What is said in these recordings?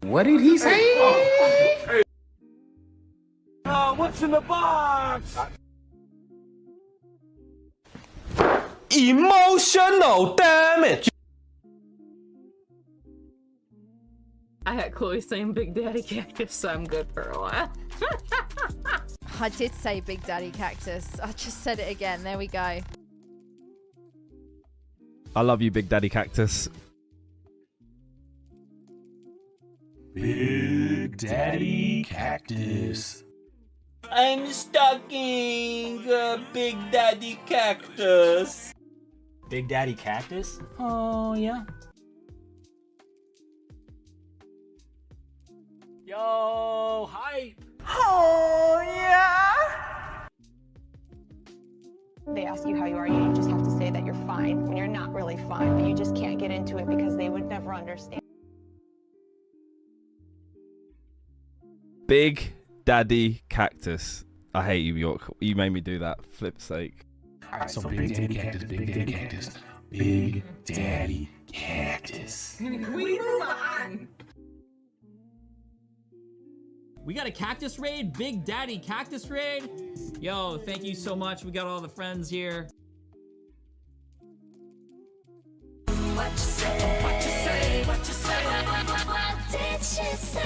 What did he say? What's in the box? Emotional damage. I had Chloe saying Big Daddy Cactus, so I'm good for a while. I did say Big Daddy Cactus. I just said it again. There we go. I love you, Big Daddy Cactus. Big Daddy Cactus. I'm stalking Big Daddy Cactus. Big Daddy Cactus? Oh, yeah. Yo, hype! Oh, yeah! They ask you how you are, you just have to say that you're fine when you're not really fine, but you just can't get into it because they would never understand. Big Daddy Cactus. I hate you, York. You made me do that. Flip's sake. Alright, so Big Daddy Cactus, Big Daddy Cactus, Big Daddy Cactus. Can we move on? We got a cactus raid, Big Daddy Cactus raid. Yo, thank you so much. We got all the friends here. What you say? What you say? What you say? What did she say?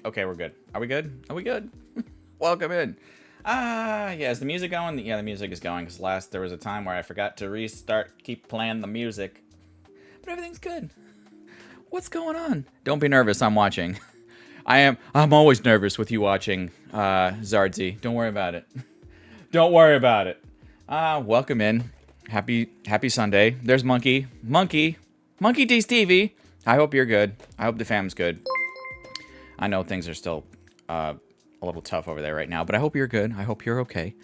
Okay, we're good. Are we good? Are we good? Welcome in. Yeah, is the music going? Yeah, the music is going, because there was a time where I forgot to keep playing the music. But everything's good. What's going on? Don't be nervous, I'm watching. I'm always nervous with you watching, Zardzy. Don't worry about it. Don't worry about it. Welcome in. Happy Sunday. There's Monkey D Stevie. I hope you're good. I hope the fam's good. I know things are still a little tough over there right now, but I hope you're good. I hope you're okay.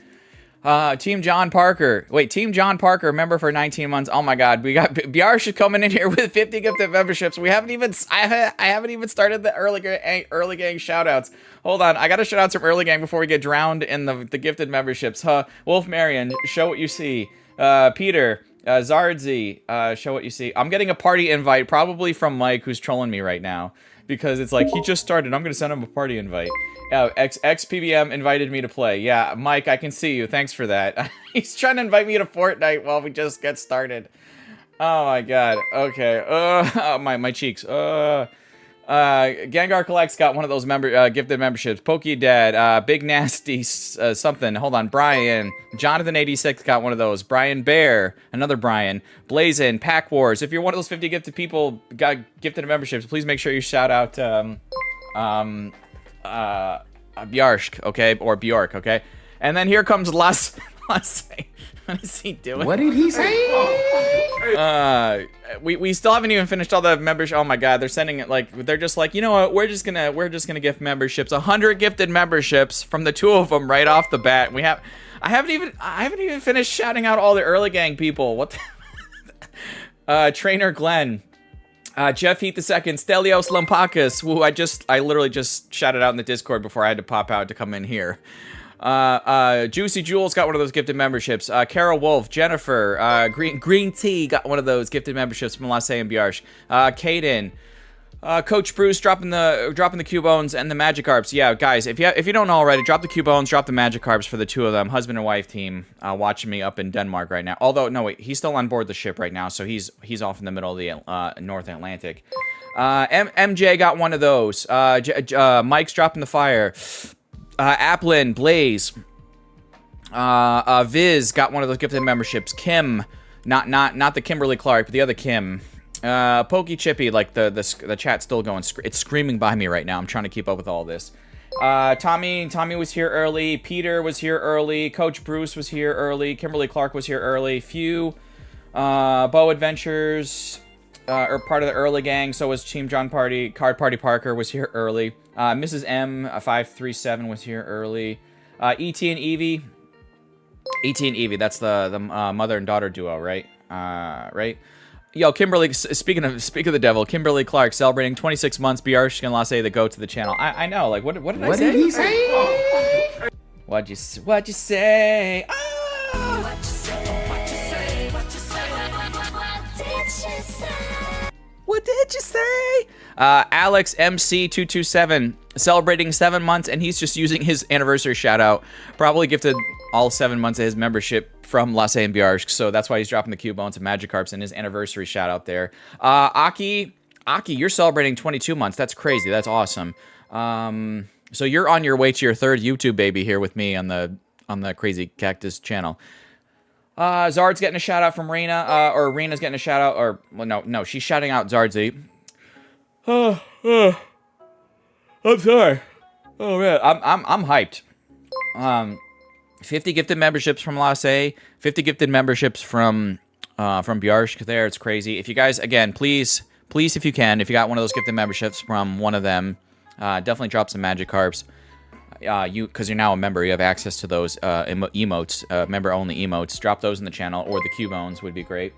Team John Parker. Wait, Team John Parker, member for 19 months. Oh my God, we got Bjarsh coming in here with 50 gifted memberships. I haven't even started the early gang shoutouts. Hold on, I gotta shout out some early gang before we get drowned in the gifted memberships. Wolf Marion, show what you see. Peter. Zardzy, show what you see. I'm getting a party invite, probably from Mike, who's trolling me right now. Because it's like, he just started, I'm gonna send him a party invite. XPBM invited me to play. Yeah, Mike, I can see you. Thanks for that. He's trying to invite me to Fortnite while we just get started. Oh my God. Okay. My cheeks. Gengar Collects got one of those gifted memberships. Dad, Big Nasty, something. Hold on. Brian. Jonathan86 got one of those. Brian Bear. Another Brian. Blazin. Pack Wars. If you're one of those 50 gifted people got gifted memberships, please make sure you shout out Bjarsk, okay? Or Bjork, okay? And then here comes Las. What is he doing? What did he say? We still haven't even finished all the membership. Oh my God, they're sending it like, they're just like, you know what? We're just gonna gift memberships. 100 gifted memberships from the two of them right off the bat. I haven't even finished shouting out all the early gang people. What the Trainer Glenn. Jeff Heat II, Stelios Lampakis, who I literally just shouted out in the Discord before I had to pop out to come in here. Juicy Jules got one of those gifted memberships. Carol Wolf, Jennifer, Green Tea got one of those gifted memberships from Lasse and Bjarsh. Kaden, Coach Bruce dropping the Cubones and the Magikarps. Yeah, guys, if you don't know already, drop the Cubones, drop the Magikarps for the two of them. Husband and wife team watching me up in Denmark right now. Although no, wait, he's still on board the ship right now, so he's off in the middle of the North Atlantic. MJ got one of those. Mike's dropping the fire. Applin, Blaze, Viz got one of those gifted memberships. Kim, not the Kimberly Clark, but the other Kim. Pokey Chippy, like the chat's still going. It's screaming by me right now. I'm trying to keep up with all this. Tommy was here early. Peter was here early. Coach Bruce was here early. Kimberly Clark was here early. Few, Bow Adventures, are part of the early gang. So was Team John Party. Card Party Parker was here early. Mrs. M 537 was here early. ET and Evie. E.T. and Evie, that's the mother and daughter duo, right? Right? Yo, Kimberly, speaking of the devil, Kimberly Clark celebrating 26 months. Biarsh and Lasse the goat to the channel. I know, like, what did I say? What did he say? What'd you say? Ah! What you say? What you say? What you say? What did she say? What did you say? Alex MC227 celebrating 7 months, and he's just using his anniversary shout out. Probably gifted all 7 months of his membership from Lasse and Biarsk, so that's why he's dropping the Cubones and Magikarps in his anniversary shout out there. Aki, you're celebrating 22 months. That's crazy. That's awesome. So you're on your way to your 3rd YouTube baby here with me on the Crazy Cactus channel. Zard's getting a shout out from Rena, or Rena's getting a shout out, or well, no, she's shouting out Zardsy. I'm sorry. Oh man, I'm hyped. 50 gifted memberships from Lasse, 50 gifted memberships from Biarsk there. It's crazy. If you guys, again, please, if you can, if you got one of those gifted memberships from one of them, definitely drop some Magikarps. Because you're now a member, you have access to those emotes, member-only emotes. Drop those in the channel, or the Cubones would be great.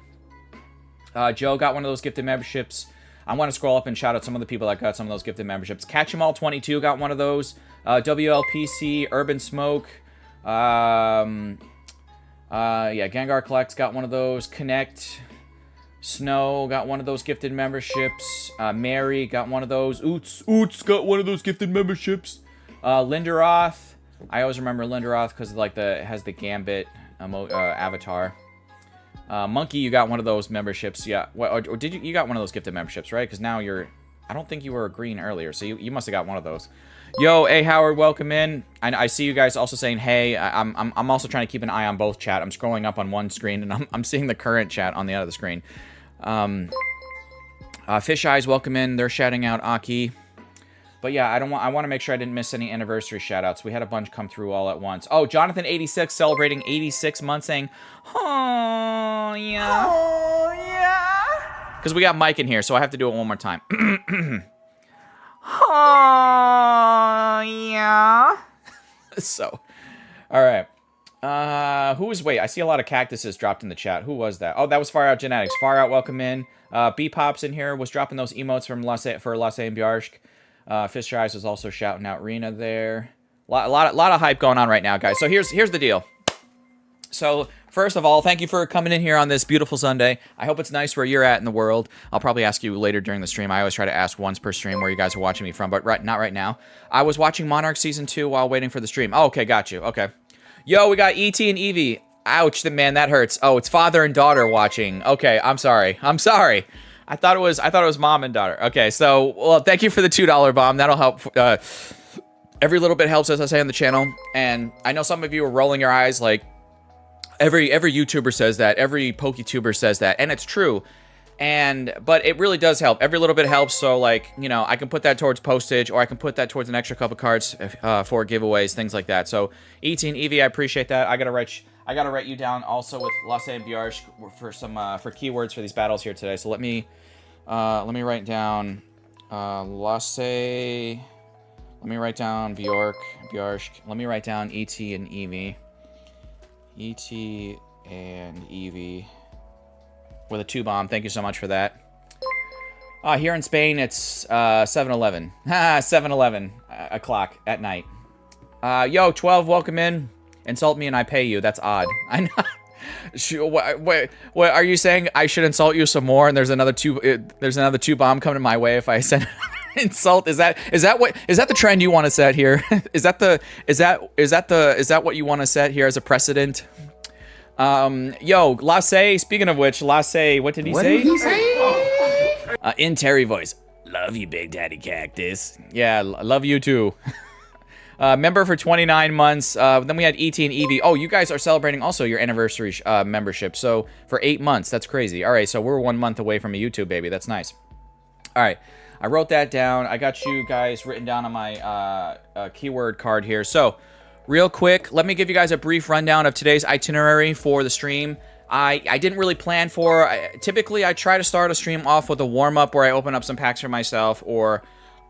Joe got one of those gifted memberships. I want to scroll up and shout out some of the people that got some of those gifted memberships. Catch 'em all 22 got one of those. WLPC, Urban Smoke. Yeah, Gengar Collects got one of those. Connect. Snow got one of those gifted memberships. Mary got one of those. Oots got one of those gifted memberships. Linderoth. I always remember Linderoth because like it has the Gambit avatar. Monkey, you got one of those memberships. Yeah. Or did you got one of those gifted memberships, right? Because now you're... I don't think you were green earlier, so you must have got one of those. Yo, A. Howard, welcome in. I see you guys also saying hey. I'm also trying to keep an eye on both chat. I'm scrolling up on one screen, and I'm seeing the current chat on the other screen. Fish Eyes, welcome in. They're shouting out Aki. But yeah, I want to make sure I didn't miss any anniversary shoutouts. We had a bunch come through all at once. Oh, Jonathan86 celebrating 86 months, saying, "Oh yeah, oh yeah." Because we got Mike in here, so I have to do it one more time. Oh yeah. So, all right. Wait, I see a lot of cactuses dropped in the chat. Who was that? Oh, that was Far Out Genetics. Far Out, welcome in. B-Pops in here was dropping those emotes from Lasse and Biarsk. Fish Eyes was also shouting out Rena there. Lot of hype going on right now, guys. So here's the deal. So first of all, thank you for coming in here on this beautiful Sunday. I hope it's nice where you're at in the world. I'll probably ask you later during the stream. I always try to ask once per stream where you guys are watching me from, but not right now. I was watching Monarch Season 2 while waiting for the stream. Oh, okay, got you. Okay. Yo, we got E.T. and Evie. Ouch, man, that hurts. Oh, it's father and daughter watching. Okay, I'm sorry. I thought it was mom and daughter. Okay, so, well, thank you for the $2 bomb. That'll help. Every little bit helps, as I say on the channel. And I know some of you are rolling your eyes like every YouTuber says that. Every PokeTuber says that. And it's true. But it really does help. Every little bit helps. So, like, you know, I can put that towards postage, or I can put that towards an extra couple cards for giveaways, things like that. So, E.T. and Evie, I appreciate that. I gotta write you down also with Lasse and Biarsk for some for keywords for these battles here today. So let me write down Lasse. Let me write down Biarsk. Let me write down E.T. and Evie. E.T. and Evie with a 2-bomb. Thank you so much for that. Here in Spain, it's 7-11. 7-11 o'clock at night. Yo, 12, welcome in. Insult me and I pay you. That's odd. I know. Wait, are you saying I should insult you some more? And there's another 2-bomb coming my way if I send insult? Is that the trend you want to set here? Is that what you want to set here as a precedent? Yo, Lasse. Speaking of which, Lasse, what did he say? In Terry voice. Love you, Big Daddy Cactus. Yeah, love you too. Member for 29 months. Then we had E.T. and Evie. Oh, you guys are celebrating also your anniversary membership. So for 8 months. That's crazy. All right, so we're 1 month away from a YouTube baby. That's nice. All right, I wrote that down. I got you guys written down on my keyword card here. So real quick, let me give you guys a brief rundown of today's itinerary for the stream. I didn't really plan for... typically, I try to start a stream off with a warm-up where I open up some packs for myself, or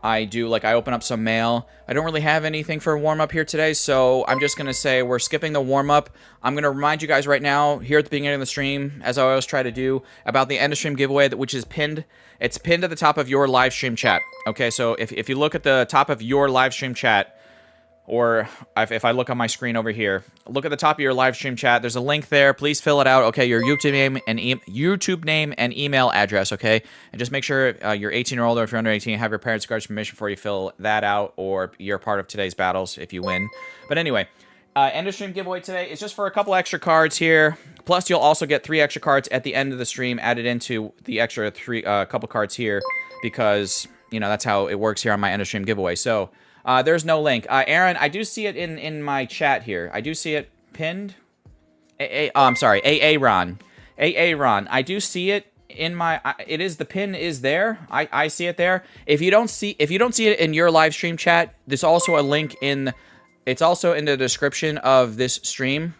I open up some mail. I don't really have anything for warm-up here today, so I'm just going to say we're skipping the warm-up. I'm going to remind you guys right now, here at the beginning of the stream, as I always try to do, about the end of stream giveaway, which is pinned. It's pinned at the top of your live stream chat. Okay, so if you look at the top of your live stream chat, or if I look on my screen over here, look at the top of your live stream chat. There's a link there. Please fill it out. Okay, your YouTube name and email address. Okay, and just make sure you're 18 or older. If you're under 18, have your parents' guardian's permission before you fill that out, or you're part of today's battles if you win. But anyway, end of stream giveaway today is just for a couple extra cards here. Plus, you'll also get 3 extra cards at the end of the stream added into the extra couple cards here, because that's how it works here on my end of stream giveaway. So. There's no link. Aaron, I do see it in my chat here. I do see it pinned. I'm sorry, Aaron. Aaron. I do see it in my. The pin is there. I see it there. If you don't see it in your live stream chat, there's also a link in. It's also in the description of this stream.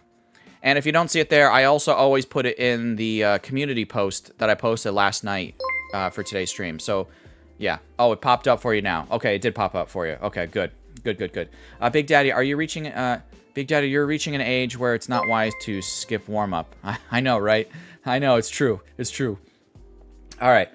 And if you don't see it there, I also always put it in the community post that I posted last night for today's stream. So. Yeah. Oh, it popped up for you now. Okay, it did pop up for you. Okay, good. Good. Big Daddy, are you reaching... Big Daddy, you're reaching an age where it's not wise to skip warm-up. I know, right? I know, it's true. It's true. All right.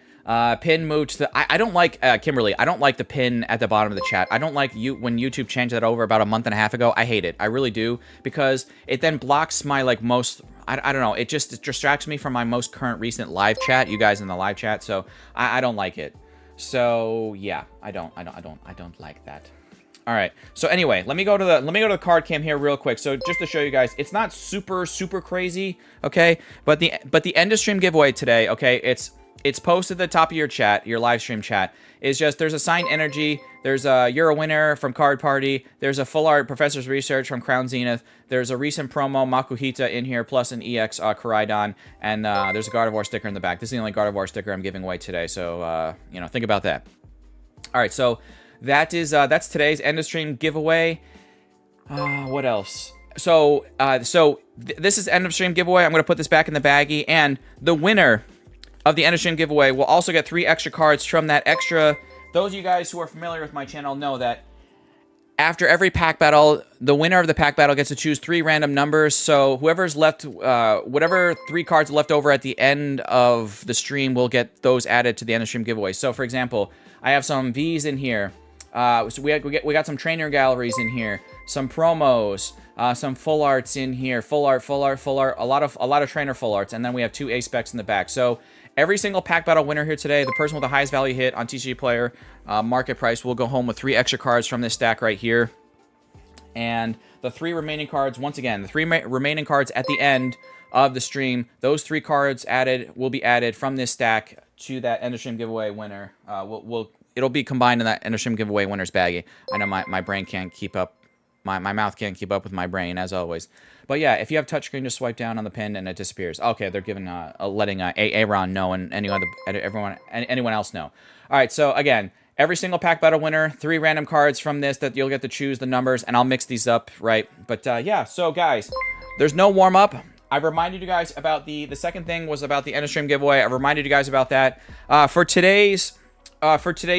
Pin moved to the... I don't like... Kimberly, I don't like the pin at the bottom of the chat. I don't like when YouTube changed that over about a month and a half ago. I hate it. I really do. Because it then blocks my, most... I don't know. It just distracts me from my most current recent live chat. You guys in the live chat. So, I don't like it. So yeah, I don't like that. All right. So anyway, let me go to the card cam here real quick. So just to show you guys, it's not super crazy, okay? But the end of stream giveaway today, okay? It's posted at the top of your chat, your live stream chat. Is just there's a signed energy. There's a you're a winner from Card Party. There's a full art Professor's Research from Crown Zenith. There's a recent promo Makuhita in here, plus an EX Koraidon, and there's a Gardevoir sticker in the back. This is the only Gardevoir sticker I'm giving away today, so think about that. All right, so that's today's end of stream giveaway. What else? So this is end of stream giveaway. I'm gonna put this back in the baggie, and the winner of the end of stream giveaway will also get 3 extra cards from that extra. Those of you guys who are familiar with my channel know that after every pack battle, the winner of the pack battle gets to choose 3 random numbers. So whoever's left, whatever 3 cards left over at the end of the stream will get those added to the end of stream giveaway. So for example, I have some V's in here. So we got some trainer galleries in here, some promos, some full arts in here, full art, a lot of trainer full arts, and then we have 2 A specs in the back. So every single pack battle winner here today, the person with the highest value hit on TCG Player market price, will go home with 3 extra cards from this stack right here. And the 3 remaining cards, once again, the 3 remaining cards at the end of the stream, those 3 cards will be added from this stack to that end of stream giveaway winner. It'll be combined in that end of stream giveaway winner's baggie. I know my brain can't keep up. My mouth can't keep up with my brain, as always. But yeah, if you have touchscreen, just swipe down on the pin and it disappears. Okay, they're giving letting Aaron know and anyone else know. All right, so again, every single pack battle winner, 3 random cards from this that you'll get to choose the numbers, and I'll mix these up, right? But yeah, so guys, there's no warm up. I've reminded you guys about the second thing was about the end of stream giveaway. I've reminded you guys about that. For today's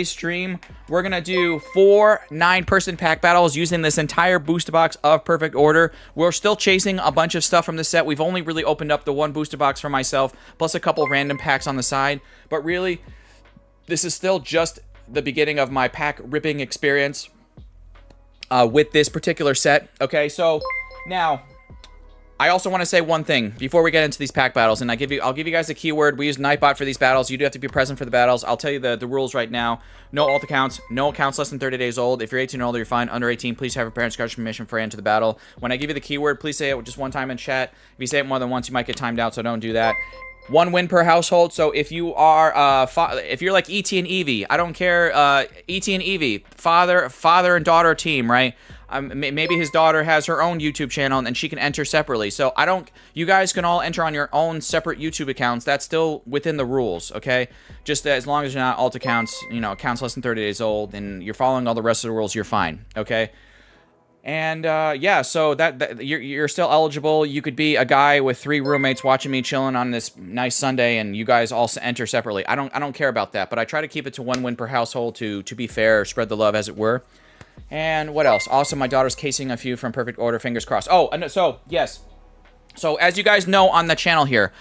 stream, we're gonna do 4 9-person pack battles using this entire booster box of Perfect Order. We're still chasing a bunch of stuff from the set. We've only really opened up the 1 booster box for myself, plus a couple random packs on the side. But really, this is still just the beginning of my pack ripping experience with this particular set. Okay, so now I also want to say one thing before we get into these pack battles, and I'll give you guys a keyword. We use Nightbot for these battles. You do have to be present for the battles. I'll tell you the rules right now. No alt accounts. No accounts less than 30 days old. If you're 18 or older, you're fine. Under 18, please have your parents' guardian's permission for enter the battle. When I give you the keyword, please say it just one time in chat. If you say it more than once, you might get timed out, so don't do that. 1 win per household. So if you are if you're like ET and Eevee, I don't care. ET and Eevee, father and daughter team, right? Maybe his daughter has her own YouTube channel and she can enter separately. So you guys can all enter on your own separate YouTube accounts. That's still within the rules, okay? Just as long as you're not alt accounts, accounts less than 30 days old, and you're following all the rest of the rules, you're fine, okay? And yeah, so that you're still eligible. You could be a guy with 3 roommates watching me chilling on this nice Sunday, and you guys all enter separately. I don't care about that, but I try to keep it to 1 win per household to be fair, spread the love, as it were. And what else? Also, my daughter's casing a few from Perfect Order. Fingers crossed. Oh, and so yes. So as you guys know on the channel here,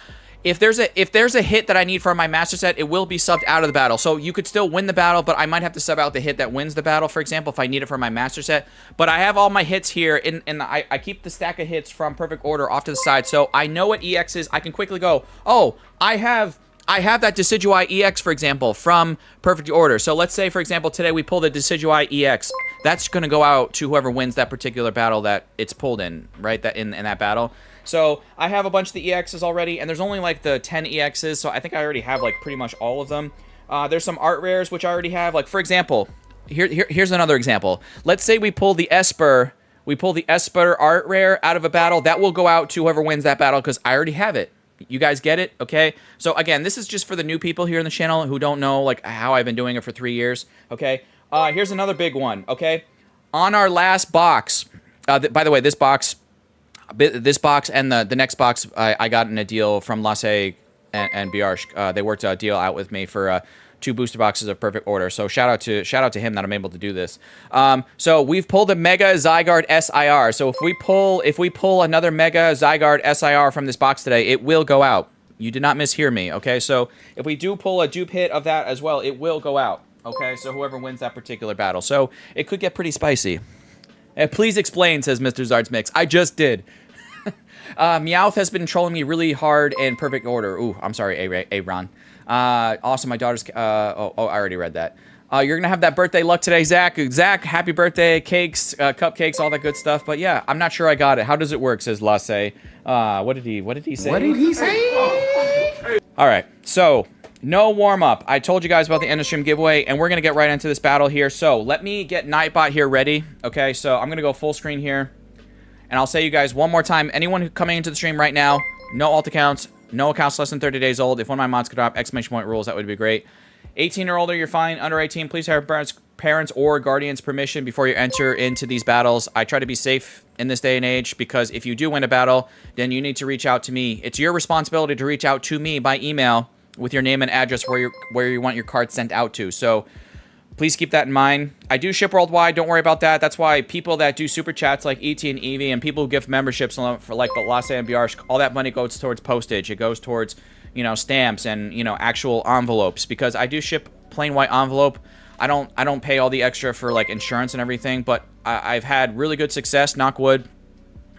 if there's a hit that I need for my master set, it will be subbed out of the battle. So you could still win the battle, but I might have to sub out the hit that wins the battle, for example, if I need it for my master set. But I have all my hits here, and I keep the stack of hits from Perfect Order off to the side, so I know what EX is. I can quickly go, oh, I have that Decidueye EX, for example, from Perfect Order. So let's say, for example, today we pulled a Decidueye EX. That's going to go out to whoever wins that particular battle that it's pulled in, right? That in that battle. So I have a bunch of the EXs already, and there's only like the 10 EXs, so I think I already have like pretty much all of them. There's some art rares which I already have. Like, for example, here's another example. Let's say we pull the Esper. We pull the Esper art rare out of a battle. That will go out to whoever wins that battle because I already have it. You guys get it? Okay? So again, this is just for the new people here in the channel who don't know like how I've been doing it for 3 years. Okay? Here's another big one. Okay? On our last box, by the way, this box and the next box I got in a deal from Lasse and Biarsk. They worked a deal out with me for 2 booster boxes of Perfect Order. So shout out to him that I'm able to do this. So we've pulled a Mega Zygarde SIR. So if we pull another Mega Zygarde SIR from this box today, it will go out. You did not mishear me, okay? So if we do pull a dupe hit of that as well, it will go out. Okay, so whoever wins that particular battle. So it could get pretty spicy. Please explain, says Mr. Zard's Mix. I just did. Meowth has been trolling me really hard in Perfect Order. Ooh, I'm sorry, Aaron. Also, my daughter's... I already read that. You're going to have that birthday luck today, Zach. Zach, happy birthday, cakes, cupcakes, all that good stuff. But yeah, I'm not sure I got it. How does it work, says Lasse. What did he say? What did he say? All right, so... no warm-up. I told you guys about the end of stream giveaway, and we're going to get right into this battle here. So let me get Nightbot here ready. Okay, so I'm going to go full screen here. And I'll say you guys one more time. Anyone who coming into the stream right now, no alt accounts, no accounts less than 30 days old. If one of my mods could drop exclamation point rules, that would be great. 18 or older, you're fine. Under 18, please have parents or guardians' permission before you enter into these battles. I try to be safe in this day and age because if you do win a battle, then you need to reach out to me. It's your responsibility to reach out to me by email with your name and address where you want your card sent out to. So please keep that in mind. I do ship worldwide. Don't worry about that. That's why people that do super chats like ET and Evie and people who gift memberships for like Lasse and Biarsk, all that money goes towards postage. It goes towards, you know, stamps and, you know, actual envelopes because I do ship plain white envelope. I don't pay all the extra for like insurance and everything, but I've had really good success, knock wood,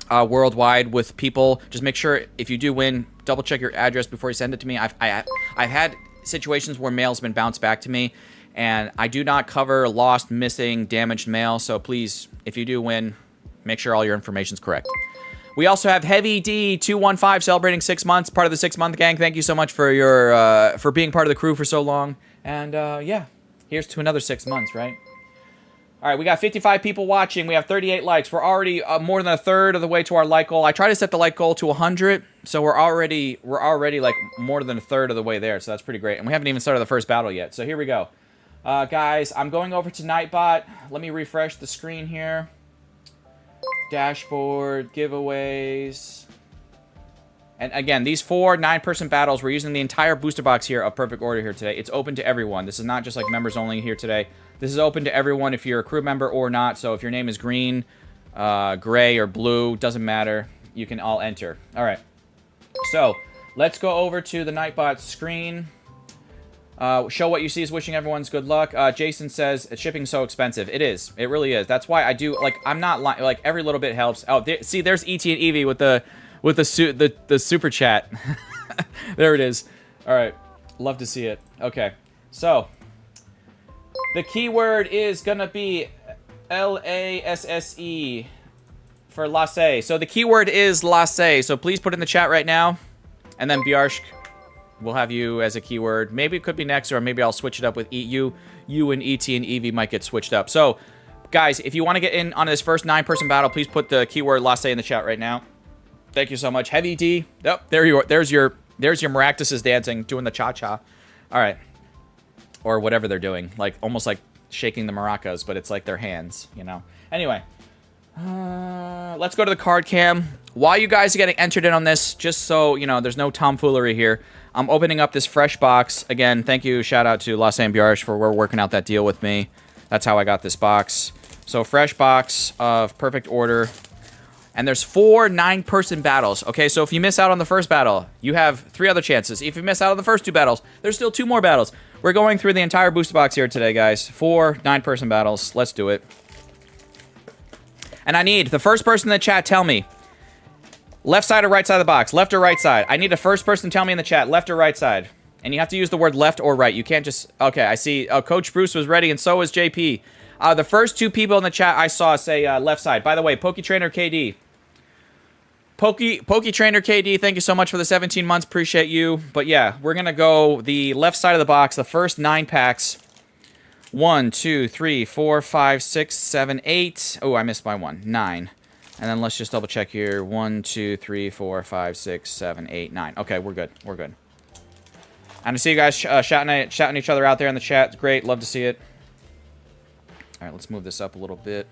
worldwide with people. Just make sure if you do win, double check your address before you send it to me. I've had situations where mail's been bounced back to me, and I do not cover lost, missing, damaged mail. So please, if you do win, make sure all your information's correct. We also have Heavy D215 celebrating 6 months, part of the 6-month gang. Thank you so much for your for being part of the crew for so long. And yeah, here's to another 6 months, right? All right, we got 55 people watching. We have 38 likes. We're already more than a third of the way to our like goal. I try to set the like goal to 100, so we're already like more than a third of the way there. So that's pretty great. And we haven't even started the first battle yet. So here we go, guys. I'm going over to Nightbot. Let me refresh the screen here. Dashboard, giveaways. And again, these 4 9-person battles, we're using the entire booster box here of Perfect Order here today. It's open to everyone. This is not just like members only here today. This is open to everyone if you're a crew member or not. So if your name is green, gray, or blue, doesn't matter. You can all enter. All right. So let's go over to the Nightbot screen. Show what you see is wishing everyone's good luck. Jason says shipping's so expensive. It is. It really is. That's why I do like. I'm not like every little bit helps. Oh, see, there's ET and Evie with the super chat. There it is. All right. Love to see it. Okay. So the keyword is gonna be LASSE for Lasse. So the keyword is Lasse. So please put it in the chat right now, and then Biarsk, we'll have you as a keyword. Maybe it could be next, or maybe I'll switch it up with you and ET and Evie might get switched up. So, guys, if you want to get in on this first 9-person battle, please put the keyword Lasse in the chat right now. Thank you so much. Heavy D. Yep, there you are. There's your Maractuses dancing, doing the cha-cha. All right. Or whatever they're doing. Like, almost like shaking the maracas, but it's like their hands, you know. Anyway. Let's go to the card cam. While you guys are getting entered in on this, just so, you know, there's no tomfoolery here, I'm opening up this fresh box. Again, thank you, shout out to Los Ambiarch for working out that deal with me. That's how I got this box. So, fresh box of perfect order. And there's 4 9-person battles. Okay, so if you miss out on the first battle, you have 3 other chances. If you miss out on the first 2 battles, there's still 2 more battles. We're going through the entire booster box here today, guys. 4 9-person battles. Let's do it. And I need the first person in the chat tell me. Left side or right side of the box? Left or right side? I need the first person to tell me in the chat. Left or right side? And you have to use the word left or right. You can't just... Okay, I see. Coach Bruce was ready, and so was JP. The first 2 people in the chat I saw say left side. By the way, Poketrainer KD. Poketrainer KD, thank you so much for the 17 months. Appreciate you. But yeah, we're going to go the left side of the box. The first 9 packs. 1, 2, 3, 4, 5, 6, 7, 8. Oh, I missed by 1. 9. And then let's just double check here. 1, 2, 3, 4, 5, 6, 7, 8, 9. Okay, we're good. We're good. And I see you guys shouting each other out there in the chat. It's great. Love to see it. All right, let's move this up a little bit.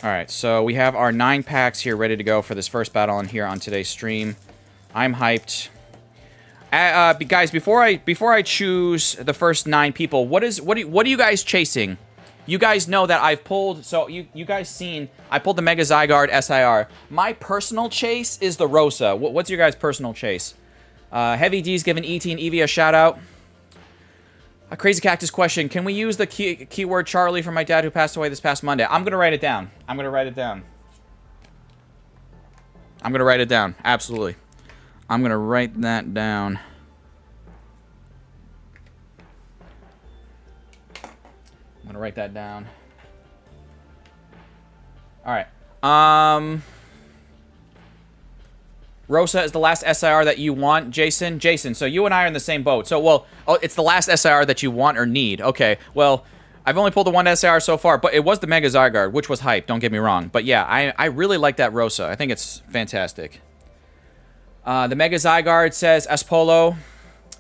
All right, so we have our 9 packs here ready to go for this first battle on here on today's stream. I'm hyped. Guys, before I choose the first 9 people, what are you guys chasing? You guys know that I've pulled, so you guys seen, I pulled the Mega Zygarde SIR. My personal chase is the Rosa. What's your guys' personal chase? Heavy D's giving ET and Eevee a shout out. A Crazy Cactus question. Can we use the keyword Charlie for my dad who passed away this past Monday? I'm going to write it down. I'm going to write it down. I'm going to write it down. Absolutely. I'm going to write that down. I'm going to write that down. All right. Rosa is the last SIR that you want, Jason. Jason, so you and I are in the same boat. So, well, oh, it's the last SIR that you want or need. Okay, well, I've only pulled the 1 SIR so far, but it was the Mega Zygarde, which was hype, don't get me wrong. But yeah, I really like that Rosa. I think it's fantastic. The Mega Zygarde says Espolo.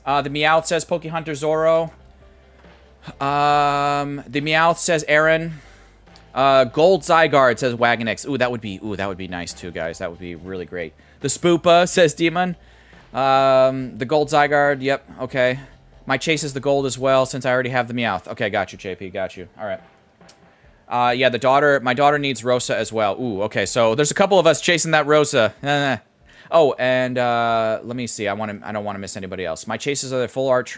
The Meowth says Pokehunter Zoro. The Meowth says Aaron. Gold Zygarde says Wagonix. Ooh, that would be nice too, guys. That would be really great. The Spoopa says Demon. The Gold Zygarde, yep, okay. My chase is the gold as well, since I already have the Meowth. Okay, got you, JP, got you. All right. Yeah, my daughter needs Rosa as well. Ooh, okay, so there's a couple of us chasing that Rosa. Oh, and let me see. I don't want to miss anybody else. My chases are the Full Art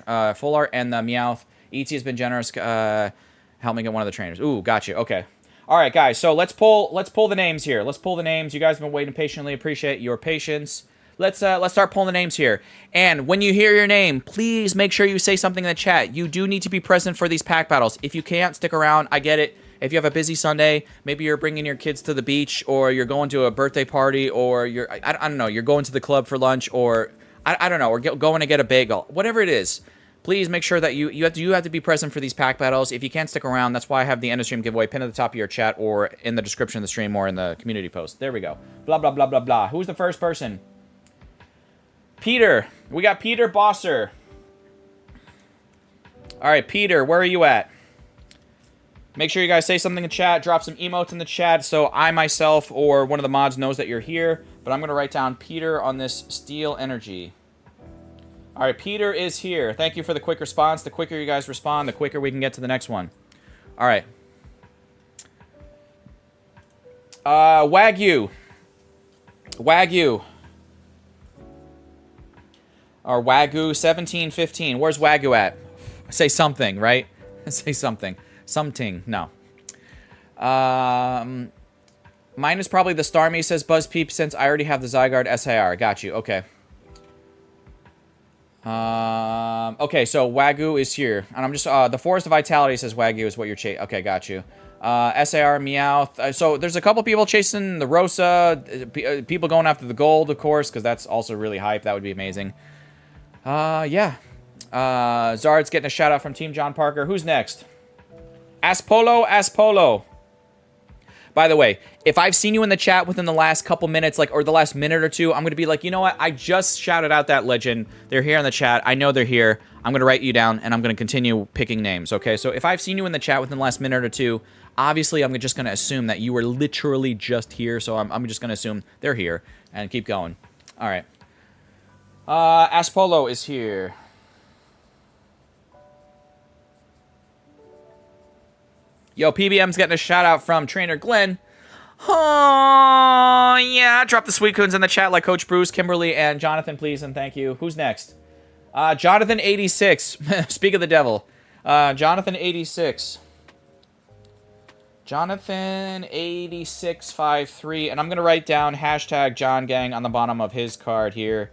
and the Meowth. ET has been generous. Help me get one of the trainers. Ooh, got you. Okay. All right, guys. So let's pull the names here. Let's pull the names. You guys have been waiting patiently. Appreciate your patience. Let's start pulling the names here. And when you hear your name, please make sure you say something in the chat. You do need to be present for these pack battles. If you can't stick around, I get it. If you have a busy Sunday, maybe you're bringing your kids to the beach, or you're going to a birthday party, or I don't know, you're going to the club for lunch, or I don't know, or going to get a bagel. Whatever it is. Please make sure that you have to be present for these pack battles. If you can't stick around, that's why I have the end of stream giveaway pinned at the top of your chat or in the description of the stream or in the community post. There we go. Blah, blah, blah, blah, blah. Who's the first person? Peter. We got Peter Bosser. All right, Peter, where are you at? Make sure you guys say something in chat. Drop some emotes in the chat so I myself or one of the mods knows that you're here. But I'm going to write down Peter on this Steel Energy. All right, Peter is here. Thank you for the quick response. The quicker you guys respond, the quicker we can get to the next one. All right. Wagyu. Wagyu. Or Wagyu 1715. Where's Wagyu at? Say something, right? Say something. Something. No. Mine is probably the Starmie, says BuzzPeep, since I already have the Zygarde SIR. Got you. Okay. Okay, so Wagyu is here. And I'm just, the Forest of Vitality says Wagyu is what you're chasing. Okay, got you. SAR, Meowth. So there's a couple people chasing the Rosa. People going after the gold, of course, because that's also really hype. That would be amazing. Yeah. Zard's getting a shout out from Team John Parker. Who's next? Aspolo, Aspolo. By the way, if I've seen you in the chat within the last couple minutes, like, or the last minute or two, I'm going to be like, you know what? I just shouted out that legend. They're here in the chat. I know they're here. I'm going to write you down, and I'm going to continue picking names, okay? So if I've seen you in the chat within the last minute or two, obviously I'm just going to assume that you were literally just here, so I'm just going to assume they're here and keep going. All right. Aspolo is here. Yo, PBM's getting a shout out from Trainer Glenn. Oh, yeah. Drop the sweet coons in the chat like Coach Bruce, Kimberly, and Jonathan, please, and thank you. Who's next? Jonathan86. Speak of the devil. Jonathan86. Jonathan8653. And I'm going to write down hashtag John Gang on the bottom of his card here.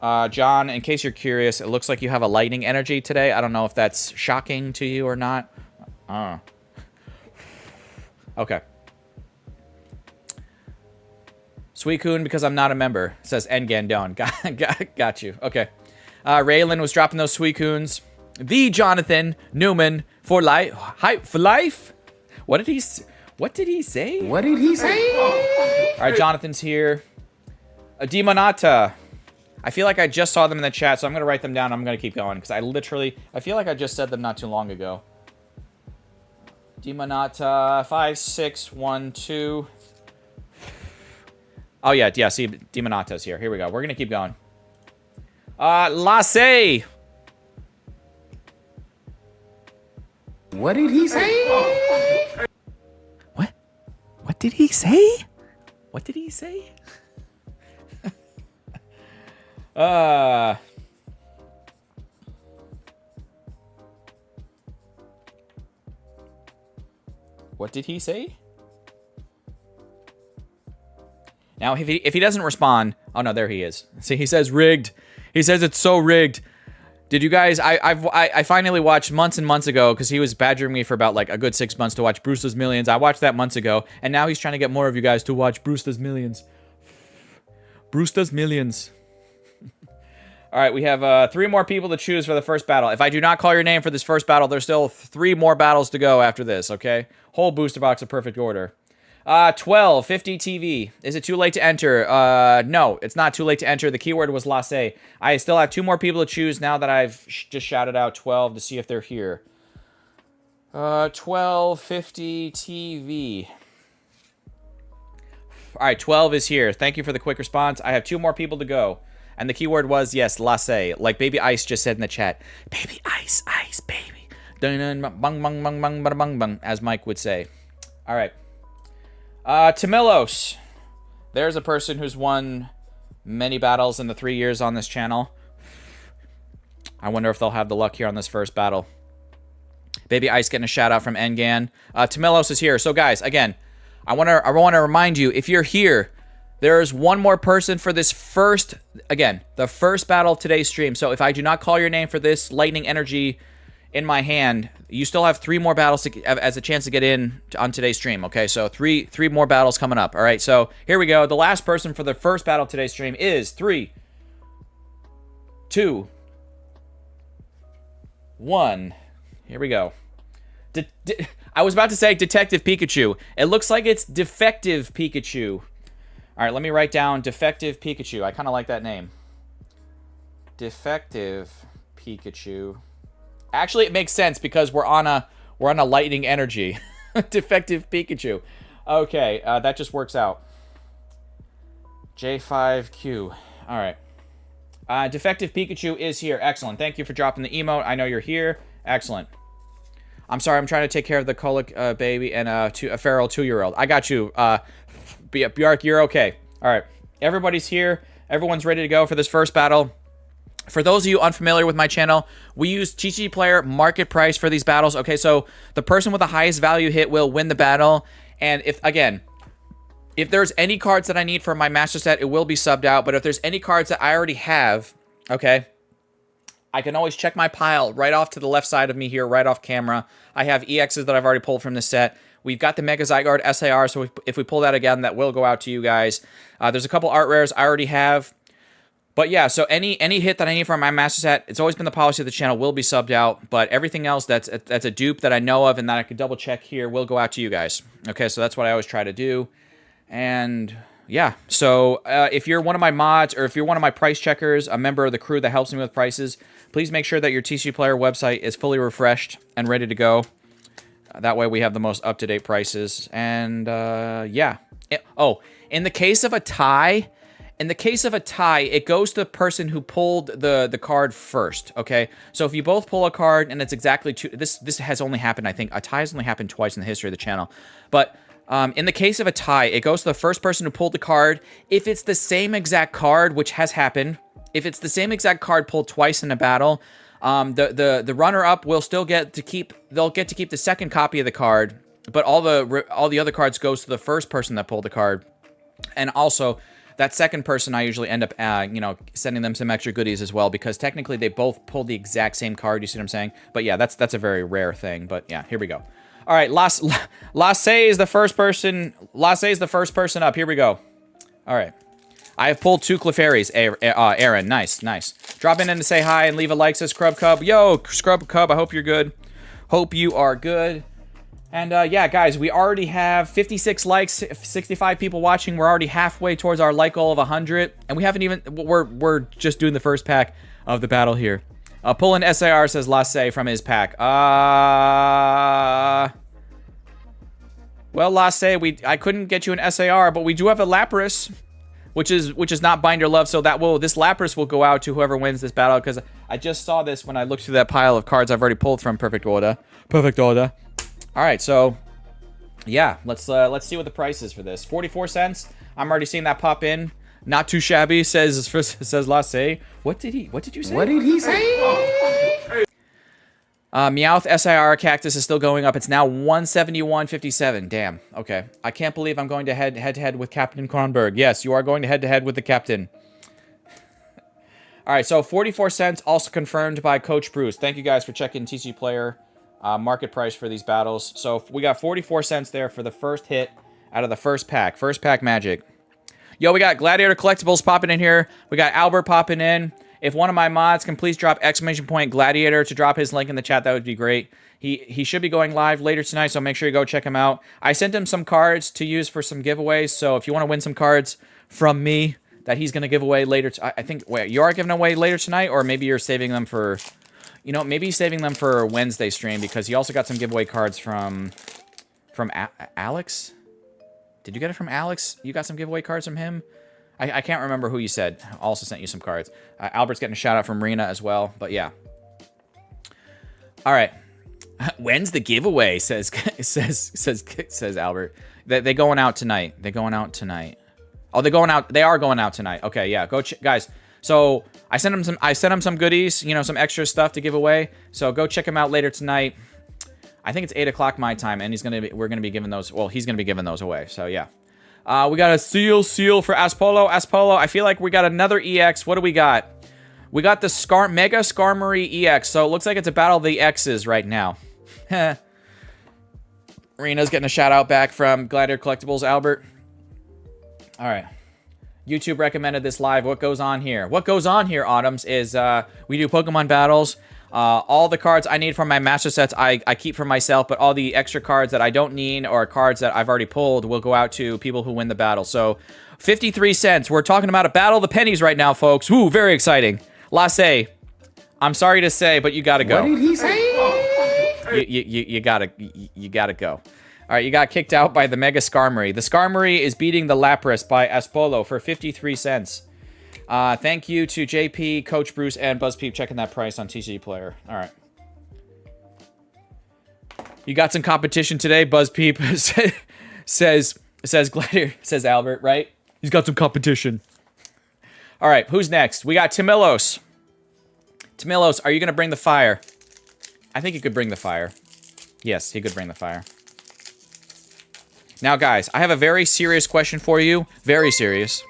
John, in case you're curious, it looks like you have a lightning energy today. I don't know if that's shocking to you or not. Okay. Suicune, because I'm not a member, says Ngandon. Got you. Okay. Raylan was dropping those Suicunes. The Jonathan Newman for life. For life? What did he say? What did he say? All right, Jonathan's here. Demonata. I feel like I just saw them in the chat, so I'm going to write them down. I'm going to keep going, because I feel like I just said them not too long ago. Demonata 5612. Oh yeah, see, Demonata's here. Here we go. We're gonna keep going. Lasse. What did he say? What? What did he say? What did he say? What did he say? Now, if he doesn't respond... Oh, no, there he is. See, he says rigged. He says it's so rigged. Did you guys... I finally watched months and months ago, because he was badgering me for about, like, a good 6 months to watch Brewster's Millions. I watched that months ago, and now he's trying to get more of you guys to watch Brewster's Millions. Brewster's Millions. All right, we have 3 more people to choose for the first battle. If I do not call your name for this first battle, there's still 3 more battles to go after this, okay? Whole booster box of perfect order. 1250 TV. Is it too late to enter? No, it's not too late to enter. The keyword was Lasse. I still have 2 more people to choose now that I've just shouted out 12 to see if they're here. 1250 TV. All right, 12 is here. Thank you for the quick response. I have 2 more people to go. And the keyword was, yes, Lasse. Like Baby Ice just said in the chat. Baby Ice, ice, baby. Dun bang, bang, bang, bang, bang, bang, bang, as Mike would say. All right. Tamilos. There's a person who's won many battles in the 3 years on this channel. I wonder if they'll have the luck here on this first battle. Baby Ice getting a shout out from Engan. Tamilos is here. So guys, again, I want to remind you, if you're here, there's 1 more person for this first, again, the first battle of today's stream. So if I do not call your name for this lightning energy in my hand, you still have 3 more battles as a chance to get in on today's stream, okay? So three more battles coming up, all right? So here we go. The last person for the first battle of today's stream is 3, 2, 1. Here we go. I was about to say Detective Pikachu. It looks like it's Defective Pikachu. All right, let me write down Defective Pikachu. I kind of like that name. Defective Pikachu. Actually, it makes sense because we're on a lightning energy. Defective Pikachu. Okay, that just works out. J5Q. All right. Defective Pikachu is here. Excellent. Thank you for dropping the emote. I know you're here. Excellent. I'm sorry. I'm trying to take care of the colic baby and a feral 2-year-old. I got you. Bjark, you're okay. All right. Everybody's here. Everyone's ready to go for this first battle. For those of you unfamiliar with my channel, we use TCG Player market price for these battles. Okay, so the person with the highest value hit will win the battle. And if there's any cards that I need for my master set, it will be subbed out. But if there's any cards that I already have, okay, I can always check my pile right off to the left side of me here, right off camera. I have EXs that I've already pulled from this set. We've got the Mega Zygarde SAR, so if we pull that again, that will go out to you guys. There's a couple art rares I already have. But yeah, so any hit that I need from my master set, it's always been the policy of the channel, will be subbed out. But everything else that's a dupe that I know of and that I could double check here will go out to you guys. Okay, so that's what I always try to do. And yeah, so if you're one of my mods or if you're one of my price checkers, a member of the crew that helps me with prices, please make sure that your TCG Player website is fully refreshed and ready to go. That way we have the most up-to-date prices. And yeah. In the case of a tie, it goes to the person who pulled the card first, okay? So if you both pull a card and it's exactly two... This has only happened, I think. A tie has only happened twice in the history of the channel. But in the case of a tie, it goes to the first person who pulled the card. If it's the same exact card, which has happened, if it's the same exact card pulled twice in a battle... the runner-up will still get to keep. They'll get to keep the second copy of the card, but all the other cards goes to the first person that pulled the card, and also that second person I usually end up sending them some extra goodies as well, because technically they both pulled the exact same card. You see what I'm saying? But yeah, that's a very rare thing. But yeah, here we go. All right, Lasse is the first person. Lasse is the first person up. Here we go. All right. I have pulled 2 Clefairies, Aaron. Nice. Drop in to say hi and leave a like, says Scrub Cub. Yo, Scrub Cub, I hope you're good. Hope you are good. And yeah, guys, we already have 56 likes, 65 people watching. We're already halfway towards our like goal of 100. And we haven't even, we're just doing the first pack of the battle here. Pulling SAR, says Lasse from his pack. Well, Lasse, I couldn't get you an SAR, but we do have a Lapras. Which is not Binder Love, so this Lapras will go out to whoever wins this battle, because I just saw this when I looked through that pile of cards I've already pulled from Perfect Order. All right, so yeah, let's see what the price is for this. 44 cents. I'm already seeing that pop in. Not too shabby, says Lasse. What did you say? What did he say? Meowth SIR Cactus is still going up. It's now 171.57. Damn. Okay. I can't believe I'm going to head-to-head with Captain Kronberg. Yes, you are going to head-to-head with the captain. All right, so 44 cents, also confirmed by Coach Bruce. Thank you guys for checking TCG Player market price for these battles. So we got 44 cents there for the first hit out of the first pack. First pack magic. Yo, we got Gladiator Collectibles popping in here. We got Albert popping in. If one of my mods can please drop ! Gladiator to drop his link in the chat, that would be great. He should be going live later tonight, so make sure you go check him out. I sent him some cards to use for some giveaways, so if you want to win some cards from me that he's going to give away later, I think, wait, you are giving away later tonight, or maybe you're saving them for, maybe saving them for Wednesday stream, because he also got some giveaway cards from Alex? Did you get it from Alex? You got some giveaway cards from him? I can't remember who you said also sent you some cards. Albert's getting a shout out from Rena as well, but yeah. All right. When's the giveaway? Says Albert. They're going out tonight. They're going out tonight. Oh, they're going out. They are going out tonight. Okay, yeah. Go guys. So I sent him some goodies, some extra stuff to give away. So go check him out later tonight. I think it's 8 o'clock my time, and we're gonna be giving those. Well, he's gonna be giving those away. So yeah. We got a seal for Aspolo. I feel like we got another EX. What do we got? We got the Mega Skarmory EX. So it looks like it's a battle of the X's right now. Rena's getting a shout out back from Gladiator Collectibles, Albert. All right. YouTube recommended this live. What goes on here? What goes on here, Autumns, is we do Pokemon battles. All the cards I need from my master sets, I keep for myself, but all the extra cards that I don't need or cards that I've already pulled will go out to people who win the battle. So, 53 cents. We're talking about a battle of the pennies right now, folks. Woo, very exciting. Lasse, I'm sorry to say, but you gotta go. What did he say? You gotta go. All right, you got kicked out by the Mega Skarmory. The Skarmory is beating the Lapras by Aspolo for 53 cents. Thank you to JP, Coach Bruce, and BuzzPeep checking that price on TCG Player. All right. You got some competition today, BuzzPeep says Gladiator, says Albert, right? He's got some competition. All right, who's next? We got Timilos. Timilos, are you going to bring the fire? I think he could bring the fire. Yes, he could bring the fire. Now, guys, I have a very serious question for you. Very serious.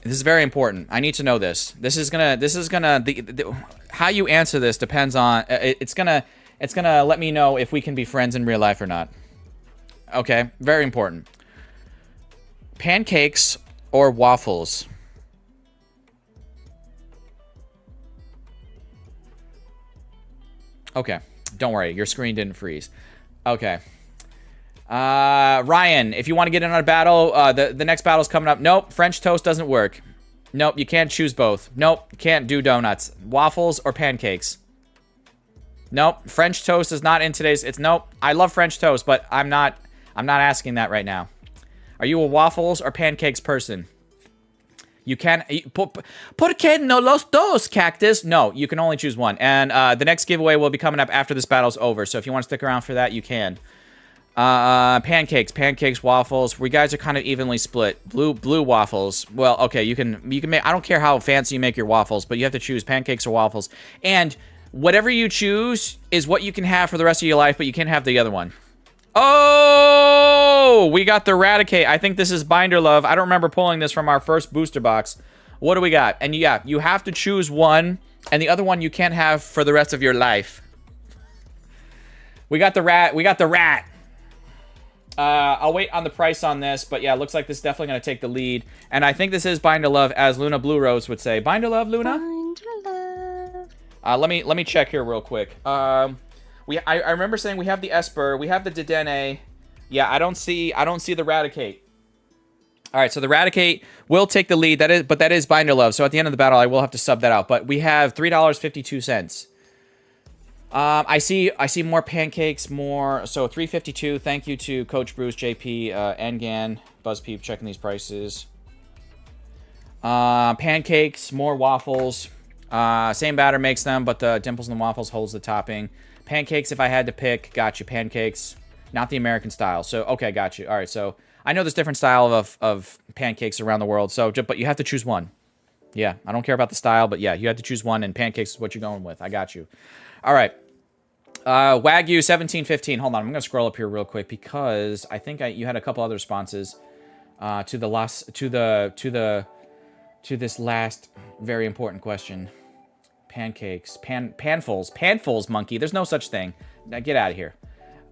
This is very important. I need to know this. How you answer this depends on, it's gonna let me know if we can be friends in real life or not. Okay, very important. Pancakes or waffles? Okay, don't worry, your screen didn't freeze. Okay. Ryan, if you want to get in on a battle, the next battle's coming up. Nope, French toast doesn't work. Nope, you can't choose both. Nope, can't do donuts. Waffles or pancakes? Nope, French toast is not in today's. Nope. I love French toast, but I'm not asking that right now. Are you a waffles or pancakes person? You can ¿Por qué no los dos, Cactus? No, you can only choose one. And the next giveaway will be coming up after this battle's over. So if you want to stick around for that, you can. Pancakes, waffles. We guys are kind of evenly split. Blue waffles. Well, okay, you can make. I don't care how fancy you make your waffles, but you have to choose pancakes or waffles. And whatever you choose is what you can have for the rest of your life, but you can't have the other one. Oh, we got the Raticate. I think this is Binder Love. I don't remember pulling this from our first booster box. What do we got? And yeah, you have to choose one, and the other one you can't have for the rest of your life. We got the rat. We got the rat. I'll wait on the price on this, but yeah, it looks like this is definitely going to take the lead. And I think this is Binder Love, as Luna Blue Rose would say. Binder Love, Luna? Binder Love. Let me check here real quick. I remember saying we have the Esper, we have the Dedenne. Yeah, I don't see the Raticate. All right, so the Raticate will take the lead. That is Binder Love. So at the end of the battle, I will have to sub that out. But we have $3.52. I see more pancakes, more. So $3.52. Thank you to Coach Bruce, JP, Engan, BuzzPeep checking these prices. Pancakes, more waffles. Same batter makes them, but the dimples in the waffles holds the topping. Pancakes, if I had to pick, got you. Pancakes, not the American style. So okay, got you. All right, so I know there's different style of pancakes around the world. So, but you have to choose one. Yeah, I don't care about the style, but yeah, you have to choose one, and pancakes is what you're going with. I got you. All right. Wagyu 1715. Hold on, I'm gonna scroll up here real quick because I think you had a couple other responses to this last very important question. Pancakes, panfuls, monkey. There's no such thing. Now get out of here.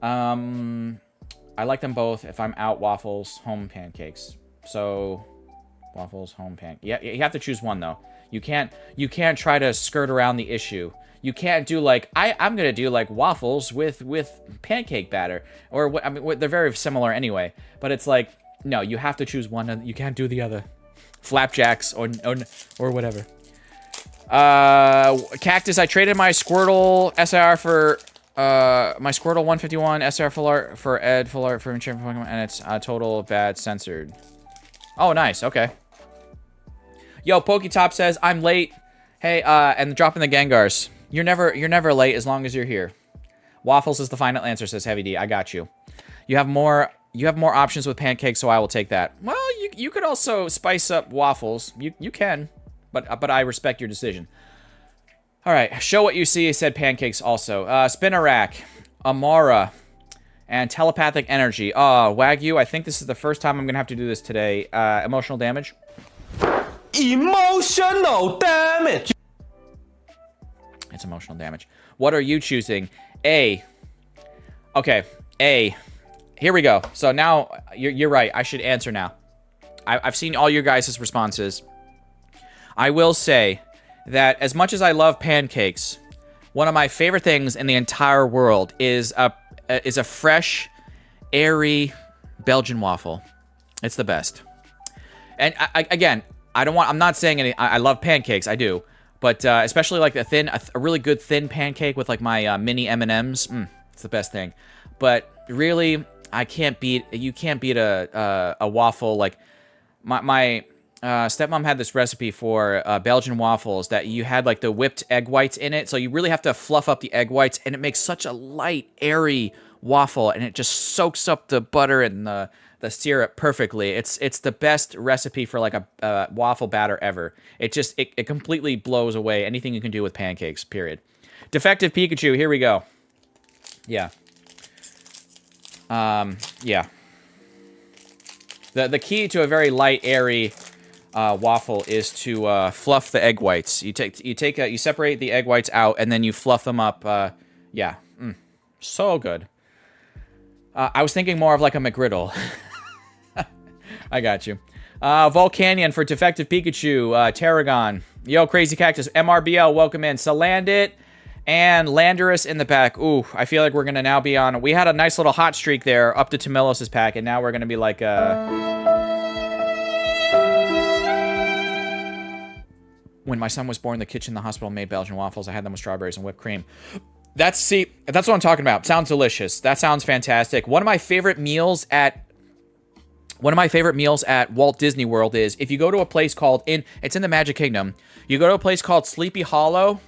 I like them both. If I'm out, waffles, home pancakes. So waffles, home Yeah, you have to choose one though. You can't try to skirt around the issue. You can't do like I'm gonna do like waffles with pancake batter, or what? I mean, they're very similar anyway. But it's like no, you have to choose one, and you can't do the other. Flapjacks or whatever. Cactus. I traded my Squirtle SIR for my Squirtle 151 SIR full art for Ed full art for champion Pokemon, and it's total bad censored. Oh, nice. Okay. Yo, Poketop says I'm late. Hey, and dropping the Gengars. You're never late as long as you're here. Waffles is the final answer, says Heavy D. I got you. You have more options with pancakes, so I will take that. Well, you could also spice up waffles. You can, but I respect your decision. All right, show what you see. Said pancakes also. Spinarak, Amara, and telepathic energy. Wagyu. I think this is the first time I'm gonna have to do this today. Emotional damage. Emotional damage. It's emotional damage. What are you choosing? A. Okay, A. Here we go. So now, you're right. I should answer now. I've seen all your guys' responses. I will say that as much as I love pancakes, one of my favorite things in the entire world is a fresh, airy Belgian waffle. It's the best. And again, I'm not saying any. I love pancakes. I do. But especially like a really good thin pancake with like my mini M&Ms. It's the best thing. But really, you can't beat a waffle. Like my stepmom had this recipe for Belgian waffles that you had like the whipped egg whites in it. So you really have to fluff up the egg whites, and it makes such a light, airy waffle, and it just soaks up the butter and the syrup perfectly. It's the best recipe for like a waffle batter ever. It completely blows away anything you can do with pancakes, period. Defective Pikachu, here we go. Yeah. Yeah. The key to a very light, airy waffle is to fluff the egg whites. You separate the egg whites out, and then you fluff them up. Yeah. So good. I was thinking more of like a McGriddle. I got you. Volcanion for Defective Pikachu. Tarragon. Yo, Crazy Cactus. MRBL, welcome in. Salandit and Landorus in the pack. Ooh, I feel like we're going to now be on... We had a nice little hot streak there up to Tomelos' pack, and now we're going to be like... When my son was born, the kitchen in the hospital made Belgian waffles. I had them with strawberries and whipped cream. That's what I'm talking about. Sounds delicious. That sounds fantastic. One of my favorite meals at Walt Disney World is if you go to a place called it's in the Magic Kingdom. You go to a place called Sleepy Hollow,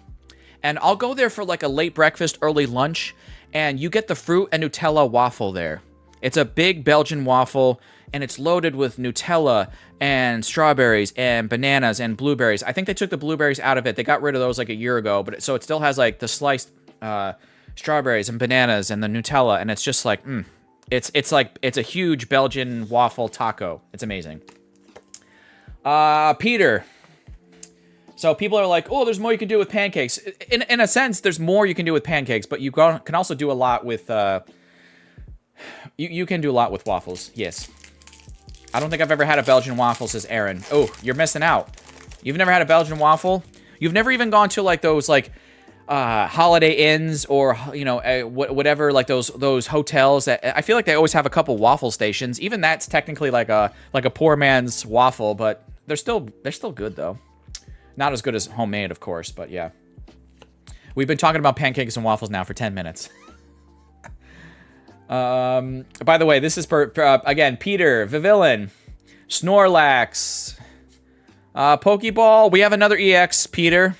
and I'll go there for like a late breakfast, early lunch, and you get the fruit and Nutella waffle there. It's a big Belgian waffle, and it's loaded with Nutella and strawberries and bananas and blueberries. I think they took the blueberries out of it. They got rid of those like a year ago, but so it still has like the sliced strawberries and bananas and the Nutella, and it's just like, it's a huge Belgian waffle taco. It's amazing. Peter. So people are like, oh, there's more you can do with pancakes. In a sense, there's more you can do with pancakes, but you can also do a lot with, you can do a lot with waffles, yes. I don't think I've ever had a Belgian waffle, says Aaron. Oh, you're missing out. You've never had a Belgian waffle? You've never even gone to like those like Holiday Inns or, you know, whatever, like those hotels that I feel like they always have a couple waffle stations. Even that's technically like a poor man's waffle, but they're still good though. Not as good as homemade, of course, but yeah. We've been talking about pancakes and waffles now for 10 minutes. By the way, this is again, Peter, Vivillain, Snorlax, Pokeball. We have another EX, Peter.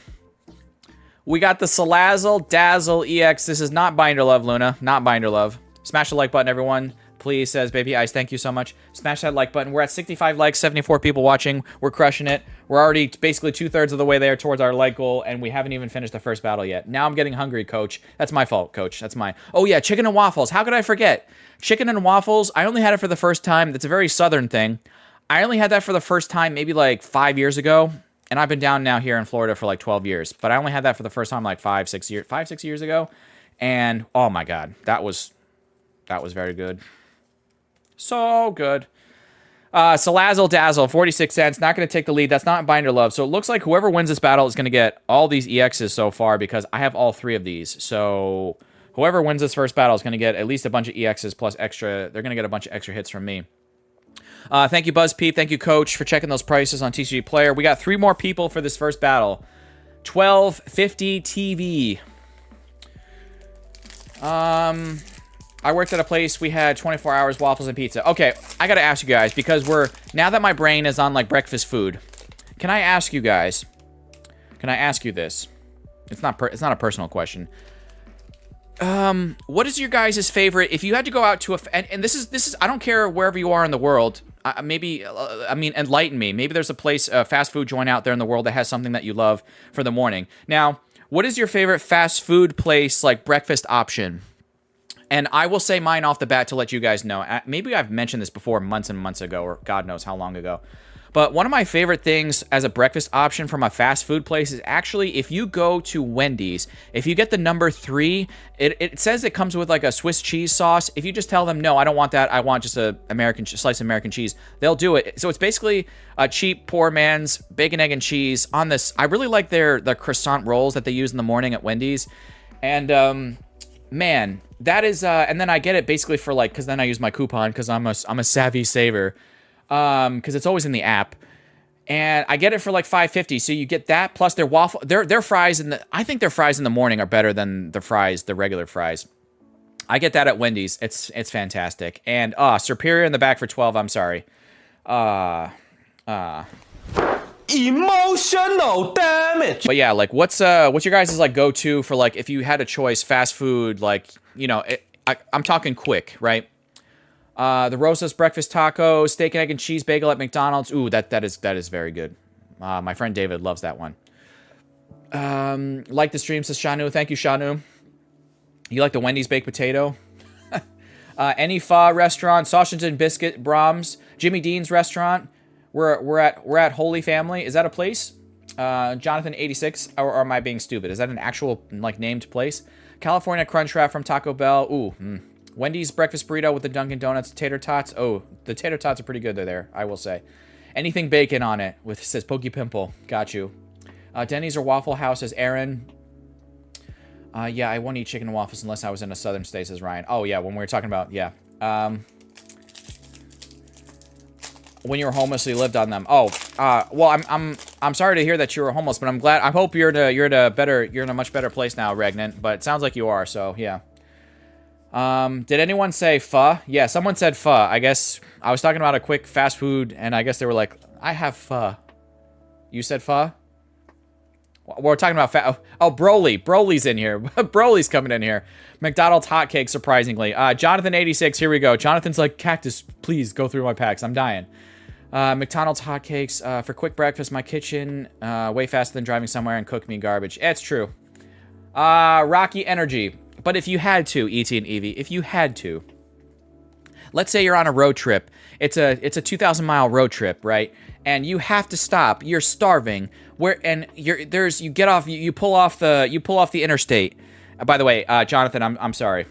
We got the Salazzle Dazzle EX. This is not Binder Love, Luna. Not Binder Love. Smash the like button, everyone. Please, says Baby Ice. Thank you so much. Smash that like button. We're at 65 likes, 74 people watching. We're crushing it. We're already basically 2/3 of the way there towards our like goal, and we haven't even finished the first battle yet. Now I'm getting hungry, Coach. That's my fault, Coach. That's my... Oh, yeah, chicken and waffles. How could I forget? Chicken and waffles, I only had it for the first time. That's a very southern thing. I only had that for the first time maybe like 5 years ago, and I've been down now here in Florida for like 12 years. But I only had that for the first time like 5-6 years ago, and oh my God, that was very good. So good. Salazzle Dazzle, 46 cents. Not going to take the lead. That's not Binder Love. So it looks like whoever wins this battle is going to get all these EXs so far because I have all 3 of these. So whoever wins this first battle is going to get at least a bunch of EXs plus extra. They're going to get a bunch of extra hits from me. Thank you, BuzzPeep. Thank you, Coach, for checking those prices on TCG Player. We got 3 more people for this first battle. 1250 TV. I worked at a place, we had 24 hours, waffles and pizza. Okay, I gotta ask you guys, because now that my brain is on, like, breakfast food, can I ask you guys, can I ask you this? It's not a personal question. What is your guys' favorite, if you had to go out to and this is, I don't care wherever you are in the world, maybe, I mean, enlighten me. Maybe there's a place, a fast food joint out there in the world that has something that you love for the morning. Now, what is your favorite fast food place, like, breakfast option? And I will say mine off the bat to let you guys know. Maybe I've mentioned this before months and months ago, or God knows how long ago. But one of my favorite things as a breakfast option from a fast food place is actually if you go to Wendy's, if you get the number 3, it says it comes with like a Swiss cheese sauce. If you just tell them, no, I don't want that. I want just a slice of American cheese. They'll do it. So it's basically a cheap, poor man's bacon, egg, and cheese on this. I really like their croissant rolls that they use in the morning at Wendy's. And, man, that is, and then I get it basically for like, because then I use my coupon because I'm a savvy saver. Because it's always in the app, and I get it for like $5.50. So you get that plus their waffle, their fries I think their fries in the morning are better than the regular fries. I get that at Wendy's. It's fantastic. And Superior in the back for 12. I'm sorry. Emotional damage. But yeah, like what's your guys' like go to for like if you had a choice fast food, like, you know, I'm talking quick, right? The Rosas breakfast taco, steak and egg and cheese bagel at McDonald's. Ooh, that is very good. My friend David loves that one. Like the stream, says Shanu. Thank you, Shanu. You like the Wendy's baked potato? Any Pho restaurant, sausage and biscuit, Brahms, Jimmy Dean's restaurant. We're at Holy Family. Is that a place? Jonathan 86, or am I being stupid? Is that an actual like named place? California Crunchwrap from Taco Bell. Ooh. Wendy's breakfast burrito with the Dunkin' Donuts tater tots. Oh, the tater tots are pretty good. They're there, I will say. Anything bacon on it. With says Pokey Pimple. Got you. Denny's or Waffle House, says Aaron. Yeah, I won't eat chicken and waffles unless I was in a southern state, says Ryan. Oh, yeah, when we were talking about, yeah. When you were homeless, so you lived on them. Oh, well, I'm sorry to hear that you were homeless, but I'm glad. I hope you're in a much better place now, Regnant. But it sounds like you are, so yeah. Did anyone say pho? Yeah, someone said pho. I guess I was talking about a quick fast food, and I guess they were like, I have pho. You said pho? We're talking about oh, Broly. Broly's in here. Broly's coming in here. McDonald's hotcakes, surprisingly. Jonathan86, here we go. Jonathan's like, Cactus, please go through my packs. I'm dying. McDonald's hotcakes for quick breakfast. My kitchen, way faster than driving somewhere and cook me garbage. It's true. Rocky Energy. But if you had to, E.T. and Evie, if you had to, let's say you're on a road trip. It's a 2,000-mile road trip, right? And you have to stop. You're starving. You pull off the interstate. By the way, Jonathan, I'm sorry.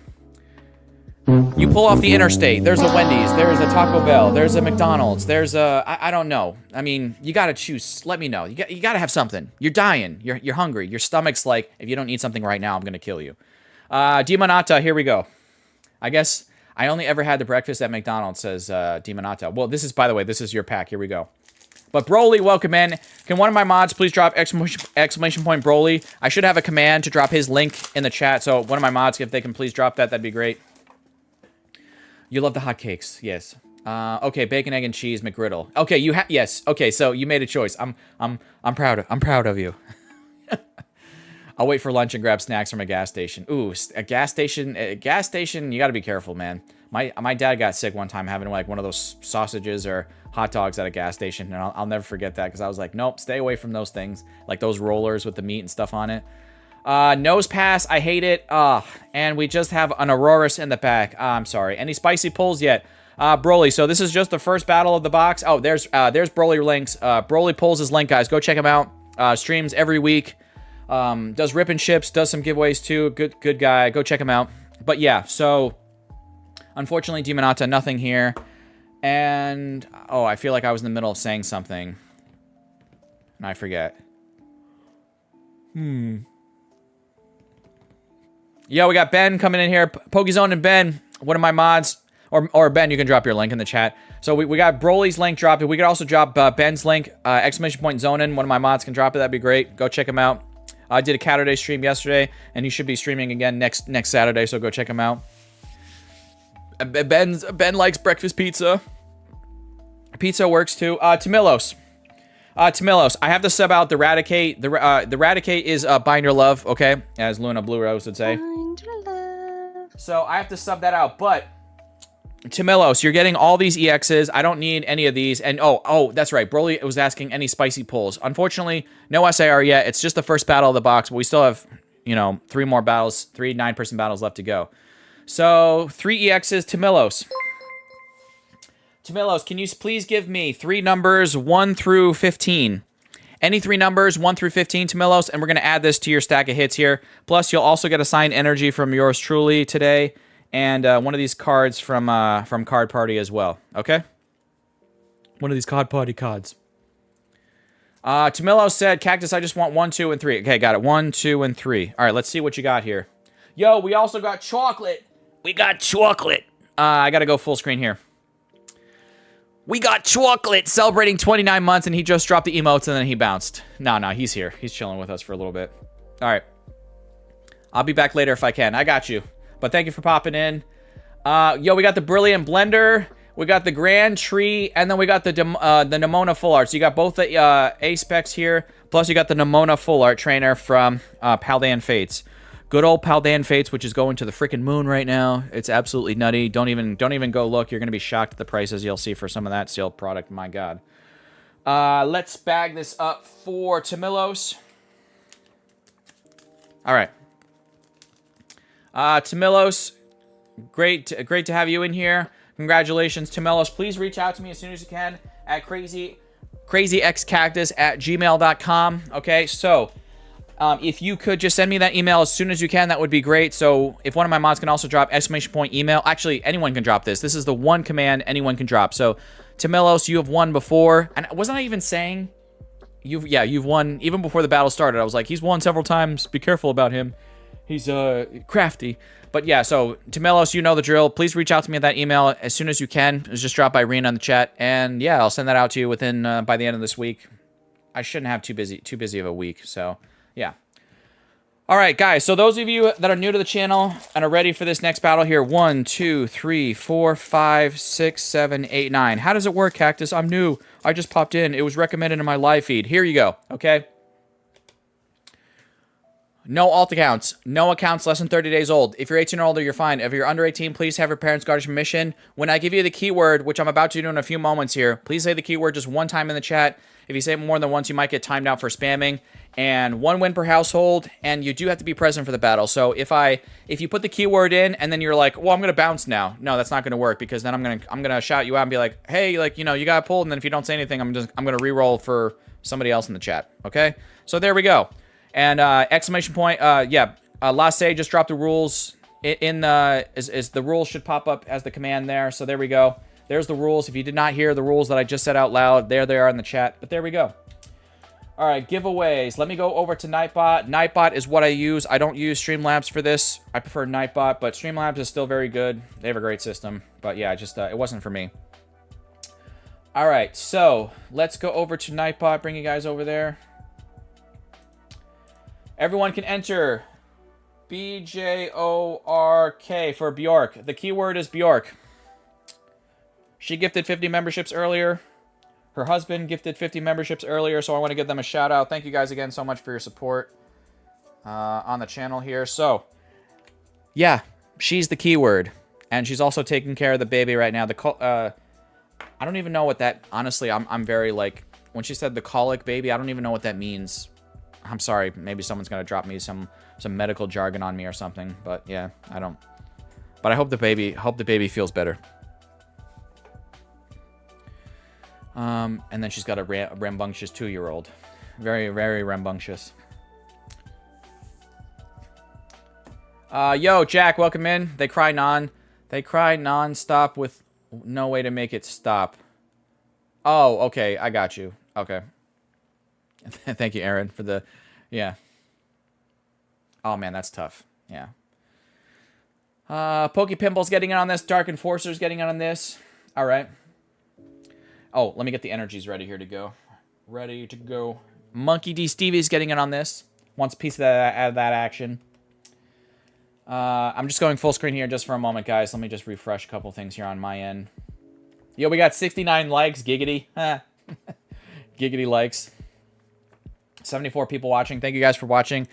You pull off the interstate. There's a Wendy's. There's a Taco Bell. There's a McDonald's. There's a I don't know. I mean, you gotta choose. Let me know. You gotta have something. You're dying. You're hungry. Your stomach's like, if you don't eat something right now, I'm gonna kill you. Demonata, here we go. I guess I only ever had the breakfast at McDonald's, says Demonata. Well, by the way, this is your pack. Here we go. But Broly, welcome in. Can one of my mods please drop exclamation point Broly? I should have a command to drop his link in the chat. So one of my mods, if they can please drop that'd be great. You love the hotcakes, yes. Okay, bacon, egg, and cheese McGriddle. Okay, yes. Okay, so you made a choice. I'm proud of you. I'll wait for lunch and grab snacks from a gas station. Ooh, a gas station. You got to be careful, man. My dad got sick one time having like one of those sausages or hot dogs at a gas station, and I'll never forget that because I was like, nope, stay away from those things, like those rollers with the meat and stuff on it. Nose pass, I hate it. And we just have an Aurorus in the back. I'm sorry. Any spicy pulls yet? Broly. So this is just the first battle of the box. Oh, there's Broly links. Broly pulls his link, guys. Go check him out. Streams every week. Does rip and ships, does some giveaways too. Good guy. Go check him out. But yeah, so unfortunately, Demonata, nothing here. And oh, I feel like I was in the middle of saying something, and I forget. Yeah, we got Ben coming in here. Pokézone and Ben, one of my mods. Or Ben, you can drop your link in the chat. So we got Broly's link dropped. We could also drop Ben's link. Exclamation point Zonin. One of my mods can drop it. That'd be great. Go check him out. I did a Saturday stream yesterday, and he should be streaming again next Saturday. So go check him out. Ben likes breakfast pizza. Pizza works too. Tamilos. Tamilos, I have to sub out the Raticate. The Raticate is Bind Your Love, okay? As Luna Blue Rose would say. Find your love. So I have to sub that out, but Tamilos, you're getting all these EXs. I don't need any of these. And oh, that's right. Broly was asking any spicy pulls. Unfortunately, no SIR yet. It's just the first battle of the box, but we still have, 3 more battles, 3 9-person battles left to go. So 3 EXs, Tamilos. Tamilos, can you please give me 3 numbers 1 through 15? Any 3 numbers 1 through 15, Tamilos, and we're going to add this to your stack of hits here. Plus, you'll also get a signed energy from yours truly today, and one of these cards from Card Party as well. Okay? One of these Card Party cards. Tamilos said, Cactus, I just want 1, 2, and 3. Okay, got it. 1, 2, and 3. All right, let's see what you got here. Yo, we also got chocolate. We got chocolate. I got to go full screen here. We got chocolate celebrating 29 months, and he just dropped the emotes, and then he bounced. No, he's here. He's chilling with us for a little bit. All right. I'll be back later if I can. I got you. But thank you for popping in. Yo, we got the Brilliant Blender. We got the Grand Tree, and then we got the Nemona Full Art. So you got both the A specs here, plus you got the Nemona Full Art trainer from Paldean Fates. Good old Paldean Fates, which is going to the freaking moon right now. It's absolutely nutty. Don't even go look. You're gonna be shocked at the prices you'll see for some of that sealed product. My God. Let's bag this up for Tamilos. All right. Tamilos, great to have you in here. Congratulations, Tamilos. Please reach out to me as soon as you can at crazyxcactus@gmail.com. Okay, so If you could just send me that email as soon as you can, that would be great. So if one of my mods can also drop exclamation point email. Actually, anyone can drop this. This is the one command anyone can drop. So, Tamilos, you have won before. And wasn't I even saying... You've won even before the battle started. I was like, he's won several times. Be careful about him. He's crafty. But yeah, so Tamilos, you know the drill. Please reach out to me at that email as soon as you can. Just drop Irene on the chat. And yeah, I'll send that out to you within by the end of this week. I shouldn't have too busy of a week. So... yeah. All right, guys. So those of you that are new to the channel and are ready for this next battle here. 1, 2, 3, 4, 5, 6, 7, 8, 9. How does it work, Cactus? I'm new. I just popped in. It was recommended in my live feed. Here you go. Okay. No alt accounts. No accounts less than 30 days old. If you're 18 or older, you're fine. If you're under 18, please have your parents' guardian permission. When I give you the keyword, which I'm about to do in a few moments here, please say the keyword just one time in the chat. If you say it more than once, you might get timed out for spamming. And 1 win per household, and you do have to be present for the battle. So if you put the keyword in and then you're like, well, I'm gonna bounce now. No, that's not gonna work, because then I'm gonna shout you out and be like, hey, like, you know, you got pulled, and then if you don't say anything, I'm gonna re-roll for somebody else in the chat. Okay? So there we go. And exclamation point, Lasse just dropped the rules the rules should pop up as the command there. So there we go. There's the rules. If you did not hear the rules that I just said out loud, there they are in the chat. But there we go. All right, giveaways. Let me go over to Nightbot. Nightbot is what I use. I don't use Streamlabs for this. I prefer Nightbot, but Streamlabs is still very good. They have a great system. But yeah, just it wasn't for me. All right, so let's go over to Nightbot. Bring you guys over there. Everyone can enter BJORK for Bjork. The keyword is Bjork. She gifted 50 memberships earlier. Her husband gifted 50 memberships earlier, so I want to give them a shout out. Thank you guys again so much for your support on the channel here. So, yeah, she's the keyword, and she's also taking care of the baby right now. I don't even know what that. Honestly, I'm very like when she said the colic baby. I don't even know what that means. I'm sorry. Maybe someone's gonna drop me some medical jargon on me or something. But yeah, I don't. But I hope the baby feels better. And then she's got a rambunctious 2-year-old. Very, very rambunctious. Yo, Jack, welcome in. They cry non-stop with no way to make it stop. Oh, okay, I got you. Okay. Thank you, Aaron, for the... yeah. Oh, man, that's tough. Yeah. Pokepimple's getting in on this. Dark Enforcer's getting in on this. All right. Oh, let me get the energies ready here to go. Ready to go. Monkey D. Stevie's getting in on this. Wants a piece of that action. I'm just going full screen here just for a moment, guys. Let me just refresh a couple things here on my end. Yo, we got 69 likes. Giggity. Giggity likes. 74 people watching. Thank you guys for watching.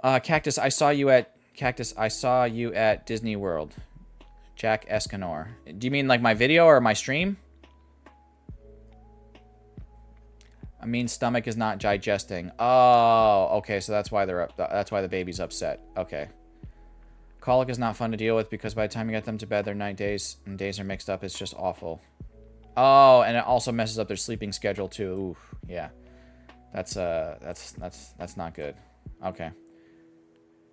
Cactus, I saw you at Disney World. Jack Escanor. Do you mean like my video or my stream? I mean, stomach is not digesting. Oh, okay. So that's why that's why the baby's upset. Okay. Colic is not fun to deal with because by the time you get them to bed, their night days and days are mixed up. It's just awful. Oh, and it also messes up their sleeping schedule too. Oof, yeah. That's not good. Okay.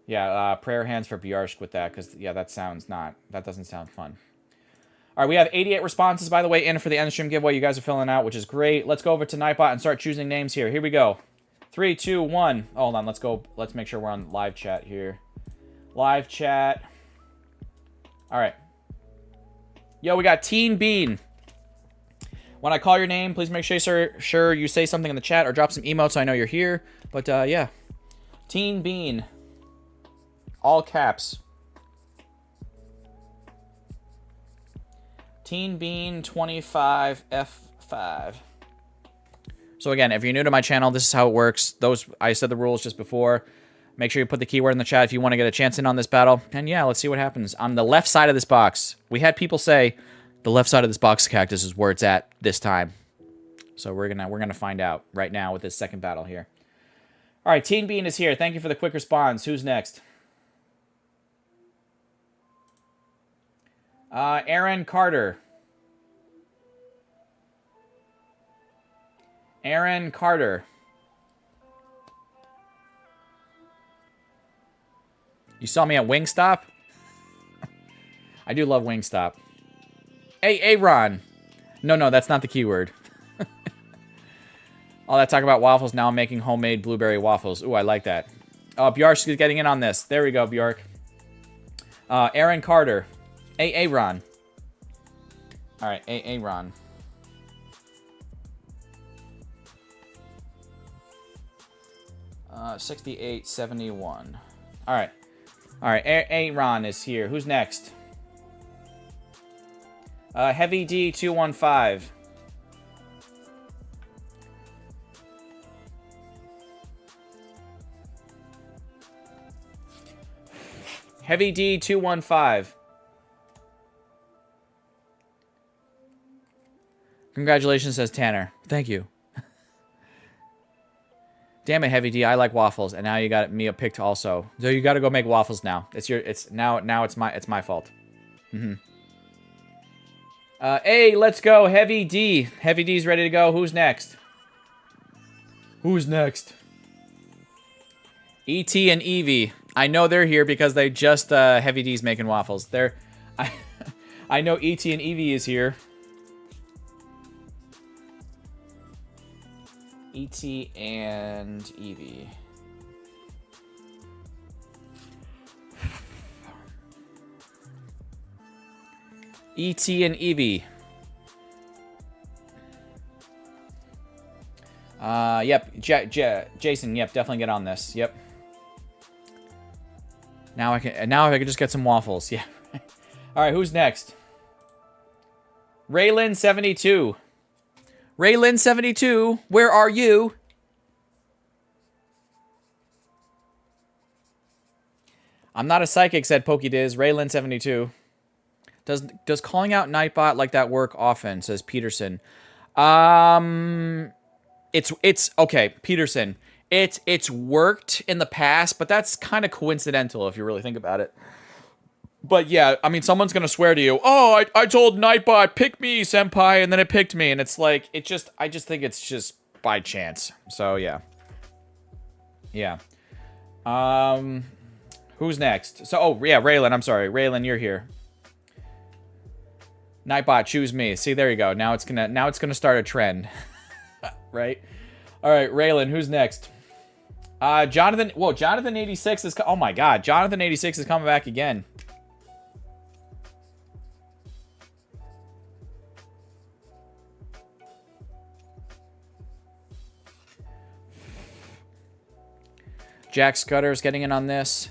Yeah. Prayer hands for Bjarsk with that because yeah, that doesn't sound fun. All right, we have 88 responses, by the way, in for the end stream giveaway. You guys are filling out, which is great. Let's go over to Nightbot and start choosing names here. Here we go. 3, 2, 1. Oh, hold on. Let's go. Let's make sure we're on live chat here. Live chat. All right. Yo, we got Teen Bean. When I call your name, please make sure you say something in the chat or drop some emotes so I know you're here. But, yeah. Teen Bean. All caps. Teen Bean 25F5. So again, if you're new to my channel, this is how it works. I said the rules just before. Make sure you put the keyword in the chat if you want to get a chance in on this battle. And yeah, let's see what happens. On the left side of this box, we had people say the left side of this box, Cactus, is where it's at this time. So we're gonna find out right now with this second battle here. All right, Teen Bean is here. Thank you for the quick response. Who's next? Aaron Carter. Aaron Carter. You saw me at Wingstop? I do love Wingstop. Hey, Aaron. No, that's not the keyword. All that talk about waffles, now I'm making homemade blueberry waffles. Ooh, I like that. Oh, Bjork is getting in on this. There we go, Bjork. Aaron Carter. Hey, Aaron. All right, Aaron. Uh, 6871. All right. Aaron is here. Who's next? Heavy D 215. Heavy D 215. Congratulations, says Tanner. Thank you. Damn it, Heavy D, I like waffles, and now you got me picked also. So you got to go make waffles now. Now it's my fault. Hey, let's go, Heavy D. Heavy D's ready to go. Who's next? Who's next? E.T. and Evie. I know they're here because they just Heavy D's making waffles. I know E.T. and Evie is here. E.T. and Evie. E.T. and Evie. Yep. Jason, yep, definitely get on this. Yep. Now I can just get some waffles. Yeah. All right, who's next? Raylin72. Raylin72, where are you? I'm not a psychic, said Pokediz. Raylin72. Does calling out Nightbot like that work often, says Peterson. It's okay, Peterson. It's worked in the past, but that's kind of coincidental if you really think about it. But yeah, I mean, someone's gonna swear to you, oh, I told Nightbot, pick me, senpai, and then it picked me, and it's like, I just think it's just by chance. So yeah. Yeah. Who's next? So, oh yeah, Raylan, I'm sorry. Raylan, you're here. Nightbot, choose me. See, there you go. Now it's gonna start a trend. Right? Alright, Raylan, who's next? Jonathan, whoa, Jonathan86 is, oh my god, Jonathan86 is coming back again. Jack Scudder's getting in on this.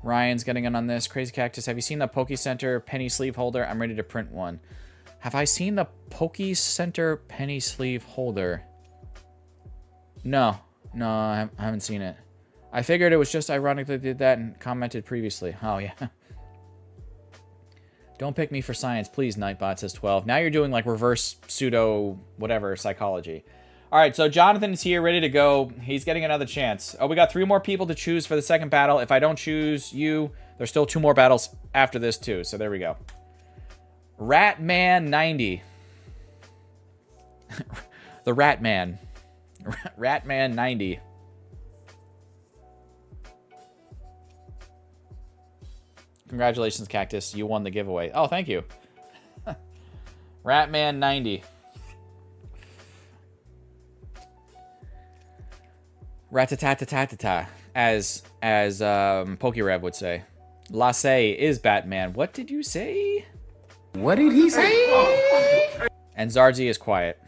Ryan's getting in on this. Crazy Cactus, have you seen the Poke Center penny sleeve holder? I'm ready to print one. Have I seen the Poke Center penny sleeve holder? No, I haven't seen it. I figured it was just ironically did that and commented previously. Oh, yeah. Don't pick me for science, please, Nightbot, says 12. Now you're doing, like, reverse pseudo whatever psychology. All right, so Jonathan is here, ready to go. He's getting another chance. Oh, we got 3 more people to choose for the second battle. If I don't choose you, there's still 2 more battles after this, too. So there we go. Ratman90. The Ratman. Ratman90. Congratulations, Cactus. You won the giveaway. Oh, thank you. Ratman90. Ratatatatata, as Pokerev would say. Lasse is Batman. What did you say? What did he say? And Zarzi is quiet.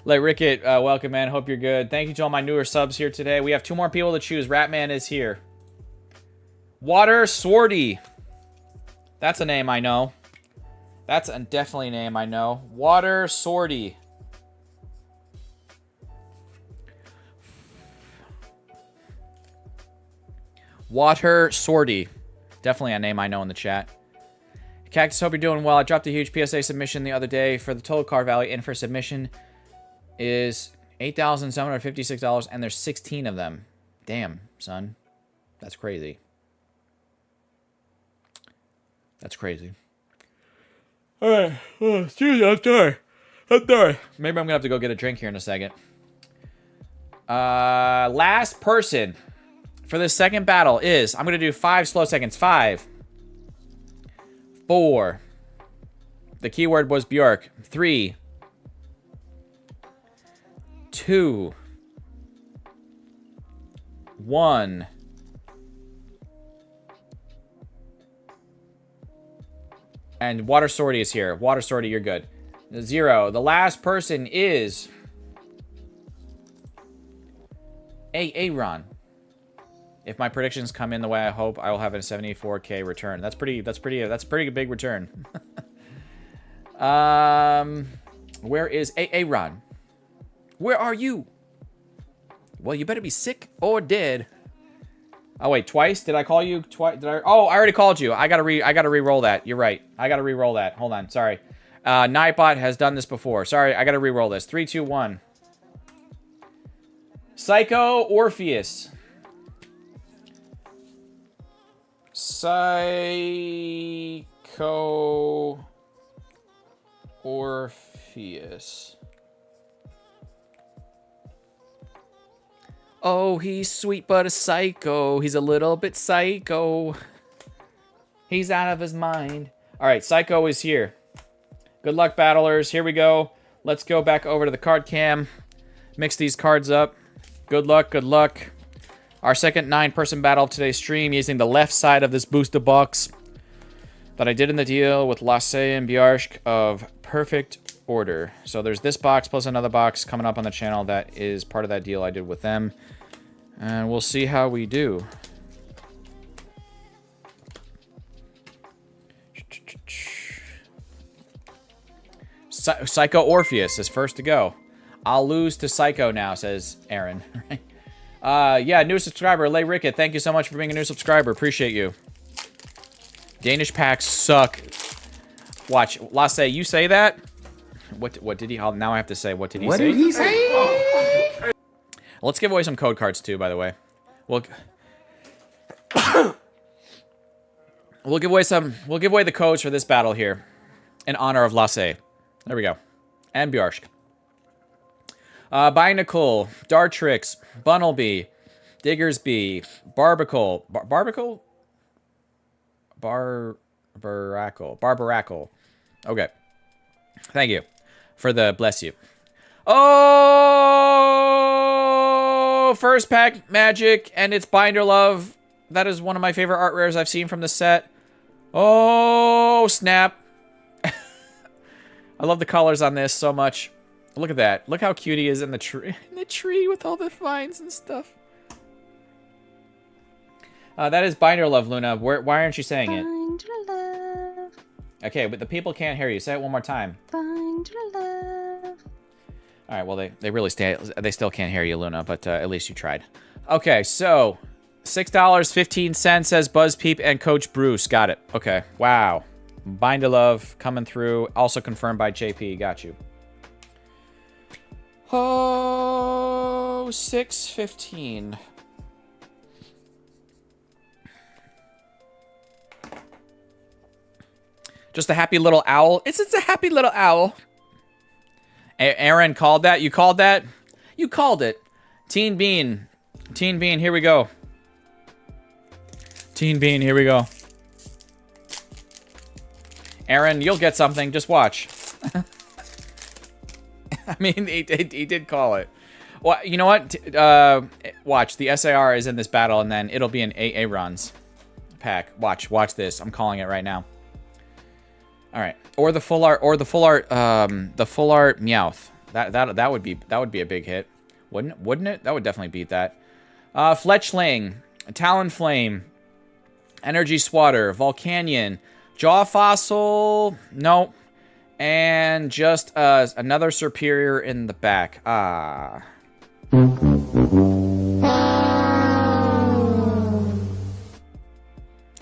Let Rickett, welcome, man. Hope you're good. Thank you to all my newer subs here today. We have 2 more people to choose. Ratman is here. Water Swordy. That's a name I know. That's definitely a name I know. Water Swordy. Water Swordy. Definitely a name I know in the chat. Cactus, hope you're doing well. I dropped a huge PSA submission the other day for the Total Car Valley, and for submission is $8,756, and there's 16 of them. Damn, son. That's crazy. That's crazy. Alright. Oh, excuse me, I'm sorry. Maybe I'm gonna have to go get a drink here in a second. Last person. for this second battle is, I'm going to do 5 slow seconds. 5, 4. The keyword was Bjork. 3, 2, 1. And Water Sortie is here. Water Sortie, you're good. 0. The last person is Aaron. If my predictions come in the way I hope, I will have a 74k return. That's a pretty big return. Where is Aaron? Where are you? Well, you better be sick or dead. Oh wait, twice? Did I call you twice? Oh, I already called you. I gotta re-roll that. You're right. I gotta re-roll that. Hold on. Sorry. Nightbot has done this before. Sorry, I gotta re-roll this. 3, 2, 1. Psycho Orpheus. Psycho Orpheus. Oh, he's sweet but a psycho. He's a little bit psycho. He's out of his mind. All right, Psycho is here. Good luck, battlers. Here we go. Let's go back over to the card cam. Mix these cards up. Good luck, good luck. Our second 9-person battle of today's stream using the left side of this booster box that I did in the deal with Lasse and Bjarsk of perfect order. So there's this box plus another box coming up on the channel that is part of that deal I did with them. And we'll see how we do. Psycho Orpheus is first to go. I'll lose to Psycho now, says Aaron. Yeah, new subscriber, Lay Rickett. Thank you so much for being a new subscriber. Appreciate you. Danish packs suck. Watch, Lasse, you say that? What did he? Now I have to say, what did he say? What did he say? Let's give away some code cards too, by the way. We'll give away some. We'll give away the codes for this battle here, in honor of Lasse. There we go, and Bjarsk. Binacle, Dartrix, Bunnelby, Diggersby, Barbacle, Barbaracle. Okay. Thank you for the bless you. Oh, first pack magic, and it's Binder Love. That is one of my favorite art rares I've seen from the set. Oh, snap. I love the colors on this so much. Look at that. Look how cute he is in the tree. In the tree with all the vines and stuff. That is Binder Love, Luna. Why aren't you saying it? Binder love. Okay, but the people can't hear you. Say it one more time. Binder love. All right, well, they still can't hear you, Luna, but at least you tried. Okay, so $6.15 says BuzzPeep and Coach Bruce. Got it. Okay, wow. Binder Love coming through. Also confirmed by JP. Got you. Oh, 6:15. Just a happy little owl. It's a happy little owl. Aaron called that. You called that? You called it. Teen Bean. Teen Bean, here we go. Teen Bean, here we go. Aaron, you'll get something. Just watch. I mean, he did call it. Well, you know what? Watch. The SAR is in this battle, and then it'll be an Aaron's pack. Watch this. I'm calling it right now. All right. Or the full art. Or the full art. The full art Meowth. That would be a big hit, wouldn't it? That would definitely beat that. Fletchling, Talonflame, Energy Swatter, Volcanion, Jaw Fossil. Nope. And just another Superior in the back. Ah.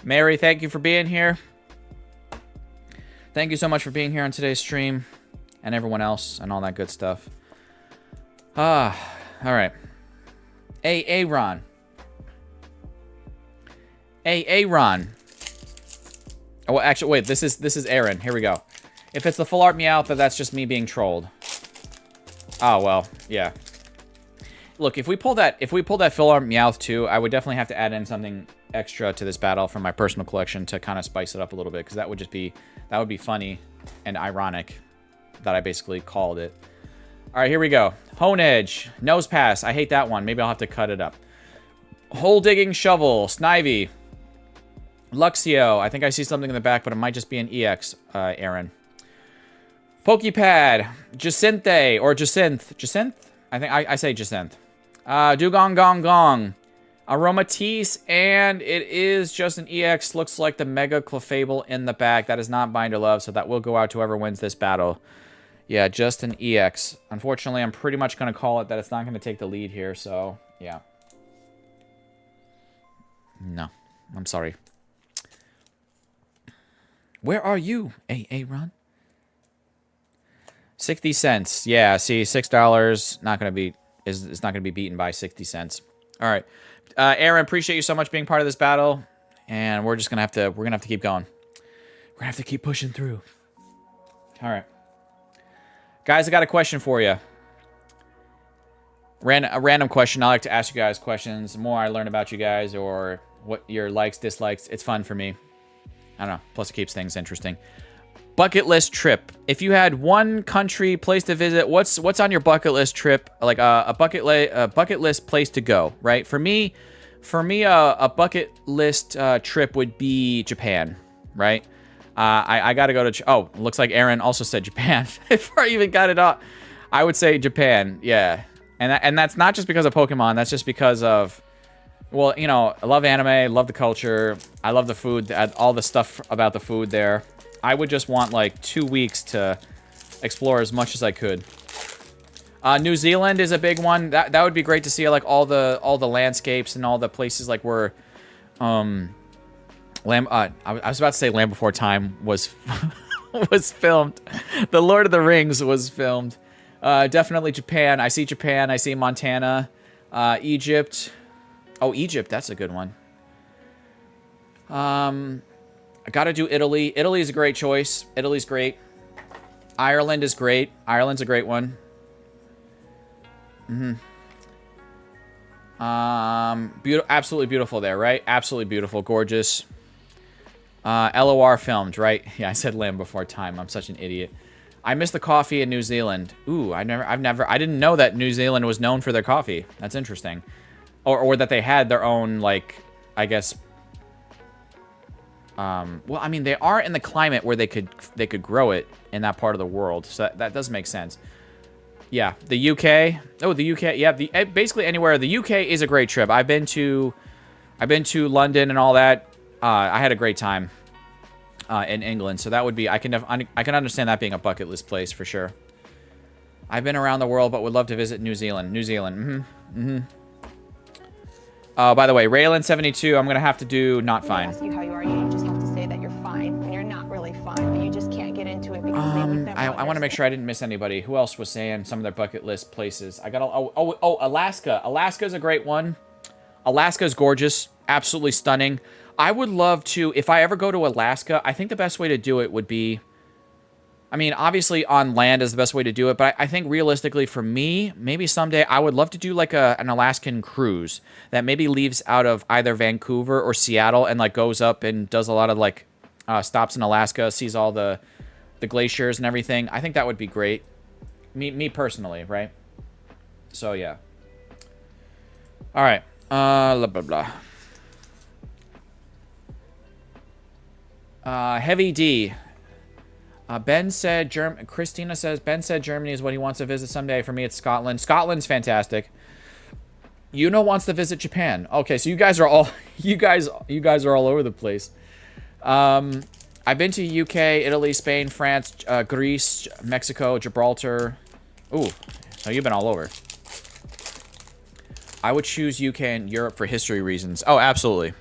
Mary, thank you for being here. Thank you so much for being here on today's stream. And everyone else and all that good stuff. All right. Aaron. Aaron. Oh, actually, wait. This is Aaron. Here we go. If it's the full art Meowth, that's just me being trolled. Oh, well, yeah. look, if we pull that full art Meowth too, I would definitely have to add in something extra to this battle from my personal collection to kind of spice it up a little bit, because that would be funny and ironic that I basically called it. All right, here we go. Hone Edge, Nose Pass. I hate that one. Maybe I'll have to cut it up. Hole Digging Shovel, Snivy, Luxio. I think I see something in the back, but it might just be an EX, Aaron. Pokepad, Jacinthe, or Jacinth. Jacinth? I think I say Jacinth. Dugong Gong Gong. Aromatisse, and it is just an EX. Looks like the Mega Clefable in the back. That is not Binder Love, so that will go out to whoever wins this battle. Yeah, just an EX. Unfortunately, I'm pretty much going to call it that it's not going to take the lead here, so yeah. No, I'm sorry. Where are you, Ron? 60 cents. Yeah, see, $6 not going to be is not going to be beaten by 60 cents. All right. Aaron, appreciate you so much being part of this battle, and we're just going to have to keep going. We're going to have to keep pushing through. All right. Guys, I got a question for you. A random question. I like to ask you guys questions. The more I learn about you guys or what your likes, dislikes, it's fun for me. I don't know. Plus, it keeps things interesting. Bucket list trip. If you had one country, place to visit, what's on your bucket list trip? Like a bucket list place to go, right? For me, a bucket list trip would be Japan, right? I got to go to... Oh, looks like Aaron also said Japan. Before I even got it up, I would say Japan, yeah. And that's not just because of Pokemon. That's just because of... Well, you know, I love anime, love the culture. I love the food, all the stuff about the food there. I would just want, like, 2 weeks to explore as much as I could. New Zealand is a big one. That would be great to see, like, all the landscapes and all the places, like, where... I was about to say Land Before Time was was filmed. The Lord of the Rings was filmed. Definitely Japan. I see Japan. I see Montana. Egypt. Oh, Egypt. That's a good one. I gotta do Italy. Italy is a great choice. Italy's great. Ireland is great. Ireland's a great one. Absolutely beautiful there, right? Absolutely beautiful. Gorgeous. LOR filmed, right? Yeah, I said Land Before Time. I'm such an idiot. I miss the coffee in New Zealand. Ooh, I didn't know that New Zealand was known for their coffee. That's interesting. Or that they had their own, like, I guess... well, I mean, they are in the climate where they could grow it in that part of the world. So that does make sense. Yeah, the UK. Oh, the UK. Yeah, basically anywhere. The UK is a great trip. I've been to London and all that. I had a great time in England. So that would be, I can understand that being a bucket list place for sure. I've been around the world, but would love to visit New Zealand. New Zealand. By the way, Raylan72, I'm gonna have to do not fine. Ask you how you are. You just have to say that you're fine when you're not really fine, but you just can't get into it because they would never I want to make sure I didn't miss anybody. Who else was saying some of their bucket list places? I got Alaska. Alaska's a great one. Alaska's gorgeous, absolutely stunning. I would love to, if I ever go to Alaska, I think the best way to do it would be, I mean, obviously on land is the best way to do it, but I think realistically for me, maybe someday I would love to do like an Alaskan cruise that maybe leaves out of either Vancouver or Seattle and like goes up and does a lot of like stops in Alaska, sees all the glaciers and everything. I think that would be great. Me personally, right? So yeah. All right. Blah blah blah. Heavy D. Ben said Christina says Ben said Germany is what he wants to visit someday. For me, it's Scotland. Scotland's fantastic. Yuno wants to visit Japan. Okay, so you guys are all you guys are all over the place. I've been to UK, Italy, Spain, France, Greece, Mexico, Gibraltar. Ooh, so you've been all over. I would choose UK and Europe for history reasons. Oh, absolutely.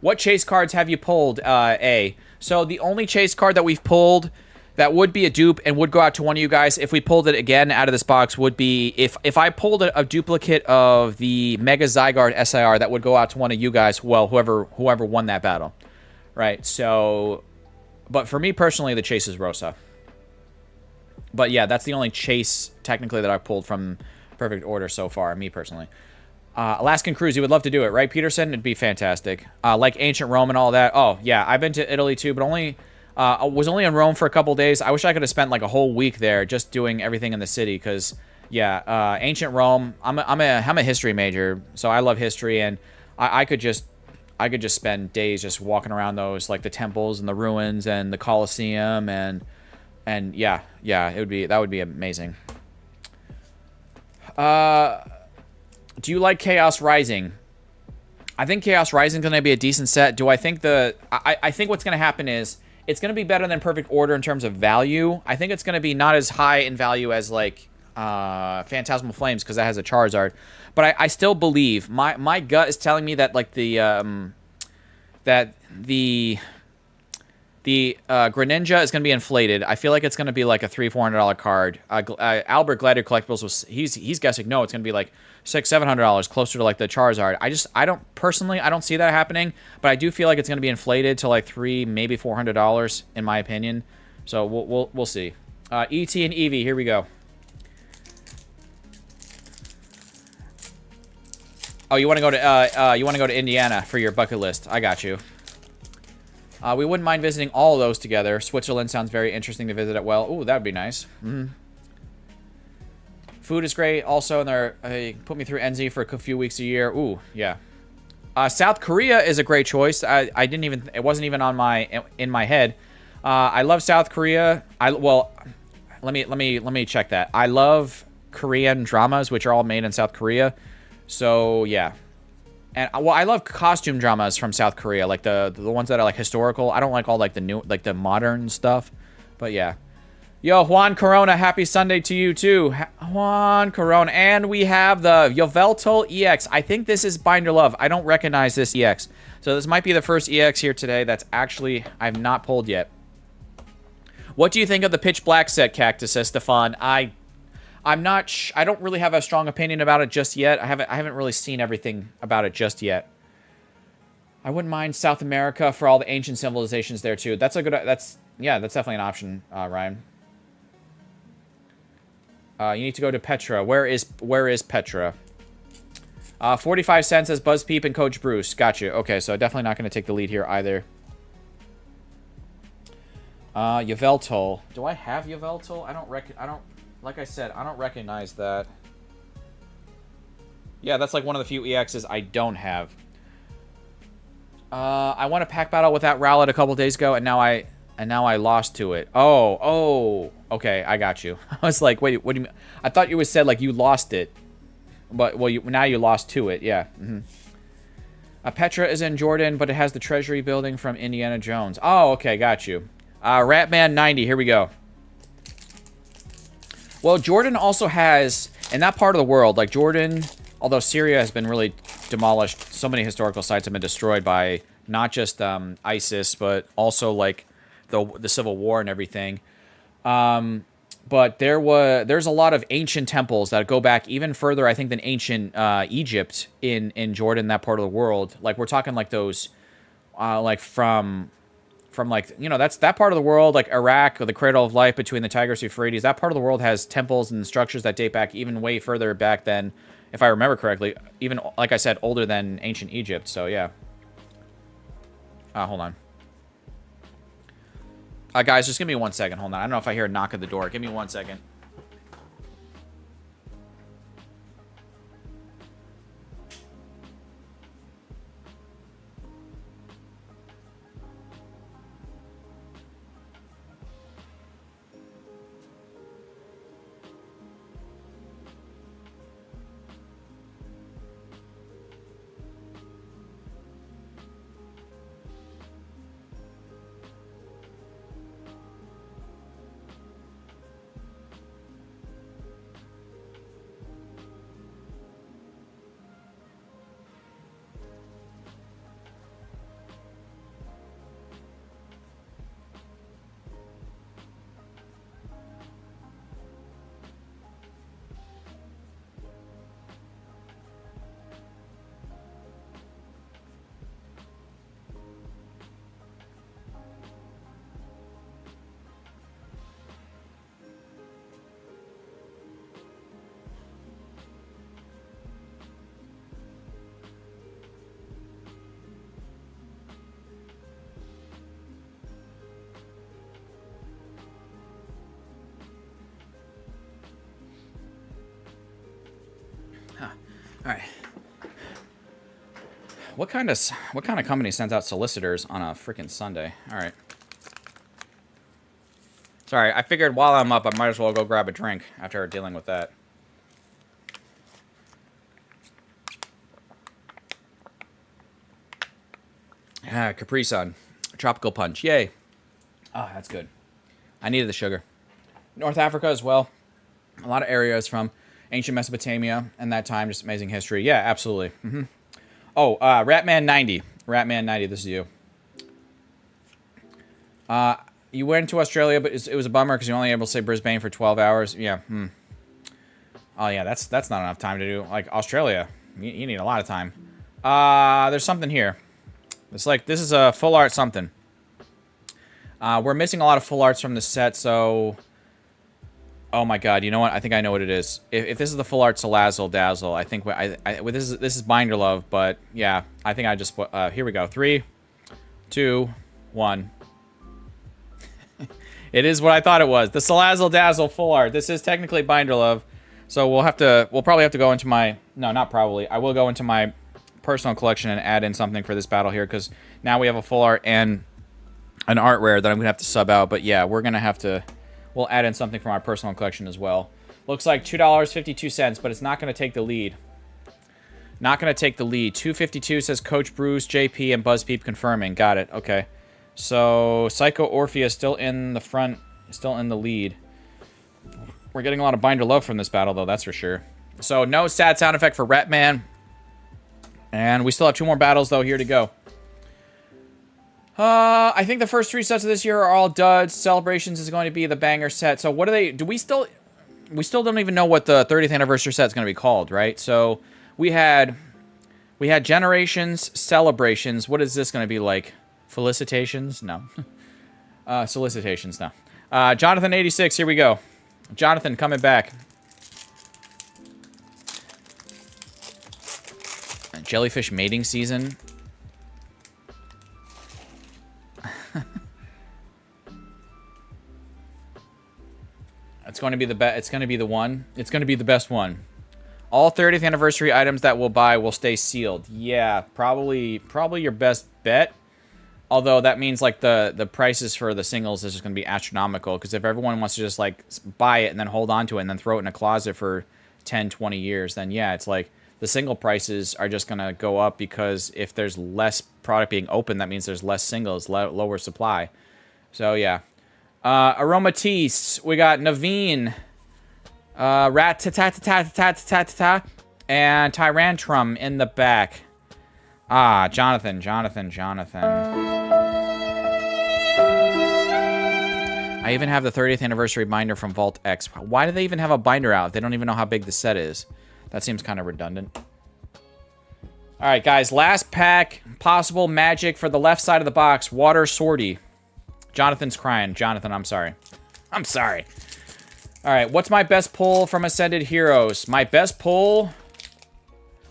What chase cards have you pulled, A? So the only chase card that we've pulled that would be a dupe and would go out to one of you guys if we pulled it again out of this box would be if I pulled a duplicate of the Mega Zygarde SIR that would go out to one of you guys. Well, whoever won that battle, right? So, but for me personally, the chase is Rosa. But yeah, that's the only chase technically that I pulled from Perfect Order so far, me personally. Alaskan cruise, you would love to do it, right, Peterson? It'd be fantastic. Like ancient Rome and all that. Oh yeah, I've been to Italy too, but I was only in Rome for a couple days. I wish I could have spent like a whole week there just doing everything in the city, because yeah, ancient Rome. I'm a history major, so I love history, and I could just spend days just walking around those, like the temples and the ruins and the Colosseum, and yeah, that would be amazing. Do you like Chaos Rising? I think Chaos Rising is going to be a decent set. Do I think I think what's going to happen is it's going to be better than Perfect Order in terms of value. I think it's going to be not as high in value as like Phantasmal Flames, because that has a Charizard. But I still believe, my gut is telling me that like the Greninja is going to be inflated. I feel like it's going to be like a $300-$400 card. Albert Gladiator Collectibles he's guessing no, it's going to be like $600-$700, closer to like the Charizard. I don't see that happening, but I do feel like it's going to be inflated to like $300, maybe $400 in my opinion. So we'll see. ET and Eevee, here we go. Oh, you want to go to Indiana for your bucket list? I got you. We wouldn't mind visiting all of those together. Switzerland sounds very interesting to visit it well. Ooh, that would be nice. Food is great. Also, they put me through NZ for a few weeks a year. Ooh, yeah. South Korea is a great choice. It wasn't even in my head. I love South Korea. Well, let me check that. I love Korean dramas, which are all made in South Korea. So yeah. And well, I love costume dramas from South Korea, like the ones that are like historical. I don't like all like the new, like the modern stuff, but yeah. Yo, Juan Corona, happy Sunday to you too, Juan Corona. And we have the Yveltal EX. I think this is Binder Love. I don't recognize this EX, so this might be the first EX here today that's actually I've not pulled yet. What do you think of the Pitch Black set, Cactus? Says Stefan. I don't really have a strong opinion about it just yet. I haven't really seen everything about it just yet. I wouldn't mind South America for all the ancient civilizations there too. That's definitely an option, Ryan. You need to go to Petra. Where is Petra? 45 cents as Buzz Peep and Coach Bruce. Got you. Okay, so definitely not going to take the lead here either. Yveltal. Do I have Yveltal? Like I said, I don't recognize that. Yeah, that's like one of the few EXs I don't have. I won a pack battle with that Rowlet a couple days ago, and now I lost to it. Oh, okay, I got you. I was like, wait, what do you mean? I thought you said like you lost it, but well, now you lost to it. Yeah. Petra is in Jordan, but it has the Treasury building from Indiana Jones. Oh, okay, got you. Ratman 90. Here we go. Well, Jordan also has, in that part of the world, like Jordan, although Syria has been really demolished, so many historical sites have been destroyed by not just ISIS, but also like the Civil War and everything. But there's a lot of ancient temples that go back even further, I think, than ancient Egypt in Jordan, that part of the world. Like we're talking like those, like from like, you know, that's that part of the world, like Iraq, or the Cradle of Life between the Tigris Euphrates. That part of the world has temples and structures that date back even way further back than, if I remember correctly, even, like I said, older than ancient Egypt. So yeah. Hold on. Guys, just give me 1 second. Hold on. I don't know if I hear a knock at the door. Give me 1 second. All right. What kind of company sends out solicitors on a freaking Sunday? All right. Sorry, I figured while I'm up, I might as well go grab a drink after dealing with that. Ah, Capri Sun. Tropical Punch. Yay. Ah, that's good. I needed the sugar. North Africa as well. A lot of areas from ancient Mesopotamia and that time. Just amazing history. Yeah, absolutely. Oh, Ratman90. Ratman90, this is you. You went to Australia, but it was a bummer because you're only able to say Brisbane for 12 hours. Yeah. Oh, yeah, that's not enough time to do. Like, Australia, you need a lot of time. There's something here. It's like, this is a full art something. We're missing a lot of full arts from the set, so... Oh my god, you know what? I think I know what it is. If this is the full art Salazzle Dazzle, I think this is Binder Love, but yeah, I think I just put, here we go. 3, 2, 1. It is what I thought it was. The Salazzle Dazzle full art. This is technically Binder Love. So we'll probably have to go into my, no, not probably. I will go into my personal collection and add in something for this battle here, because now we have a full art and an art rare that I'm gonna have to sub out. But yeah, we're gonna have to, we'll add in something from our personal collection as well. Looks like $2.52, but it's not gonna take the lead. Not gonna take the lead. 252 says Coach Bruce, JP, and BuzzPeep confirming. Got it. Okay. So Psycho Orpheus still in the front, still in the lead. We're getting a lot of Binder Love from this battle, though, that's for sure. So no sad sound effect for Ratman. And we still have 2 more battles, though, here to go. I think the first 3 sets of this year are all duds. Celebrations is going to be the banger set. So what do they... we still don't even know what the 30th anniversary set is going to be called, right? So we had Generations, Celebrations. What is this going to be like? Felicitations? No. Solicitations? No. Jonathan86, here we go. Jonathan coming back. Jellyfish mating season. It's going to be the best. It's going to be the one. It's going to be the best one. All 30th anniversary items that we'll buy will stay sealed. Yeah, probably your best bet. Although that means like the prices for the singles is just going to be astronomical, because if everyone wants to just like buy it and then hold on to it and then throw it in a closet for 10, 20 years, then yeah, it's like the single prices are just going to go up, because if there's less product being opened, that means there's less singles, lower supply. So yeah. Aromatisse, we got Naveen, Rat-ta-ta-ta-ta-ta-ta-ta-ta, and Tyrantrum in the back. Ah, Jonathan. I even have the 30th anniversary binder from Vault X. Why do they even have a binder out? They don't even know how big the set is. That seems kind of redundant. All right, guys, last pack. Possible magic for the left side of the box. Water Swordy. Jonathan's crying. Jonathan, I'm sorry. I'm sorry. All right, what's my best pull from Ascended Heroes? My best pull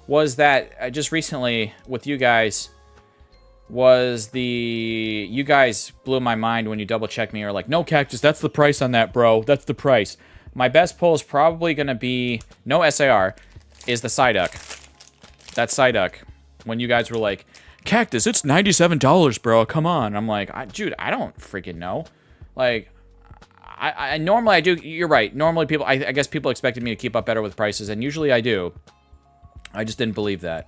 was that just recently with you guys was you guys blew my mind when you double checked me or like, no, Cactus, that's the price on that, bro. That's the price. My best pull is probably going to be, no SAR, is the Psyduck. That Psyduck. When you guys were like, Cactus, it's $97, bro. Come on. I'm like, dude, I don't freaking know. Like, I normally I do. You're right. Normally people, I guess people expected me to keep up better with prices, and usually I do. I just didn't believe that.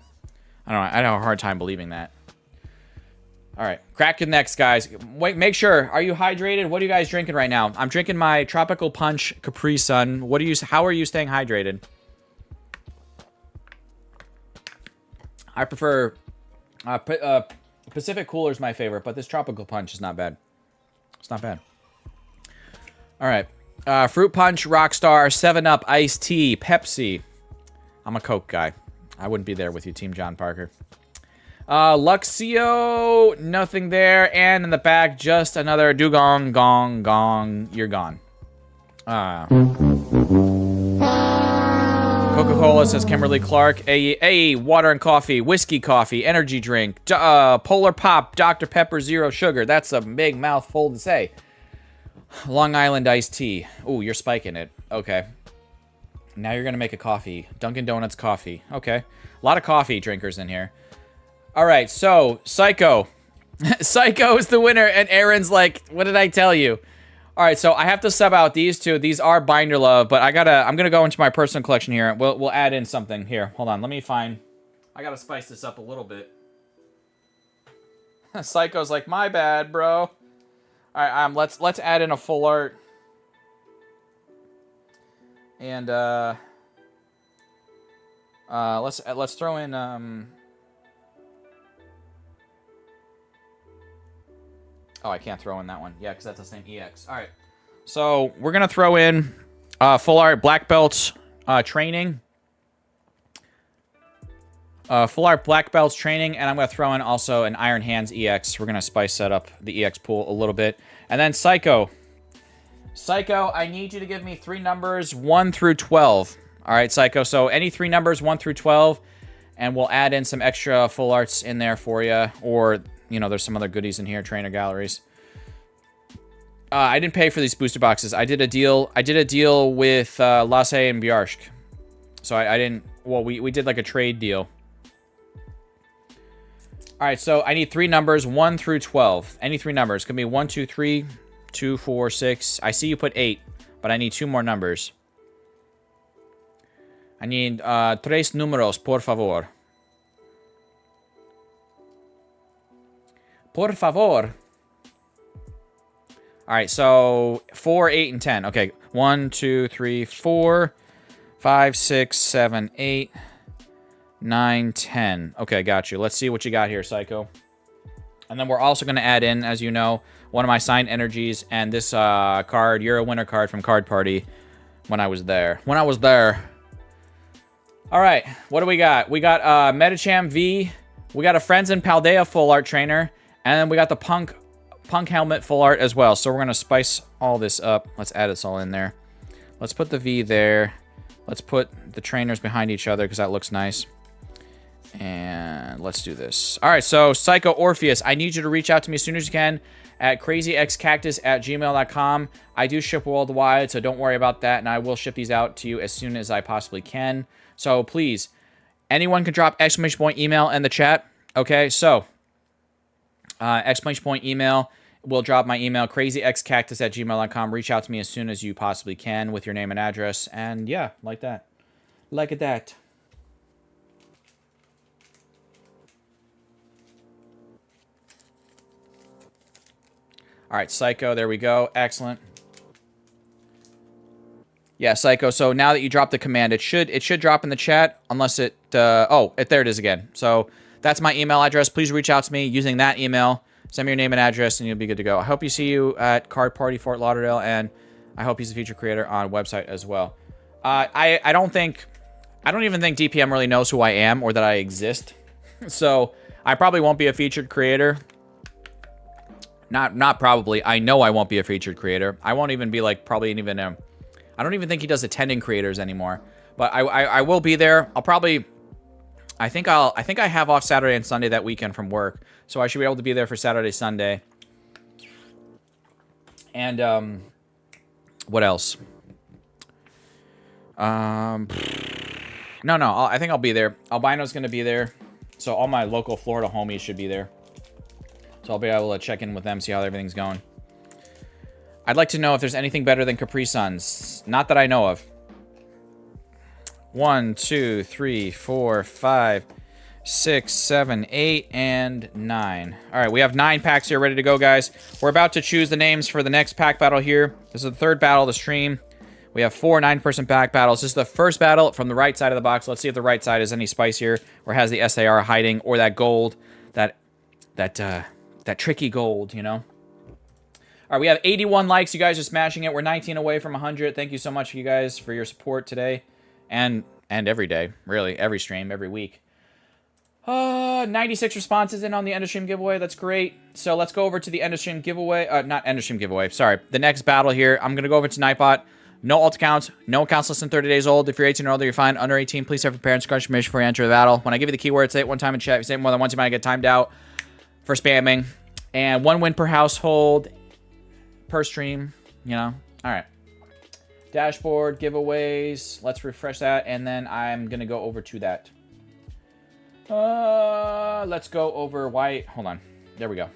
I don't know. I had a hard time believing that. All right, crack your necks, guys. Wait, make sure. Are you hydrated? What are you guys drinking right now? I'm drinking my Tropical Punch Capri Sun. How are you staying hydrated? I prefer Pacific Cooler is my favorite, but this Tropical Punch is not bad. It's not bad. All right, Fruit Punch, Rockstar, 7-Up, Iced Tea, Pepsi. I'm a Coke guy. I wouldn't be there with you, Team John Parker. Luxio, nothing there. And in the back, just another Dugong, Gong, Gong. You're gone. Coca-Cola, says Kimberly Clark. A water and coffee, whiskey coffee, energy drink, Polar Pop, Dr. Pepper, zero sugar. That's a big mouthful to say. Long Island iced tea. Ooh, you're spiking it. Okay. Now you're gonna make a coffee. Dunkin' Donuts coffee. Okay. A lot of coffee drinkers in here. Alright, so, Psycho. Psycho is the winner, and Aaron's like, what did I tell you? Alright, so I have to sub out these two. These are Binder Love, but I'm gonna go into my personal collection here. We'll add in something. Here, hold on, let me find... I gotta spice this up a little bit. Psycho's like, my bad, bro. Alright, let's add in a full art. And let's throw in oh, I can't throw in that one. Yeah, because that's the same EX. All right. So we're gonna throw in full art black belts training. Full art black belts training, and I'm gonna throw in also an Iron Hands EX. We're gonna spice that up, the EX pool, a little bit, and then Psycho. Psycho, I need you to give me 3 numbers 1 through 12. All right, Psycho. So any 3 numbers 1 through 12, and we'll add in some extra full arts in there for you, or you know, there's some other goodies in here, trainer galleries. I didn't pay for these booster boxes. I did a deal. I did a deal with Lasse and Bjarsk. So I didn't. Well, we did like a trade deal. All right, so I need 3 numbers 1 through 12. Any 3 numbers. Could be 1, 2, 3. 2, 4, 6. I see you put 8, but I need 2 more numbers. I need 3 números, por favor. Por favor. Alright, so 4, 8, and 10. Okay, 1, 2, 3, 4, 5, 6, 7, 8, 9, 10. Okay, got you. Let's see what you got here, Psycho. And then we're also going to add in, as you know, one of my signed energies and this card. You're a winner card from Card Party when I was there. All right, what do we got? We got Medicham V. We got a Friends and Paldea full art trainer. And then we got the Punk helmet full art as well. So we're going to spice all this up. Let's add this all in there. Let's put the V there. Let's put the trainers behind each other because that looks nice. And let's do this. All right, so Psycho Orpheus, I need you to reach out to me as soon as you can at crazyxcactus@gmail.com. I do ship worldwide, so don't worry about that, and I will ship these out to you as soon as I possibly can. So please, anyone can drop exclamation point email in the chat. Okay, so exclamation point email. We'll drop my email, crazyxcactus@gmail.com. Reach out to me as soon as you possibly can with your name and address. And yeah, like that. Like that. All right, Psycho, there we go. Excellent. Yeah, Psycho, so now that you dropped the command, it should drop in the chat, unless it, there it is again. So that's my email address. Please reach out to me using that email. Send me your name and address, and you'll be good to go. I hope you see you at Card Party Fort Lauderdale, and I hope he's a featured creator on website as well. I don't even think DPM really knows who I am or that I exist. So I probably won't be a featured creator. Not probably. I know I won't be a featured creator. I won't even be like probably even I don't even think he does attending creators anymore. But I will be there. I'll probably I think I have off Saturday and Sunday that weekend from work. So I should be able to be there for Saturday, Sunday. And what else? No, I think I'll be there. Albino's going to be there. So all my local Florida homies should be there. So I'll be able to check in with them, see how everything's going. I'd like to know if there's anything better than Capri Suns. Not that I know of. 1, 2, 3, 4, 5, 6, 7, 8, and 9. All right, we have 9 packs here ready to go, guys. We're about to choose the names for the next pack battle here. This is the 3rd battle of the stream. We have 4 9-person pack battles. This is the first battle from the right side of the box. Let's see if the right side is any spicier or has the SAR hiding or that gold, that tricky gold, you know? All right, we have 81 likes. You guys are smashing it. We're 19 away from 100. Thank you so much, you guys, for your support today and every day, really, every stream, every week. 96 responses in on the end of stream giveaway. That's great. So let's go over to the end of stream giveaway. Not end of stream giveaway. Sorry. The next battle here. I'm going to go over to Nightbot. No alt accounts. No accounts less than 30 days old. If you're 18 or older, you're fine. Under 18, please have your parents' confirmation before you enter the battle. When I give you the keyword, say it one time in chat. If you say it more than once, you might get timed out for spamming. And 1 win per household, per stream, you know. All right. Dashboard, giveaways. Let's refresh that, and then I'm going to go over to that. Let's go over why... Hold on. There we go.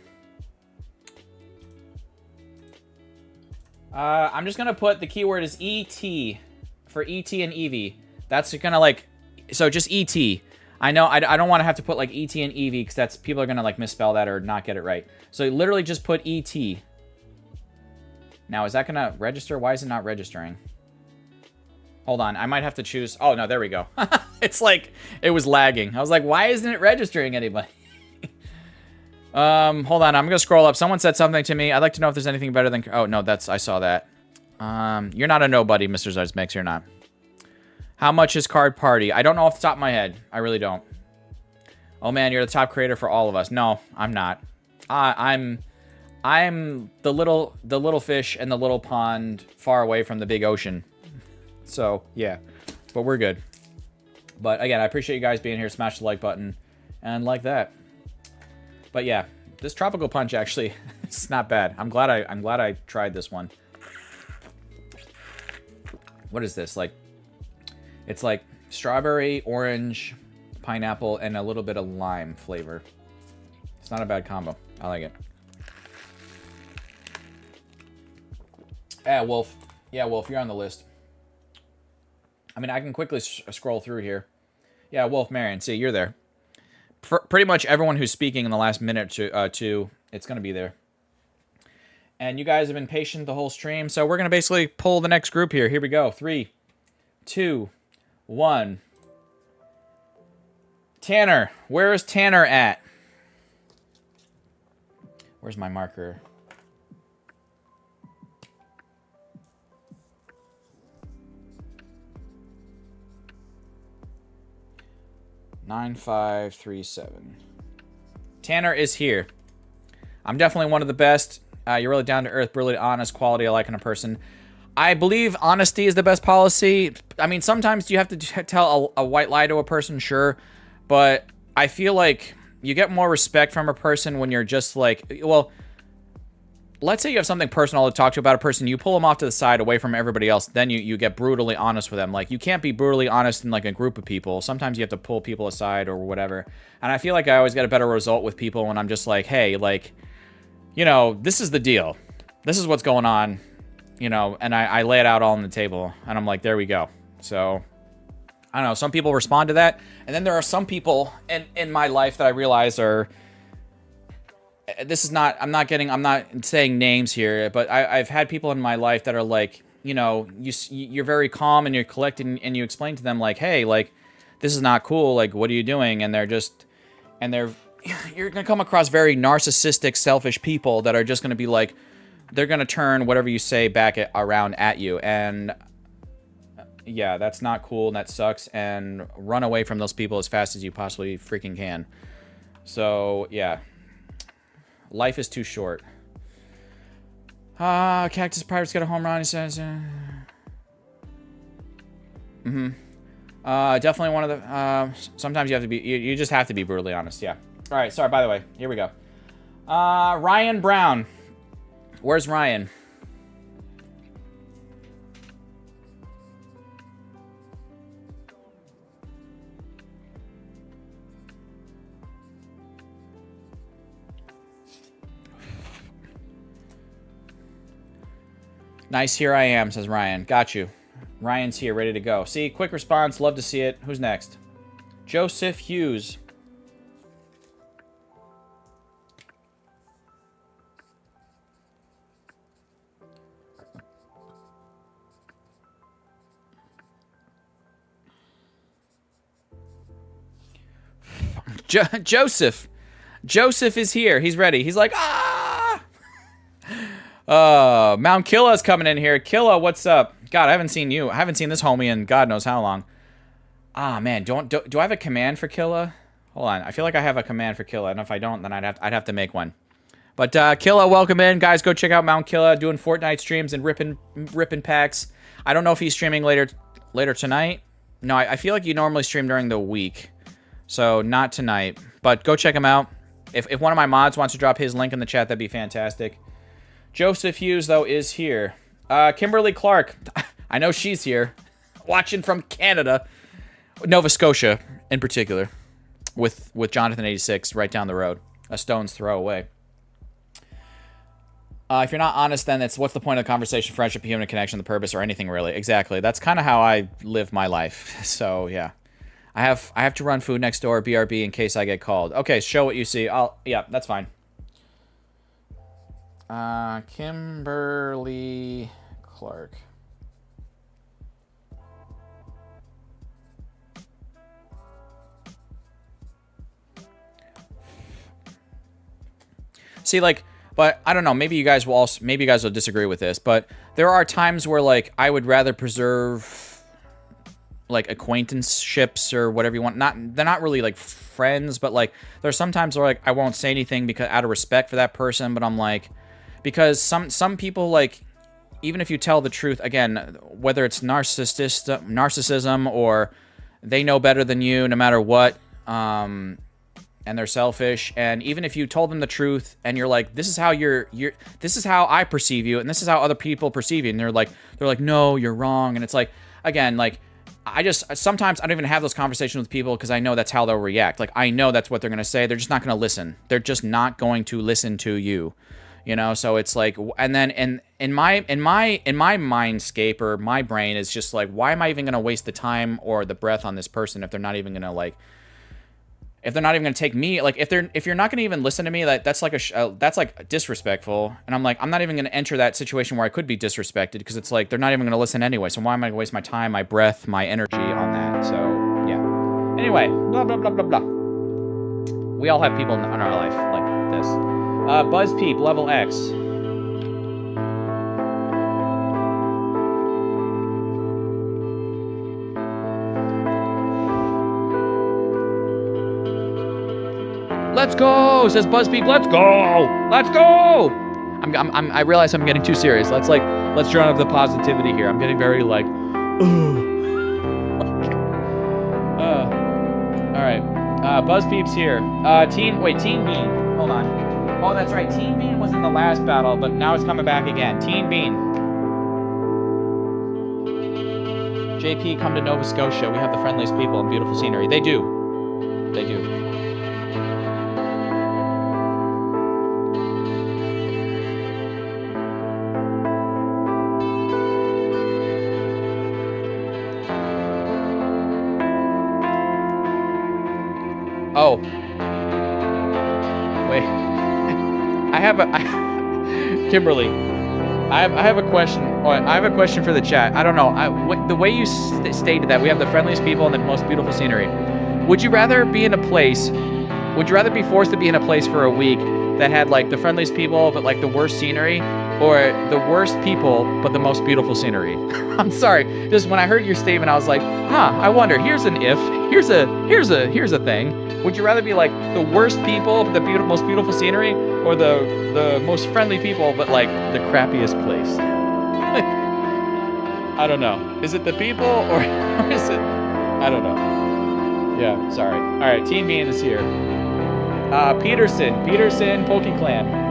I'm just going to put the keyword is ET for ET and EV. That's going to like... So just ET. I know I don't want to have to put like ET and EV because that's people are going to like misspell that or not get it right. So literally just put ET. Now, is that going to register? Why is it not registering? Hold on. I might have to choose. Oh, no. There we go. It's like it was lagging. I was like, why isn't it registering anybody? Hold on. I'm going to scroll up. Someone said something to me. I'd like to know if there's anything better than... Oh, no. I saw that. You're not a nobody, Mr. Zarzmix. You're not. How much is Card Party? I don't know off the top of my head. I really don't. Oh, man. You're the top creator for all of us. No, I'm not. I'm the little fish in the little pond far away from the big ocean. So, yeah. But we're good. But, again, I appreciate you guys being here. Smash the like button. And like that. But, yeah. This Tropical Punch, actually, it's not bad. I'm glad I tried this one. What is this? Like, it's like strawberry, orange, pineapple, and a little bit of lime flavor. It's not a bad combo. I like it. Yeah, Wolf. Yeah, Wolf, you're on the list. I mean, I can quickly scroll through here. Yeah, Wolf Marion. See, you're there. Pretty much everyone who's speaking in the last minute or two, it's going to be there. And you guys have been patient the whole stream, so we're going to basically pull the next group here. Here we go. 3, 2, 1. Tanner. Where is Tanner at? Where's my marker? $9,537. Tanner is here. I'm definitely one of the best. You're really down to earth, really honest, quality I like in a person. I believe honesty is the best policy. I mean, sometimes you have to tell a white lie to a person, sure. But I feel like you get more respect from a person when you're just like, well, let's say you have something personal to talk to about a person. You pull them off to the side away from everybody else. Then you get brutally honest with them. Like, you can't be brutally honest in like a group of people. Sometimes you have to pull people aside or whatever. And I feel like I always get a better result with people when I'm just like, hey, like, you know, this is the deal. This is what's going on, you know, and I lay it out all on the table. And I'm like, there we go. So, I don't know. Some people respond to that. And then there are some people in my life that I realize are... This is not... I'm not saying names here, but I've had people in my life that are like, you know, you're very calm and you're collected and you explain to them like, hey, like, this is not cool. Like, what are you doing? And they're just... And you're going to come across very narcissistic, selfish people that are just going to be like, they're going to turn whatever you say back around at you. And yeah, that's not cool and that sucks. And run away from those people as fast as you possibly freaking can. So yeah, life is too short. Cactus Pirates get a home run, he says. Definitely one of the, sometimes you have to be, you just have to be brutally honest, yeah. All right, sorry, by the way, here we go. Ryan Brown. Where's Ryan? Nice, here I am, says Ryan. Got you. Ryan's here, ready to go. See, quick response, love to see it. Who's next? Joseph Hughes. Joseph. Joseph is here. He's ready. He's like, ah! Mount Killa's coming in here. Killa, what's up? God, I haven't seen you. I haven't seen this homie in God knows how long. Ah, man. Do I have a command for Killa? Hold on. I feel like I have a command for Killa, and if I don't, then I'd have to make one. But Killa, welcome in. Guys, go check out Mount Killa doing Fortnite streams and ripping packs. I don't know if he's streaming later tonight. No, I feel like you normally stream during the week. So, not tonight. But go check him out. If one of my mods wants to drop his link in the chat, that'd be fantastic. Joseph Hughes, though, is here. Kimberly Clark. I know she's here, watching from Canada, Nova Scotia in particular, with Jonathan 86 right down the road, a stone's throw away. If you're not honest, then it's what's the point of the conversation, friendship, human connection, the purpose, or anything really? Exactly. That's kind of how I live my life. So yeah, I have to run food next door, BRB, in case I get called. Okay, show what you see. Yeah, that's fine. Kimberly Clark. See, like, but I don't know, maybe you guys will disagree with this, but there are times where, like, I would rather preserve, like, acquaintanceships or whatever you want. They're not really, like, friends, but, like, there's sometimes where, like, I won't say anything because out of respect for that person, but I'm like, because some people, like, even if you tell the truth, again, whether it's narcissism or they know better than you no matter what, and they're selfish, and even if you told them the truth and you're like, this is how this is how I perceive you and this is how other people perceive you, and they're like no, you're wrong, and it's like, again, like, sometimes I don't even have those conversations with people because I know that's how they'll react. Like, I know that's what they're going to say. They're just not going to listen. They're just not going to listen to you. You know, so it's like, and then in my mindscape or my brain is just like, why am I even going to waste the time or the breath on this person if they're not even going to, like, if they're not even going to take me, like, if you're not going to even listen to me, that's like that's like disrespectful. And I'm like, I'm not even going to enter that situation where I could be disrespected because it's like, they're not even going to listen anyway. So why am I going to waste my time, my breath, my energy on that? So yeah. Anyway, blah, blah, blah, blah, blah. We all have people in our life like this. BuzzPeep, level X. Let's go, says BuzzPeep. Let's go. Let's go. I realize I'm getting too serious. Let's drown up the positivity here. I'm getting very like, all right. BuzzPeep's here. Team Bean. Hold on. Oh, that's right. Team Bean was in the last battle, but now it's coming back again. Team Bean. JP, come to Nova Scotia. We have the friendliest people and beautiful scenery. They do. They do. Oh. Wait. Kimberly, I have a question. Oh, I have a question for the chat. I don't know. The way you stated that we have the friendliest people and the most beautiful scenery. Would you rather be in a place? Would you rather be forced to be in a place for a week that had like the friendliest people but like the worst scenery, or the worst people but the most beautiful scenery? I'm sorry. Just when I heard your statement, I was like, I wonder. Here's an if. Here's a thing. Would you rather be like the worst people but the most beautiful scenery, or the most friendly people but like the crappiest place? I don't know. Is it the people or is it? I don't know. Yeah, sorry. All right, Team Bean is here. Peterson, PokeClan.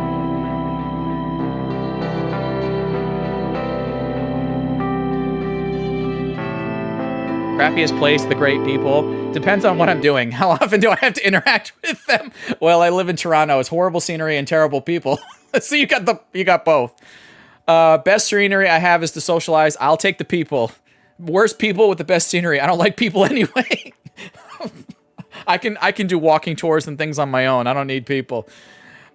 Crappiest place, the great people. Depends on what I'm doing. How often do I have to interact with them? Well, I live in Toronto. It's horrible scenery and terrible people. So you got both. Best scenery I have is to socialize. I'll take the people. Worst people with the best scenery. I don't like people anyway. I can do walking tours and things on my own. I don't need people.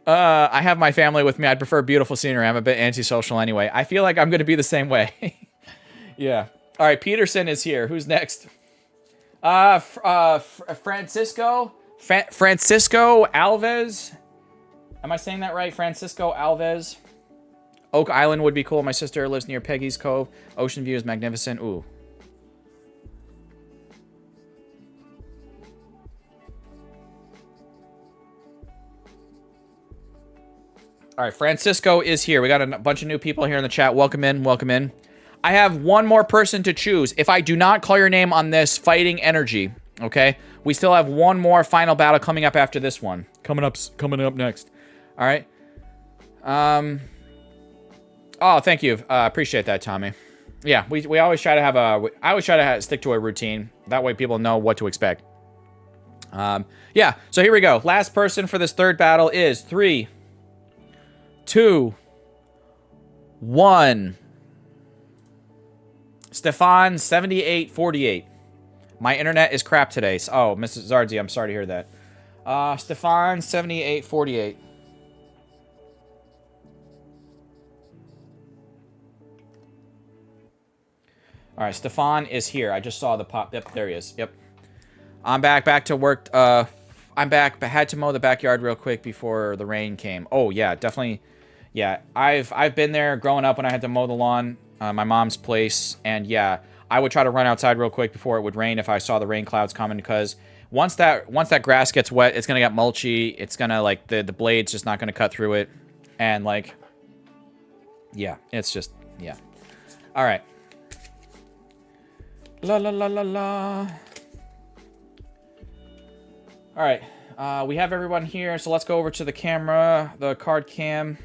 I have my family with me. I'd prefer beautiful scenery. I'm a bit antisocial anyway. I feel like I'm going to be the same way. Yeah. All right, Peterson is here. Who's next? Francisco Alves. Am I saying that right? Francisco Alves. Oak Island would be cool. My sister lives near Peggy's Cove. Ocean view is magnificent. Ooh. All right, Francisco is here. We got a bunch of new people here in the chat. Welcome in, welcome in. I have one more person to choose. If I do not call your name on this fighting energy, okay? We still have one more final battle coming up after this one. Coming up next. All right. Oh, thank you. Appreciate that, Tommy. yeah, we always try to have I always try to stick to a routine. That way people know what to expect. Yeah, so here we go. Last person for this third battle is 3, 2, 1. Stefan 7848. My internet is crap today. So, oh, Mrs. Zardzi, I'm sorry to hear that. Stefan 7848. All right, Stefan is here. I just saw the pop. Yep, there he is. Yep. I'm back to work. I'm back, but had to mow the backyard real quick before the rain came. Oh, yeah, definitely. Yeah, I've been there growing up when I had to mow the lawn, my mom's place, and yeah, I would try to run outside real quick before it would rain if I saw the rain clouds coming, because once that grass gets wet, it's gonna get mulchy. It's gonna, like, the blade's just not gonna cut through it, and, like, yeah, it's just, yeah. All right. La la la la la. All right, we have everyone here, so let's go over to the camera, the card cam.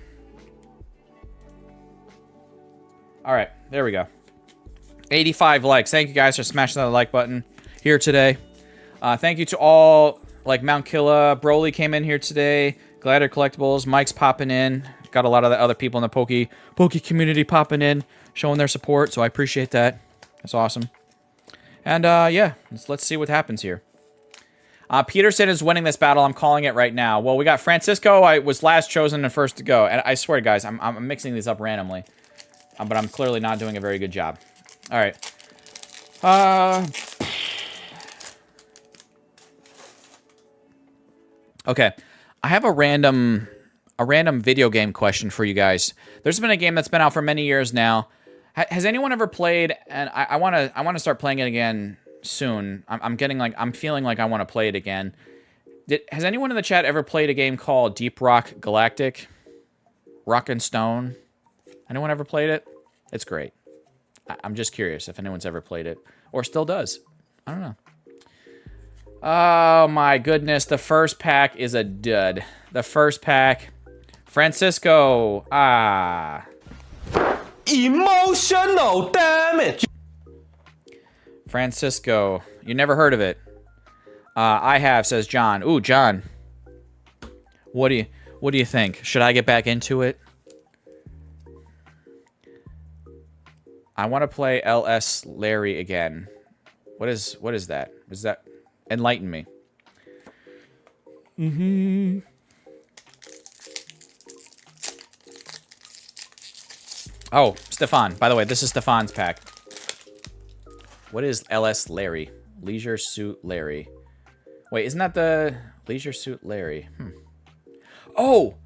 All right, there we go. 85 likes. Thank you guys for smashing that like button here today. Thank you to all, like Mount Killa, Broly came in here today, Glider Collectibles, Mike's popping in. Got a lot of the other people in the Poke community popping in, showing their support, so I appreciate that. That's awesome. And yeah, let's see what happens here. Peterson is winning this battle. I'm calling it right now. Well, we got Francisco. I was last chosen and first to go. And I swear, guys, I'm mixing these up randomly. But I'm clearly not doing a very good job. All right. Okay. I have a random video game question for you guys. There's been a game that's been out for many years now. Has anyone ever played? And I want to start playing it again soon. I'm feeling like I want to play it again. Has anyone in the chat ever played a game called Deep Rock Galactic? Rock and Stone? Anyone ever played it? It's great. I'm just curious if anyone's ever played it or still does. I don't know. Oh my goodness, the first pack is a dud. The first pack, Francisco. Emotional damage. Francisco, you never heard of it. I have, says John. Ooh, John. What do you think? Should I get back into it? I want to play LS Larry again. What is that? Is that? Enlighten me. Oh, Stefan. By the way, this is Stefan's pack. What is LS Larry? Leisure Suit Larry. Wait, isn't that the Leisure Suit Larry? Oh!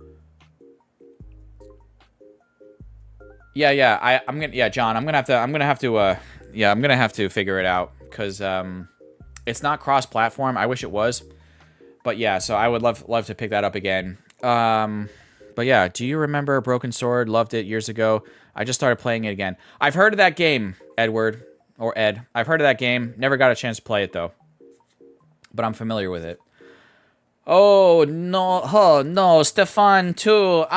Yeah, John, I'm gonna have to figure it out, because it's not cross-platform. I wish it was, but yeah, so I would love to pick that up again. But yeah, do you remember Broken Sword? Loved it years ago. I just started playing it again. I've heard of that game, Edward or Ed. I've heard of that game. Never got a chance to play it though, but I'm familiar with it. Oh no, Stefan too. They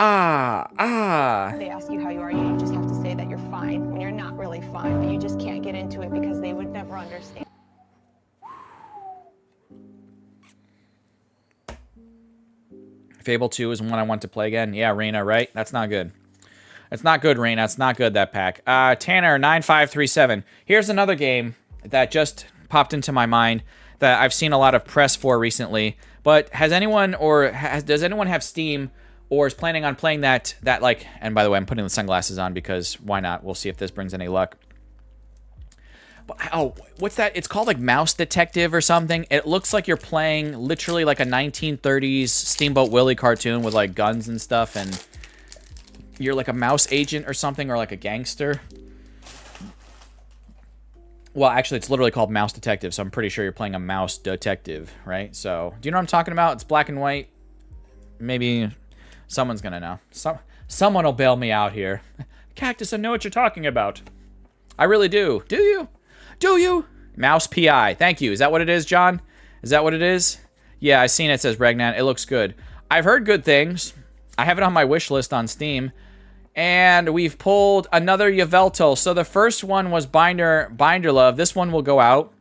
ask you how you are, you just have to say that you're fine when you're not really fine, but you just can't get into it because they would never understand. Fable 2 is one I want to play again. Yeah, Reina, right? That's not good. It's not good, Reina. It's not good, that pack. Tanner9537. Here's another game that just popped into my mind that I've seen a lot of press for recently. But has anyone, does anyone have Steam or is planning on playing that like, and by the way, I'm putting the sunglasses on because why not? We'll see if this brings any luck. But, oh, what's that? It's called like Mouse Detective or something. It looks like you're playing literally like a 1930s Steamboat Willie cartoon with like guns and stuff, and you're like a mouse agent or something, or like a gangster. Well, actually, it's literally called Mouse Detective, so I'm pretty sure you're playing a mouse detective, right? So, do you know what I'm talking about? It's black and white. Maybe someone's gonna know. Someone will bail me out here. Cactus, I know what you're talking about. I really do. Do you? Do you? Mouse PI. Thank you. Is that what it is, John? Is that what it is? Yeah, I've seen it, says Regnan. It looks good. I've heard good things. I have it on my wish list on Steam. And we've pulled another Yveltal. So the first one was Binder Love. This one will go out.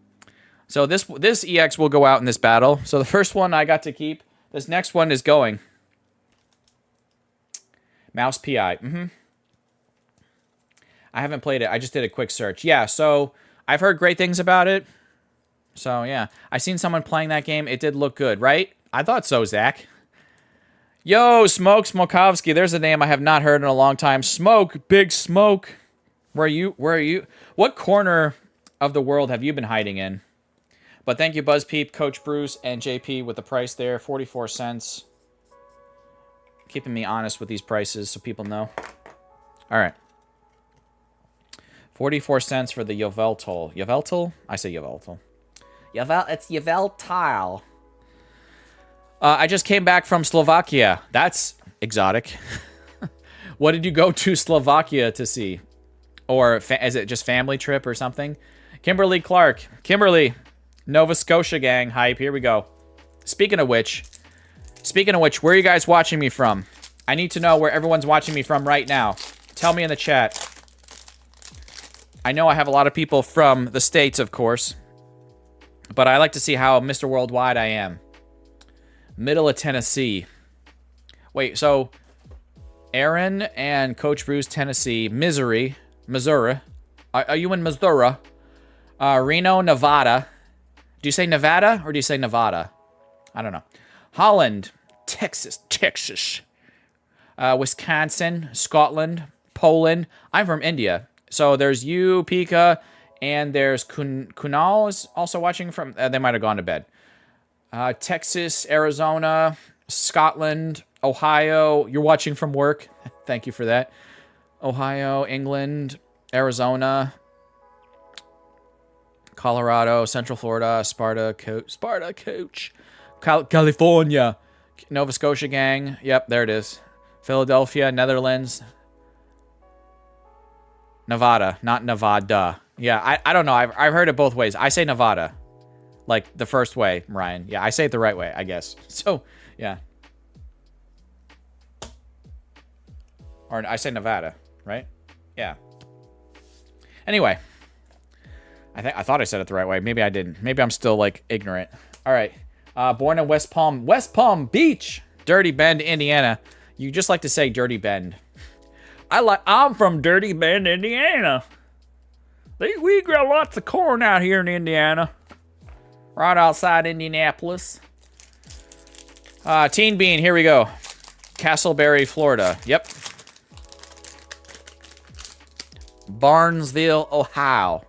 So this EX will go out in this battle. So the first one I got to keep. This next one is going. Mouse PI. I haven't played it. I just did a quick search. Yeah, so I've heard great things about it. So, yeah. I seen someone playing that game. It did look good, right? I thought so, Zach. Yo, Smoke Smokovsky. There's a name I have not heard in a long time. Smoke. Big Smoke. Where are you? What corner of the world have you been hiding in? But thank you, BuzzPeep, Coach Bruce, and JP with the price there. 44 cents. Keeping me honest with these prices so people know. All right. 44 cents for the Yveltal. Yveltal? I say Yveltal. It's Yveltal. I just came back from Slovakia. That's exotic. What did you go to Slovakia to see? Or is it just family trip or something? Kimberly Clark. Kimberly. Nova Scotia gang. Hype. Here we go. Speaking of which, where are you guys watching me from? I need to know where everyone's watching me from right now. Tell me in the chat. I know I have a lot of people from the States, of course. But I like to see how Mr. Worldwide I am. Middle of Tennessee. Wait, so Aaron and Coach Bruce, Tennessee. Missouri. Are you in Missouri? Reno, Nevada. Do you say Nevada or do you say Nevada? I don't know. Holland. Texas. Wisconsin. Scotland. Poland. I'm from India. So there's you, Pika, and there's Kunal is also watching from... they might have gone to bed. Texas, Arizona, Scotland, Ohio. You're watching from work. Thank you for that. Ohio, England, Arizona, Colorado, Central Florida, Sparta Coach, California, Nova Scotia gang. Yep, there it is. Philadelphia, Netherlands, Nevada, not Nevada. Yeah, I don't know. I've heard it both ways. I say Nevada. Like the first way, Ryan. Yeah, I say it the right way, I guess. So, yeah. Or I say Nevada, right? Yeah. Anyway. I thought I said it the right way. Maybe I didn't. Maybe I'm still, like, ignorant. All right. Born in West Palm Beach. Dirty Bend, Indiana. You just like to say Dirty Bend. I'm from Dirty Bend, Indiana. We grow lots of corn out here in Indiana. Right outside Indianapolis. Teen Bean, here we go. Castleberry, Florida. Yep. Barnesville, Ohio.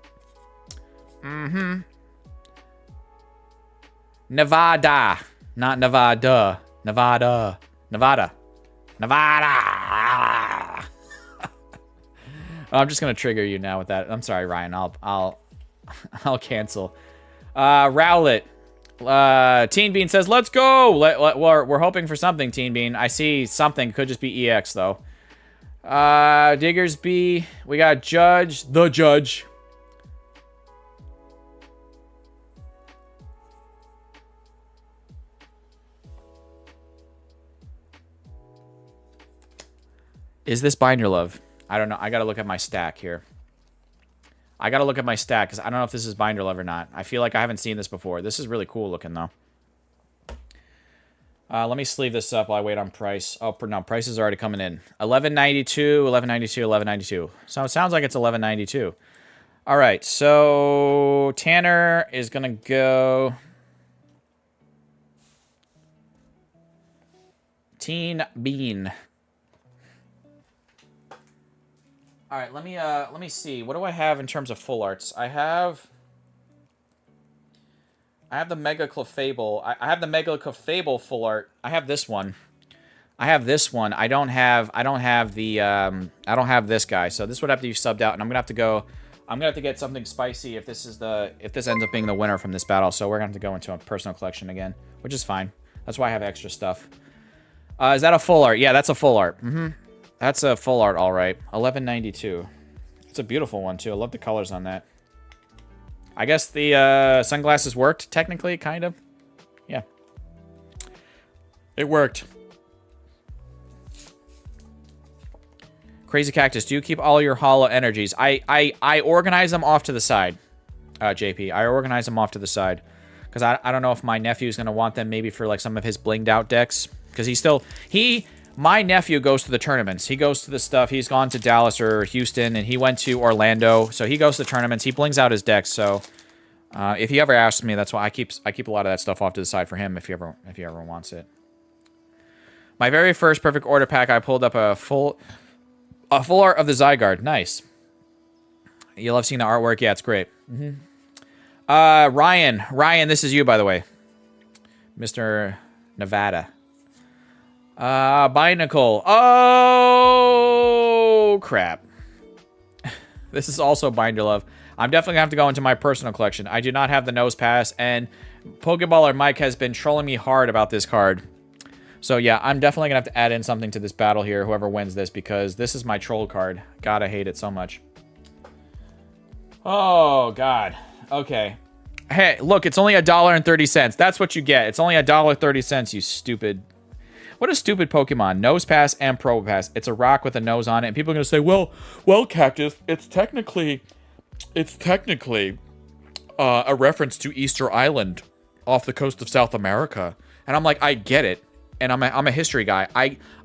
Nevada. Not Nevada. Nevada. I'm just gonna trigger you now with that. I'm sorry, Ryan. I'll cancel. Rowlett. Teen Bean says, let's go. We're hoping for something, Teen Bean. I see something. Could just be EX, though. Diggers B. We got Judge. The Judge. Is this Binder Love? I don't know. I gotta look at my stack here. I gotta look at my stack, because I don't know if this is Binder Love or not. I feel like I haven't seen this before. This is really cool looking, though. Let me sleeve this up while I wait on price. Oh, no, price is already coming in. $11.92, $11.92, $11.92. So it sounds like it's $11.92. All right, so Tanner is gonna go... Teen Bean. All right, let me see. What do I have in terms of full arts? I have the Mega Clefable. I have the Mega Clefable full art. I have this one. I don't have this guy. So this would have to be subbed out, and I'm gonna have to get something spicy if this ends up being the winner from this battle. So we're gonna have to go into a personal collection again, which is fine. That's why I have extra stuff. Is that a full art? Yeah, that's a full art. That's a full art, all right. $11.92. It's a beautiful one, too. I love the colors on that. I guess the sunglasses worked, technically, kind of. Yeah. It worked. Crazy Cactus, do you keep all your hollow energies? I organize them off to the side, JP. I organize them off to the side. Because I don't know if my nephew's going to want them maybe for, like, some of his blinged out decks. Because my nephew goes to the tournaments. He goes to the stuff. He's gone to Dallas or Houston, and he went to Orlando. So he goes to the tournaments. He blings out his decks. So if he ever asks me, that's why I keep a lot of that stuff off to the side for him if he ever wants it. My very first perfect order pack, I pulled up a full art of the Zygarde. Nice. You love seeing the artwork? Yeah, it's great. Ryan, this is you, by the way. Mr. Nevada. Binacle. Oh, crap. This is also Binder Love. I'm definitely going to have to go into my personal collection. I do not have the Nose Pass, and Pokeballer Mike has been trolling me hard about this card. So, yeah, I'm definitely going to have to add in something to this battle here, whoever wins this, because this is my troll card. God, I hate it so much. Oh, God. Okay. Hey, look, it's only $1.30. That's what you get. It's only $1.30, you stupid. What a stupid Pokemon. Nose Pass and Probo Pass. It's a rock with a nose on it. And people are going to say, well, Cactus, it's technically a reference to Easter Island off the coast of South America. And I'm like, I get it. And I'm a history guy.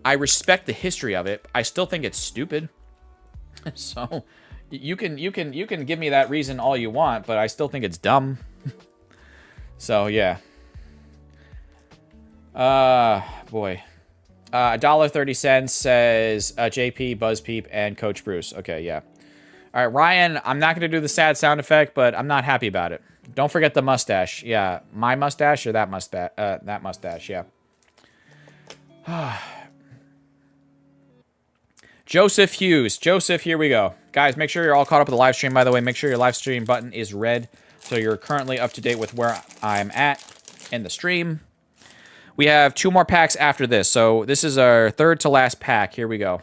I respect the history of it. I still think it's stupid. So... You can give me that reason all you want, but I still think it's dumb. So yeah. Boy. $1.30 says JP, BuzzPeep, and Coach Bruce. Okay, yeah. All right, Ryan. I'm not gonna do the sad sound effect, but I'm not happy about it. Don't forget the mustache. Yeah, my mustache or that mustache. That mustache. Yeah. Joseph Hughes. Joseph, here we go. Guys, make sure you're all caught up with the live stream, by the way. Make sure your live stream button is red so you're currently up to date with where I'm at in the stream. We have 2 more packs after this. So this is our third to last pack. Here we go.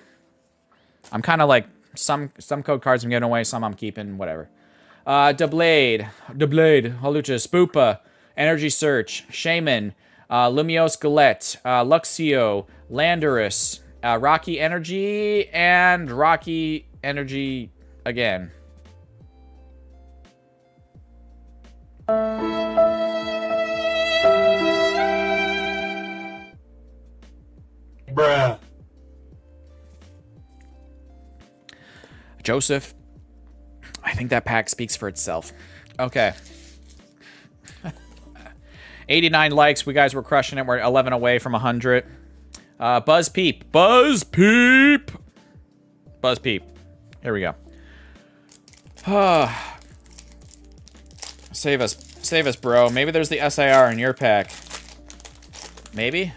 I'm kind of like some code cards I'm giving away, some I'm keeping, whatever. Deblade, Holucha, Spoopa, Energy Search, Shaman, Lumiose Galette, Luxio, Landorus, Rocky Energy, and Rocky Energy again. Bruh. Joseph, I think that pack speaks for itself. Okay. 89 likes. We guys were crushing it. We're 11 away from 100. BuzzPeep. BuzzPeep. Here we go. Save us, bro. Maybe there's the SIR in your pack. Maybe?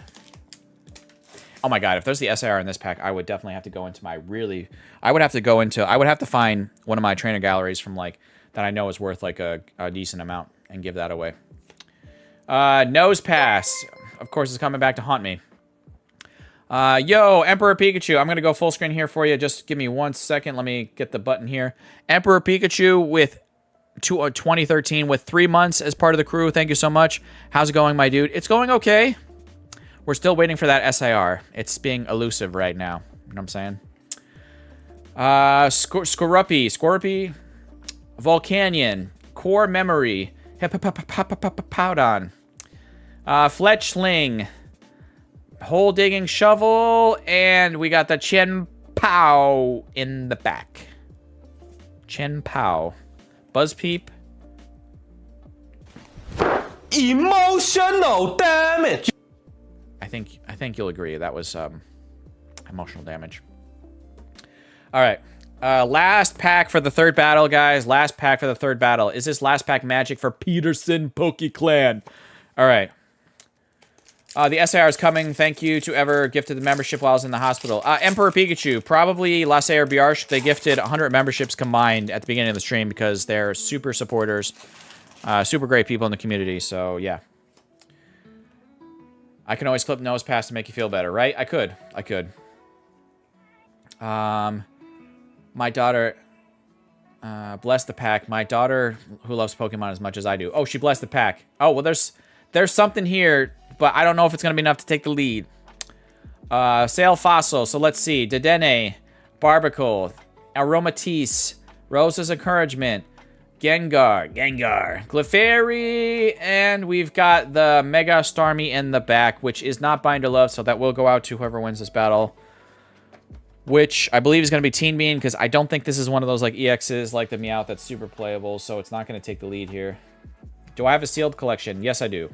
Oh my god, if there's the SIR in this pack, I would definitely have to go into my I would have to find one of my trainer galleries from, like, that I know is worth, like, a decent amount and give that away. Nose Pass. Of course, it's coming back to haunt me. Yo, Emperor Pikachu. I'm going to go full screen here for you. Just give me 1 second. Let me get the button here. Emperor Pikachu with 2013 with 3 months as part of the crew. Thank you so much. How's it going, my dude? It's going okay. We're still waiting for that SIR. It's being elusive right now. You know what I'm saying? Scorupy, Volcanion, Core Memory, Hippopowdon, Fletchling, Hole Digging Shovel, and we got the Chen Pao in the back. Chen Pao. BuzzPeep. Emotional damage. I think you'll agree that was emotional damage. All right. Last pack for the third battle, guys. Last pack for the third battle. Is this last pack magic for Peterson PokeClan? All right. The SIR is coming. Thank you to whoever gifted the membership while I was in the hospital. Emperor Pikachu. Probably Lasse or Biarsh. They gifted 100 memberships combined at the beginning of the stream because they're super supporters. Super great people in the community. So, yeah. I can always clip Nose Pass to make you feel better, right? I could. My daughter... bless the pack. My daughter, who loves Pokemon as much as I do. Oh, she blessed the pack. Oh, well, there's something here, but I don't know if it's going to be enough to take the lead. Sail Fossil. So let's see. Dedenne, Barbacle, Aromatisse, Rosa's Encouragement, Gengar, Clefairy, and we've got the Mega Starmie in the back, which is not Binder Love, so that will go out to whoever wins this battle. Which I believe is going to be Teen Bean, because I don't think this is one of those like EXs like the Meowth that's super playable, so it's not going to take the lead here. Do I have a sealed collection? Yes, I do.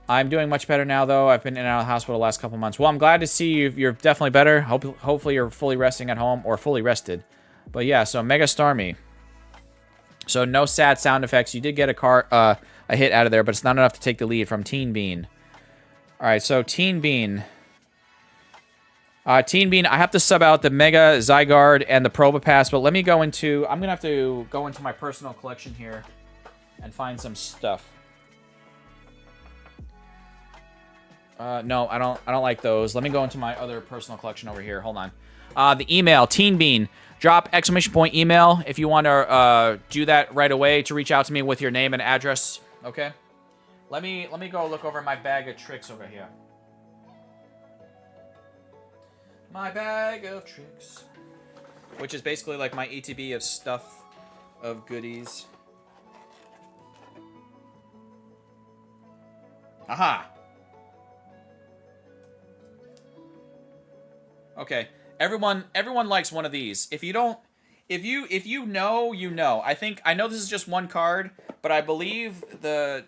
I'm doing much better now, though. I've been in and out of the hospital the last couple months. Well, I'm glad to see you're definitely better. Hopefully you're fully resting at home, or fully rested. But yeah, so Mega Starmie. So no sad sound effects. You did get a hit out of there, but it's not enough to take the lead from Teen Bean. All right, so Teen Bean. Teen Bean, I have to sub out the Mega Zygarde and the Probopass, but let me go into... I'm going to have to go into my personal collection here and find some stuff. No, I don't like those. Let me go into my other personal collection over here. Hold on. The email, Teen Bean. Drop ! email if you want to do that right away to reach out to me with your name and address. Okay? Let me go look over my bag of tricks over here. My bag of tricks. Which is basically like my ETB of stuff, of goodies. Aha! Okay. Everyone likes one of these. If you don't, if you know, you know. I know this is just one card, but I believe the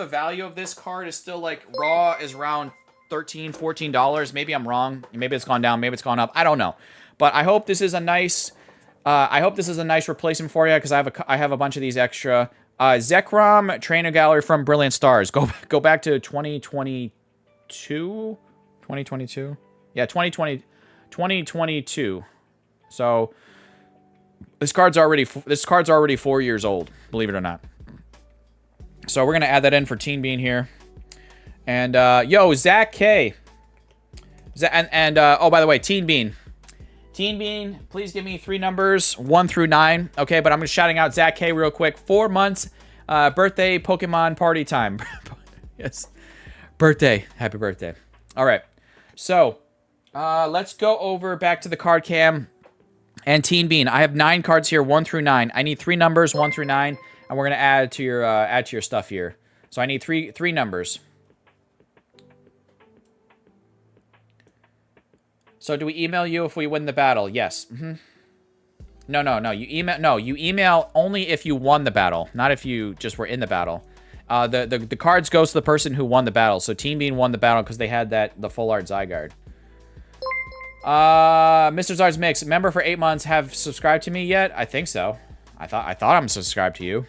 value of this card is still like raw is around $13, $14. Maybe I'm wrong. Maybe it's gone down. Maybe it's gone up. I don't know. But I hope this is a nice. I hope this is a nice replacement for you because I have a bunch of these extra. Zekrom Trainer Gallery from Brilliant Stars. Go back to 2022. 2022. Yeah, 2022. So this card's already 4 years old, believe it or not. So we're gonna add that in for Teen Bean here. And yo, Zach K. Oh, by the way, Teen Bean, please give me 3 numbers 1 through 9. Okay, but I'm just shouting out Zach K real quick. 4 months, birthday, Pokemon party time. Yes, birthday, happy birthday. All right, so let's go over back to the card cam and Teen Bean. I have 9 cards here, 1 through 9. I need 3 numbers, 1 through 9, and we're gonna add to your stuff here. So I need three numbers. So do we email you if we win the battle? Yes. No. You email only if you won the battle, not if you just were in the battle. The cards goes to the person who won the battle. So Teen Bean won the battle because they had the full art Zygarde. Mr. Zard's Mix, member for 8 months, have subscribed to me yet? I think so. I thought I'm subscribed to you.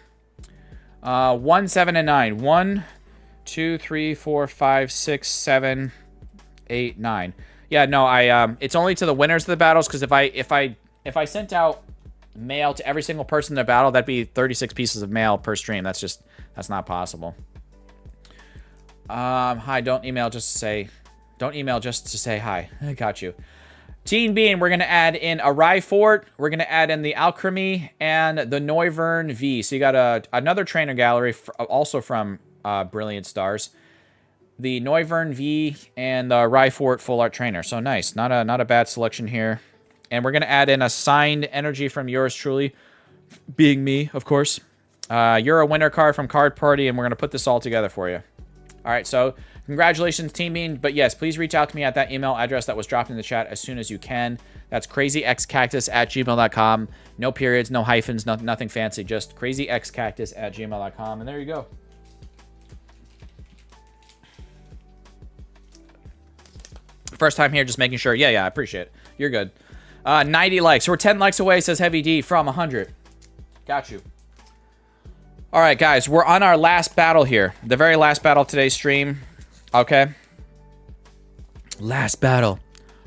1, 7, and 9. 1, 2, 3, 4, 5, 6, 7, 8, 9. Yeah, no, it's only to the winners of the battles, because if I sent out mail to every single person in the battle, that'd be 36 pieces of mail per stream. That's not possible. Hi, don't email just to say hi. I got you. Teen Bean, we're gonna add in a Rhyfort, we're gonna add in the Alchemy and the Noivern V. So you got another trainer gallery, also from Brilliant Stars. The Noivern V and the Rhyfort full art trainer. So nice. Not a bad selection here. And we're going to add in a signed energy from yours truly, being me, of course. You're a winner card from Card Party, and we're going to put this all together for you. All right, so congratulations, Team Bean. But yes, please reach out to me at that email address that was dropped in the chat as soon as you can. That's crazyxcactus@gmail.com. No periods, no hyphens, nothing fancy. Just crazyxcactus@gmail.com. And there you go. First time here, just making sure. Yeah, I appreciate it. You're good. 90 likes. We're 10 likes away, says Heavy D, from 100. Got you. All right, guys. We're on our last battle here. The very last battle of today's stream. Okay. Last battle.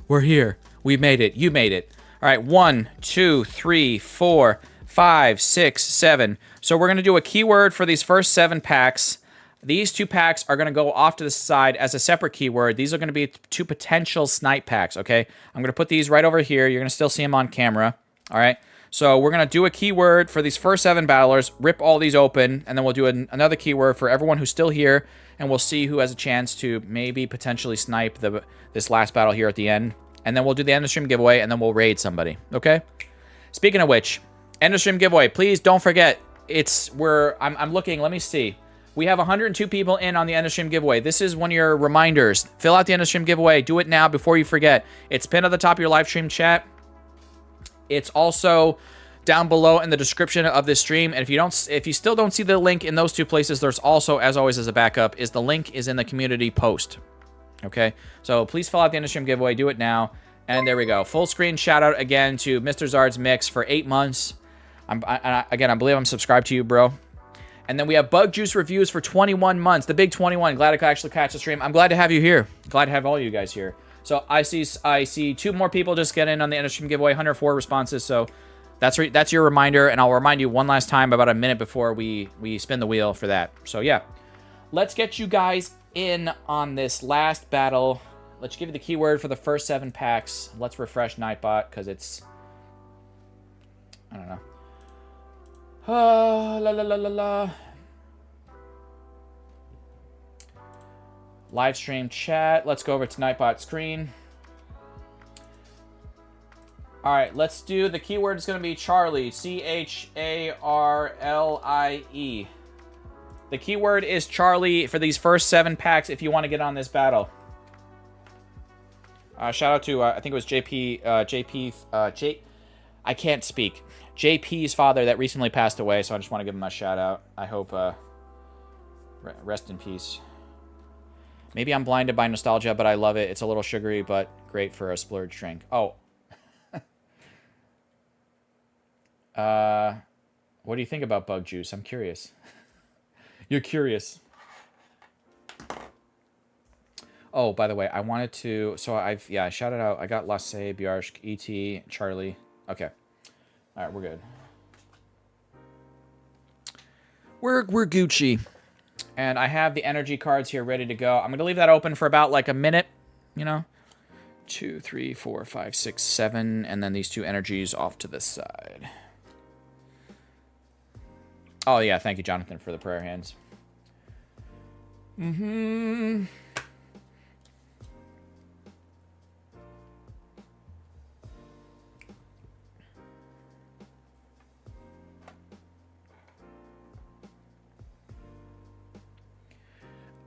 We're here. We made it. You made it. All right. 1, 2, 3, 4, 5, 6, 7. So we're going to do a keyword for these first 7 packs. These 2 packs are going to go off to the side as a separate keyword. These are going to be 2 potential snipe packs, okay? I'm going to put these right over here. You're going to still see them on camera, all right? So we're going to do a keyword for these first 7 battlers, rip all these open, and then we'll do another keyword for everyone who's still here, and we'll see who has a chance to maybe potentially snipe this last battle here at the end. and then we'll do the end of stream giveaway, and then we'll raid somebody. Okay. Speaking of which, end of stream giveaway. Please don't forget. I'm looking. Let me see. We have 102 people in on the end of stream giveaway. This is one of your reminders. Fill out the end of stream giveaway. Do it now before you forget. It's pinned at the top of your live stream chat. It's also down below in the description of this stream. And if you still don't see the link in those two places, there's also, as always, as a backup, the link is in the community post. Okay, so please fill out the end of stream giveaway. Do it now. And there we go. Full screen shout out again to Mr. Zard's Mix for 8 months. I believe I'm subscribed to you, bro. And then we have Bug Juice Reviews for 21 months. The big 21. Glad I could actually catch the stream. I'm glad to have you here. Glad to have all you guys here. So I see 2 more people just get in on the end of stream giveaway. 104 responses. So that's your reminder. And I'll remind you one last time about a minute before we spin the wheel for that. So yeah, let's get you guys in on this last battle. Let's give you the keyword for the first 7 packs. Let's refresh Nightbot because it's, I don't know. Live stream chat. Let's go over to Nightbot screen. All right, let's do the keyword. Is going to be Charlie. CHARLIE. The keyword is Charlie for these first 7 packs if you want to get on this battle. Shout out to, I think it was I can't speak. JP's father that recently passed away, so I just want to give him a shout out. I hope, rest in peace. Maybe I'm blinded by nostalgia, but I love it. It's a little sugary, but great for a splurge drink. Oh. What do you think about Bug Juice? I'm curious. You're curious. Oh, by the way, I wanted to... So I shouted out. I got Lasse, Bjarsk, E.T., Charlie. Okay. All right, we're good. We're Gucci. And I have the energy cards here ready to go. I'm going to leave that open for about like a minute, you know. 2, 3, 4, 5, 6, 7. And then these 2 energies off to the side. Oh, yeah. Thank you, Jonathan, for the prayer hands.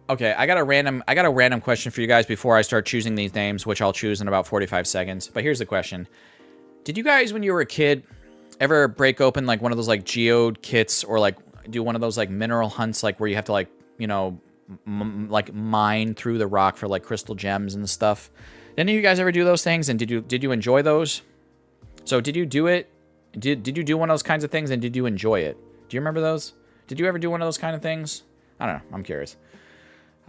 Okay, I got a random question for you guys before I start choosing these names, which I'll choose in about 45 seconds. But here's the question. Did you guys, when you were a kid, ever break open like one of those like geode kits or like do one of those like mineral hunts, like where you have to like, you know, like mine through the rock for like crystal gems and stuff? Did any of you guys ever do those things? And did you enjoy those? So did you do it? Did you do one of those kinds of things and did you enjoy it? Do you remember those? Did you ever do one of those kind of things? I don't know. I'm curious.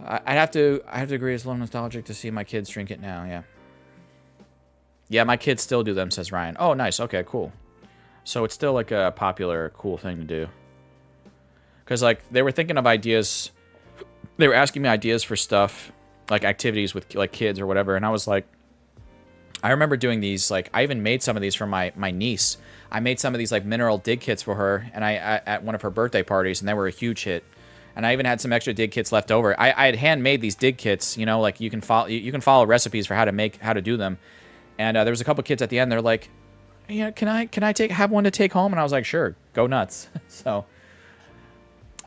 I have to agree it's a little nostalgic to see my kids drink it now, yeah. Yeah, my kids still do them, says Ryan. Oh, nice. Okay, cool. So it's still like a popular, cool thing to do. Because, like, they were thinking of ideas. They were asking me ideas for stuff, like activities with, like, kids or whatever. And I was like, I remember doing these, like, I even made some of these for my niece. I made some of these, like, mineral dig kits for her and at one of her birthday parties, and they were a huge hit. And I even had some extra dig kits left over. I had handmade these dig kits, you know, like you can follow recipes for how to do them. And there was a couple kids at the end. They're like, yeah, can I have one to take home? And I was like, sure, go nuts. So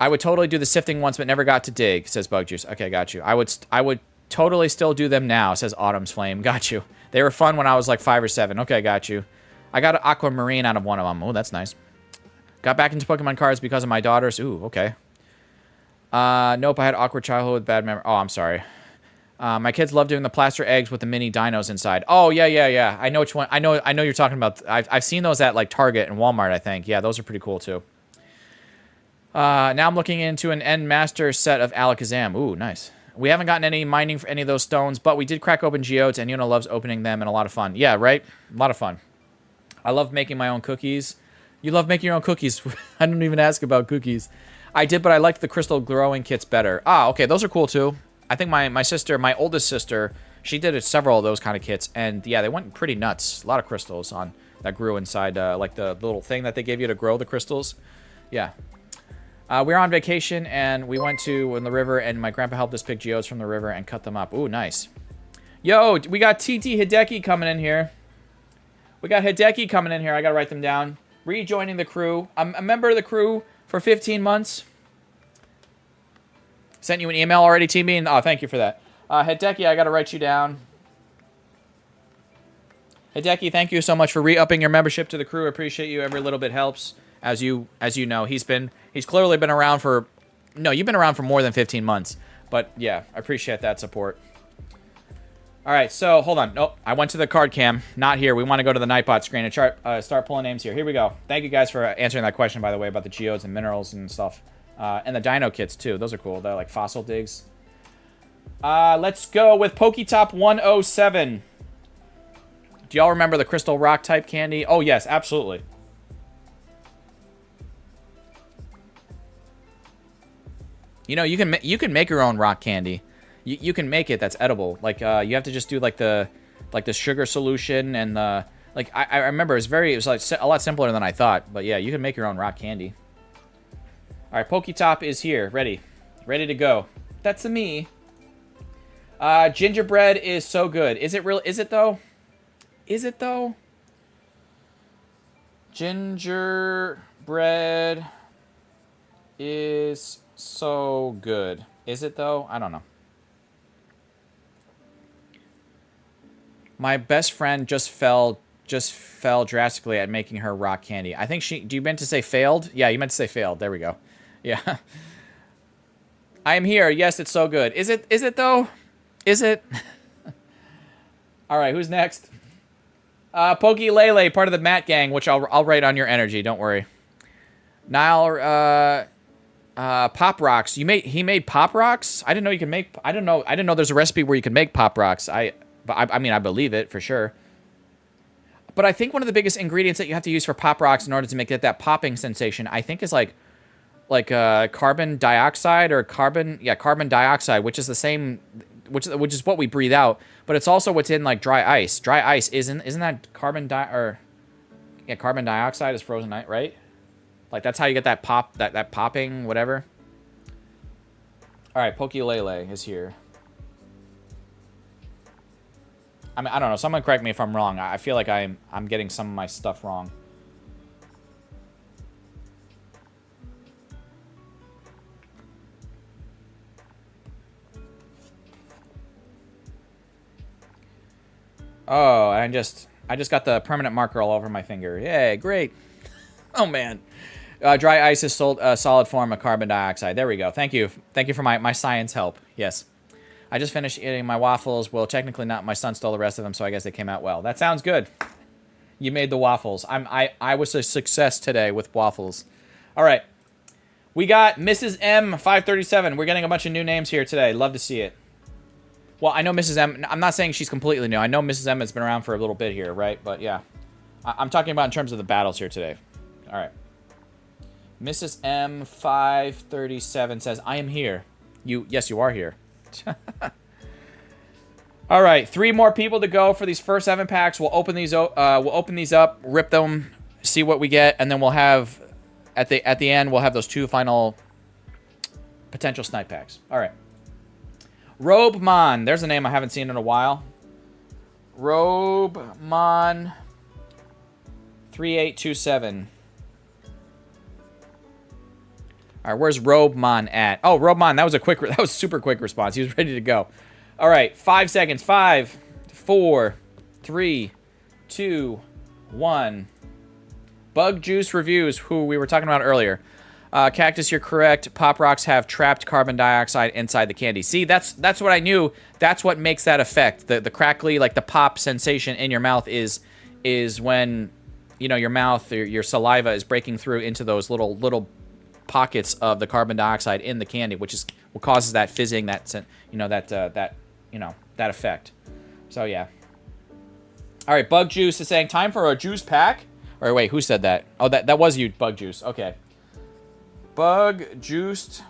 I would totally do the sifting once, but never got to dig, says Bug Juice. Okay, got you. I would totally still do them now, says Autumn's Flame. Got you. They were fun when I was like 5 or 7. Okay, got you. I got an aquamarine out of one of them. Oh, that's nice. Got back into Pokemon cards because of my daughters. Ooh, okay. Nope, I had awkward childhood with bad memory. Oh, I'm sorry. My kids love doing the plaster eggs with the mini dinos inside. Oh, yeah. I know which one. I know you're talking about. I've seen those at like Target and Walmart, I think. Yeah, those are pretty cool too. Now I'm looking into an End Master set of Alakazam. Ooh, nice. We haven't gotten any mining for any of those stones, but we did crack open geodes, and Yuna loves opening them, and a lot of fun. Yeah, right? A lot of fun. I love making my own cookies. You love making your own cookies. I don't even ask about cookies. I did, but I liked the crystal growing kits better. Ah, okay, those are cool too. I think my sister, my oldest sister, she did several of those kind of kits, and yeah, they went pretty nuts. A lot of crystals that grew inside, like the little thing that they gave you to grow the crystals. Yeah. We were on vacation, and we went to the river, and my grandpa helped us pick geodes from the river and cut them up. Ooh, nice. Yo, we got TT Hideki coming in here. We got Hideki coming in here. I gotta write them down. Rejoining the crew. I'm a member of the crew for 15 months. Sent you an email already, T-Bean? Oh, thank you for that. Hideki, I gotta write you down. Hideki, thank you so much for re-upping your membership to the crew. Appreciate you. Every little bit helps. As you know, he's clearly been around for... No, you've been around for more than 15 months. But, yeah, I appreciate that support. Alright, so, hold on. Nope, I went to the card cam. Not here. We want to go to the Nightbot screen and start pulling names here. Here we go. Thank you guys for answering that question, by the way, about the geodes and minerals and stuff. And the dino kits, too. Those are cool. They're like fossil digs. Let's go with Poketop 107. Do y'all remember the crystal rock type candy? Oh, yes, absolutely. You know, you can make your own rock candy. You can make it that's edible. Like you have to just do like the sugar solution and the like. I remember it was like a lot simpler than I thought. But yeah, you can make your own rock candy. All right, Poketop is here, ready to go. That's me. Gingerbread is so good. Is it real? Is it though? Is it though? Gingerbread is so good. Is it though? I don't know. My best friend just fell drastically at making her rock candy. I think do you meant to say failed? Yeah, you meant to say failed. There we go. Yeah. I am here. Yes, it's so good. Is it though? Is it? All right, who's next? Pokey Lele, part of the Matt gang, which I'll write on your energy. Don't worry. Nile, Pop Rocks. He made Pop Rocks. I didn't know you can make. I didn't know there's a recipe where you can make Pop Rocks. I mean, I believe it for sure. But I think one of the biggest ingredients that you have to use for Pop Rocks in order to make that popping sensation, I think, is like carbon dioxide or carbon dioxide, which is the same, which is what we breathe out. But it's also what's in like dry ice. Dry ice isn't that carbon dioxide is frozen ice, right? Like that's how you get that pop, that popping, whatever. All right, Pokélele is here. I mean, I don't know. Someone correct me if I'm wrong. I feel like I'm getting some of my stuff wrong. Oh, I just got the permanent marker all over my finger. Yay, great. Oh man. Dry ice is solid form of carbon dioxide. There we go. Thank you. Thank you for my science help. Yes. I just finished eating my waffles. Well, technically not. My son stole the rest of them, so I guess they came out well. That sounds good. You made the waffles. I was a success today with waffles. All right. We got Mrs. M537. We're getting a bunch of new names here today. Love to see it. Well, I know Mrs. M. I'm not saying she's completely new. I know Mrs. M has been around for a little bit here, right? But yeah. I'm talking about in terms of the battles here today. All right. Mrs. M537 says, I am here. Yes, you are here. All right, 3 more people to go for these first 7 packs. We'll open these up, rip them, see what we get, and then we'll have at the end we'll have those 2 final potential snipe packs. All right. Robemon, there's a name I haven't seen in a while. Robemon 3827. All right, where's Robemon at? Oh, Robemon, that was super quick response. He was ready to go. All right, 5 seconds. 5, 4, 3, 2, 1. Bug Juice Reviews, who we were talking about earlier. Cactus, you're correct. Pop Rocks have trapped carbon dioxide inside the candy. See, that's what I knew. That's what makes that effect. The crackly, like the pop sensation in your mouth is when, you know, your mouth or your saliva is breaking through into those little pockets of the carbon dioxide in the candy, which is what causes that fizzing, that effect. So yeah. All right, Bug Juice is saying time for a juice pack. Or wait, who said that? Oh, that was you, Bug Juice. Okay. Bug Juiced.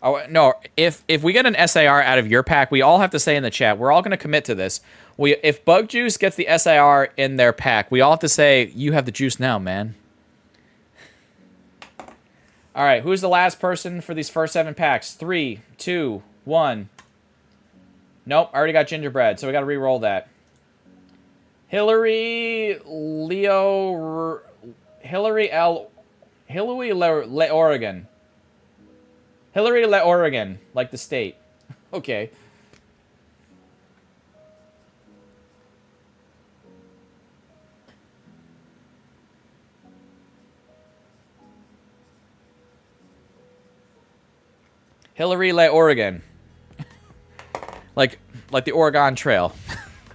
Oh no! If we get an SAR out of your pack, we all have to say in the chat. We're all going to commit to this. If Bug Juice gets the SAR in their pack, we all have to say, you have the juice now, man. All right, who's the last person for these first 7 packs? 3, 2, 1. Nope, I already got gingerbread, so we got to re-roll that. Hillary L. Oregon. Hillary Le Oregon, like the state. Okay. Hillary Le Oregon. like the Oregon Trail.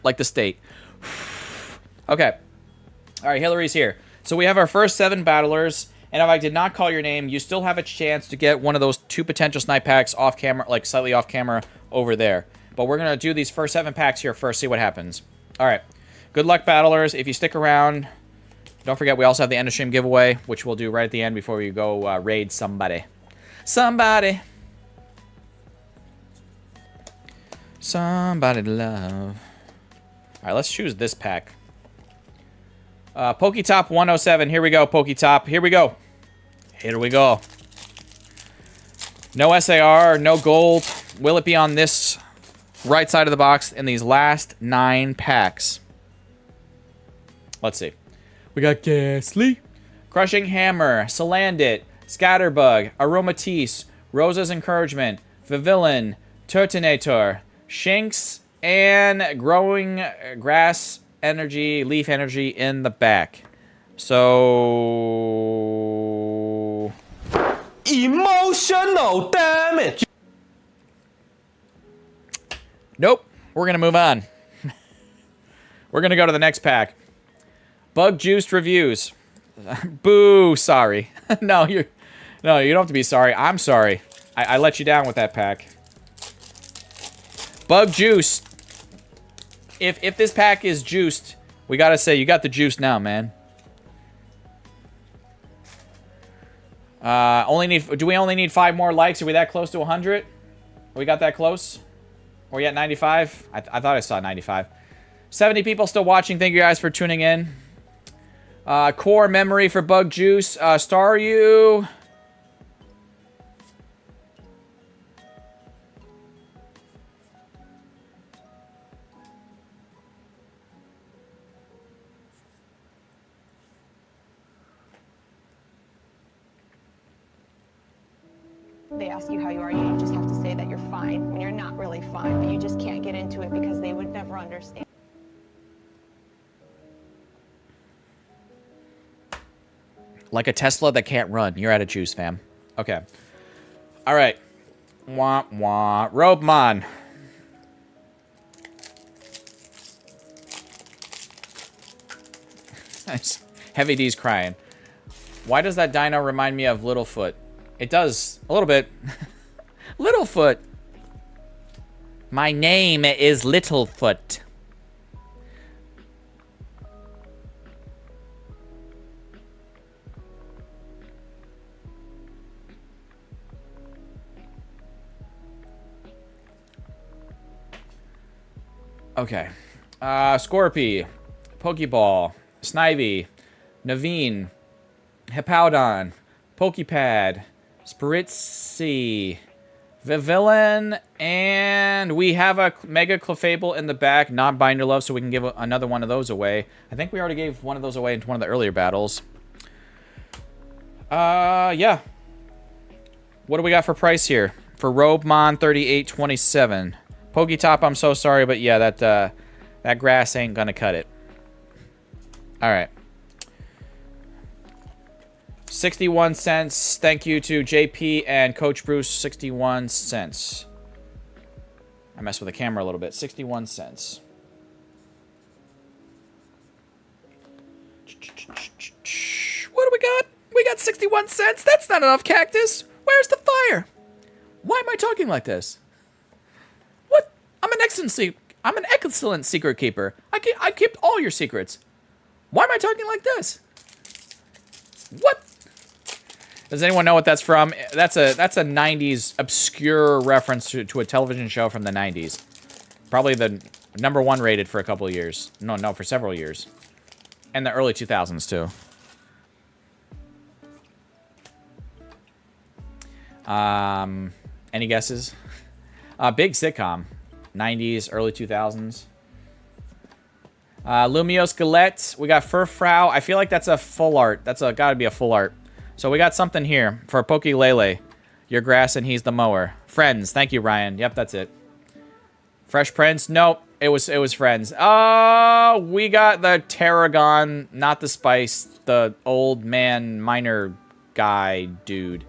Like the state. Okay. All right, Hillary's here. So we have our first 7 battlers, and if I did not call your name, you still have a chance to get one of those 2 potential snipe packs off camera, like slightly off camera over there. But we're going to do these first 7 packs here first, see what happens. All right. Good luck, battlers. If you stick around, don't forget we also have the end of stream giveaway, which we'll do right at the end before we go raid somebody. Somebody to love. All right, let's choose this pack. Poketop 107. Here we go, Poketop. Here we go. Here we go. No SAR, no gold. Will it be on this right side of the box in these last 9 packs? Let's see. We got Ghastly, Crushing Hammer, Salandit, Scatterbug, Aromatisse, Rosa's Encouragement, Vivillin, Turtonator, Shinx, and Growing Grass Energy, Leaf Energy in the back. So... Emotional damage. Nope. We're going to move on. We're going to go to the next pack. Bug Juiced Reviews. Boo, sorry. No, you don't have to be sorry. I'm sorry. I let you down with that pack. Bug Juice. If this pack is juiced, we gotta say you got the juice now, man. Do we only need 5 more likes? Are we that close to 100? We got that close? Are we at 95? I thought I saw 95. 70 people still watching. Thank you guys for tuning in. Core memory for Bug Juice. Star you. They ask you how you are, you just have to say that you're fine when you're not really fine, but you just can't get into it because they would never understand. Like a Tesla that can't run. You're out of juice, fam. Okay. All right. Wah, wah. Robemon. Nice. Heavy D's crying. Why does that dino remind me of Littlefoot? It does. A little bit. Littlefoot. My name is Littlefoot. Okay. Scorpy. Pokeball. Snivy. Naveen. Hippowdon. Pokepad. Spritzy. Vivillin. And we have a Mega Clefable in the back. Not Binder Love, so we can give another one of those away. I think we already gave one of those away in one of the earlier battles. Yeah. What do we got for price here? For Robemon, $38.27. Poketop, I'm so sorry, but yeah, that grass ain't gonna cut it. All right. 61 cents. Thank you to JP and Coach Bruce. 61 cents. I messed with the camera a little bit. 61 cents. What do we got? We got 61 cents. That's not enough, Cactus. Where's the fire? Why am I talking like this? What? I'm an excellent secret keeper. I kept all your secrets. Why am I talking like this? What? Does anyone know what that's from? That's a 90s obscure reference to a television show from the 90s. Probably the #1 rated for a couple of years. No, for several years. And the early 2000s, too. Any guesses? Big sitcom. 90s, early 2000s. Lumio Skelette. We got Furfrau. I feel like that's a full art. That's gotta be a full art. So we got something here for Pokélele. You're grass and he's the mower. Friends. Thank you, Ryan. Yep, that's it. Fresh Prince. Nope. It was Friends. Oh, we got the Tarragon, not the Spice, the old man miner guy dude,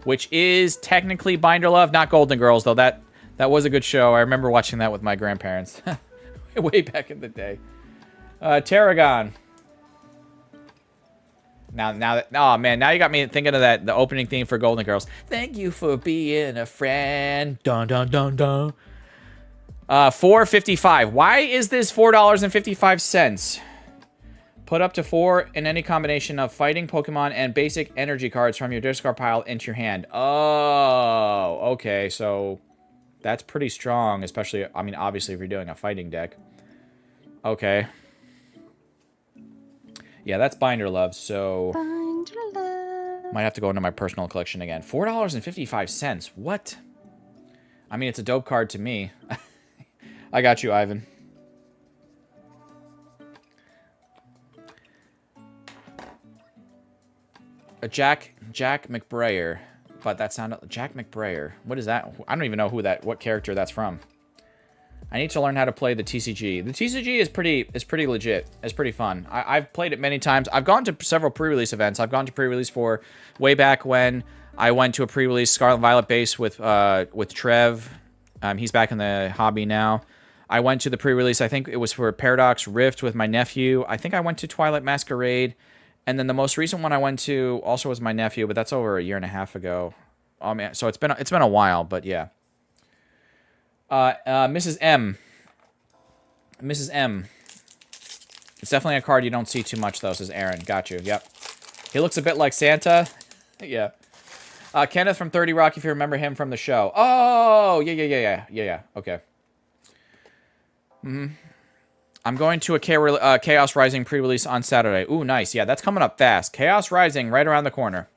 which is technically Binder Love, not Golden Girls, though. That was a good show. I remember watching that with my grandparents way back in the day. Tarragon. Oh man, now you got me thinking of the opening theme for Golden Girls. Thank you for being a friend. Dun dun dun dun. $4.55. Why is this $4.55? Put up to 4 in any combination of fighting Pokemon and basic energy cards from your discard pile into your hand. Oh, okay, so that's pretty strong, especially, I mean, obviously if you're doing a fighting deck. Okay. Yeah, that's Binder Love, so... Binder Love. Might have to go into my personal collection again. $4.55. What? I mean, it's a dope card to me. I got you, Ivan. A Jack McBrayer. But that sounded... Jack McBrayer. What is that? I don't even know what character that's from. I need to learn how to play the TCG. The TCG is pretty legit. It's pretty fun. I've played it many times. I've gone to several pre-release events. I've gone to pre-release for way back when I went to a pre-release Scarlet and Violet base with Trev. He's back in the hobby now. I went to the pre-release, I think it was for Paradox Rift with my nephew. I think I went to Twilight Masquerade. And then the most recent one I went to also was my nephew, but that's over a year and a half ago. Oh man, so it's been a while, but yeah. Mrs. M. Mrs. M. It's definitely a card you don't see too much, though, says Aaron. Got you. Yep. He looks a bit like Santa. Yeah. Kenneth from 30 Rock, if you remember him from the show. Oh, yeah. Okay. I'm going to a Chaos Rising pre-release on Saturday. Ooh, nice. Yeah, that's coming up fast. Chaos Rising right around the corner.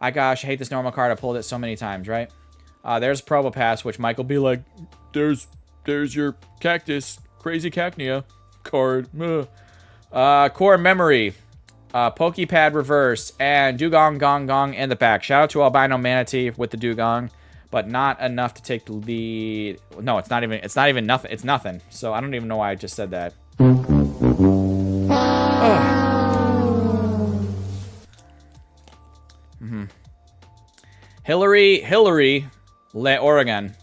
Gosh, I hate this normal card. I pulled it so many times, right? There's Probopass, which Mike will be like, there's your cactus, crazy cacnea card. Core Memory, Pokepad Reverse, and Dugong Gong Gong in the back. Shout out to Albino Manatee with the Dugong, but not enough to take the lead. No, it's not even nothing. It's nothing. So I don't even know why I just said that. Hillary, Oregon,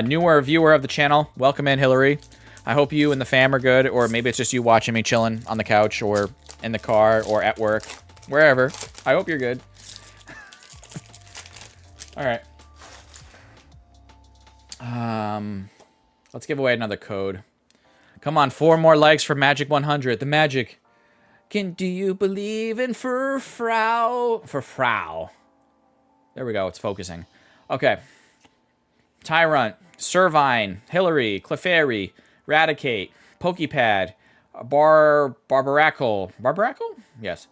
newer viewer of the channel. Welcome in, Hillary. I hope you and the fam are good, or maybe it's just you watching me chilling on the couch, or in the car, or at work, wherever. I hope you're good. All right. Let's give away another code. Come on, 4 more likes for Magic 100. The Magic. Do you believe in Furfrau? There we go. It's focusing. Okay. Tyrant, Servine, Hillary, Clefairy, Raticate, Pokepad, Barbaracle. Barbaracle? Yes.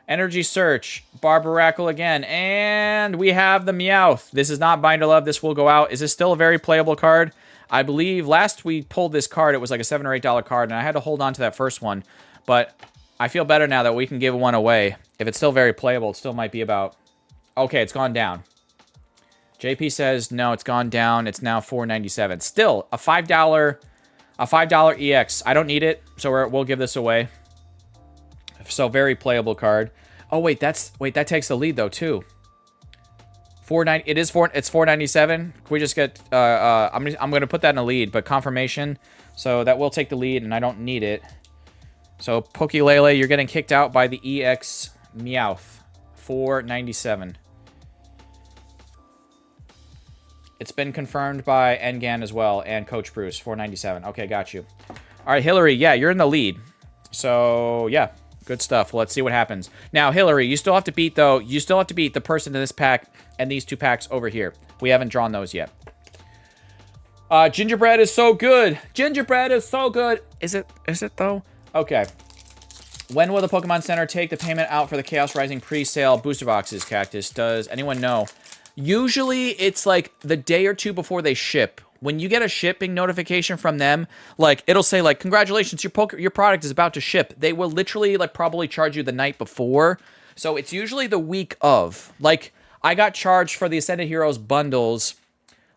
Energy Search, Barbaracle again, and we have the Meowth. This is not Binder Love. This will go out. Is this still a very playable card? I believe last we pulled this card, it was like a $7 or $8 card, and I had to hold on to that first one. But I feel better now that we can give one away. If it's still very playable, it still might be about... Okay, it's gone down. JP says, no, it's gone down. It's now $4.97. Still, a $5 EX. I don't need it, so we'll give this away. So, very playable card. Oh, wait, that takes the lead, though, too. It's $4.97. Can we just get... I'm going to put that in the lead, but confirmation. So, that will take the lead, and I don't need it. So, Pokélele, you're getting kicked out by the EX Meowth. $4.97. It's been confirmed by Engan as well, and Coach Bruce, $4.97. Okay, got you. All right, Hillary, yeah, you're in the lead. So, yeah, good stuff. Well, let's see what happens. Now, Hillary, you still have to beat, though, the person in this pack and these 2 packs over here. We haven't drawn those yet. Gingerbread is so good. Gingerbread is so good. Is it though? Okay. When will the Pokemon Center take the payment out for the Chaos Rising pre-sale booster boxes, Cactus? Does anyone know? Usually it's like the day or two before they ship. When you get a shipping notification from them, like it'll say like, congratulations, your product is about to ship. They will literally like probably charge you the night before. So it's usually the week of. Like I got charged for the Ascended Heroes bundles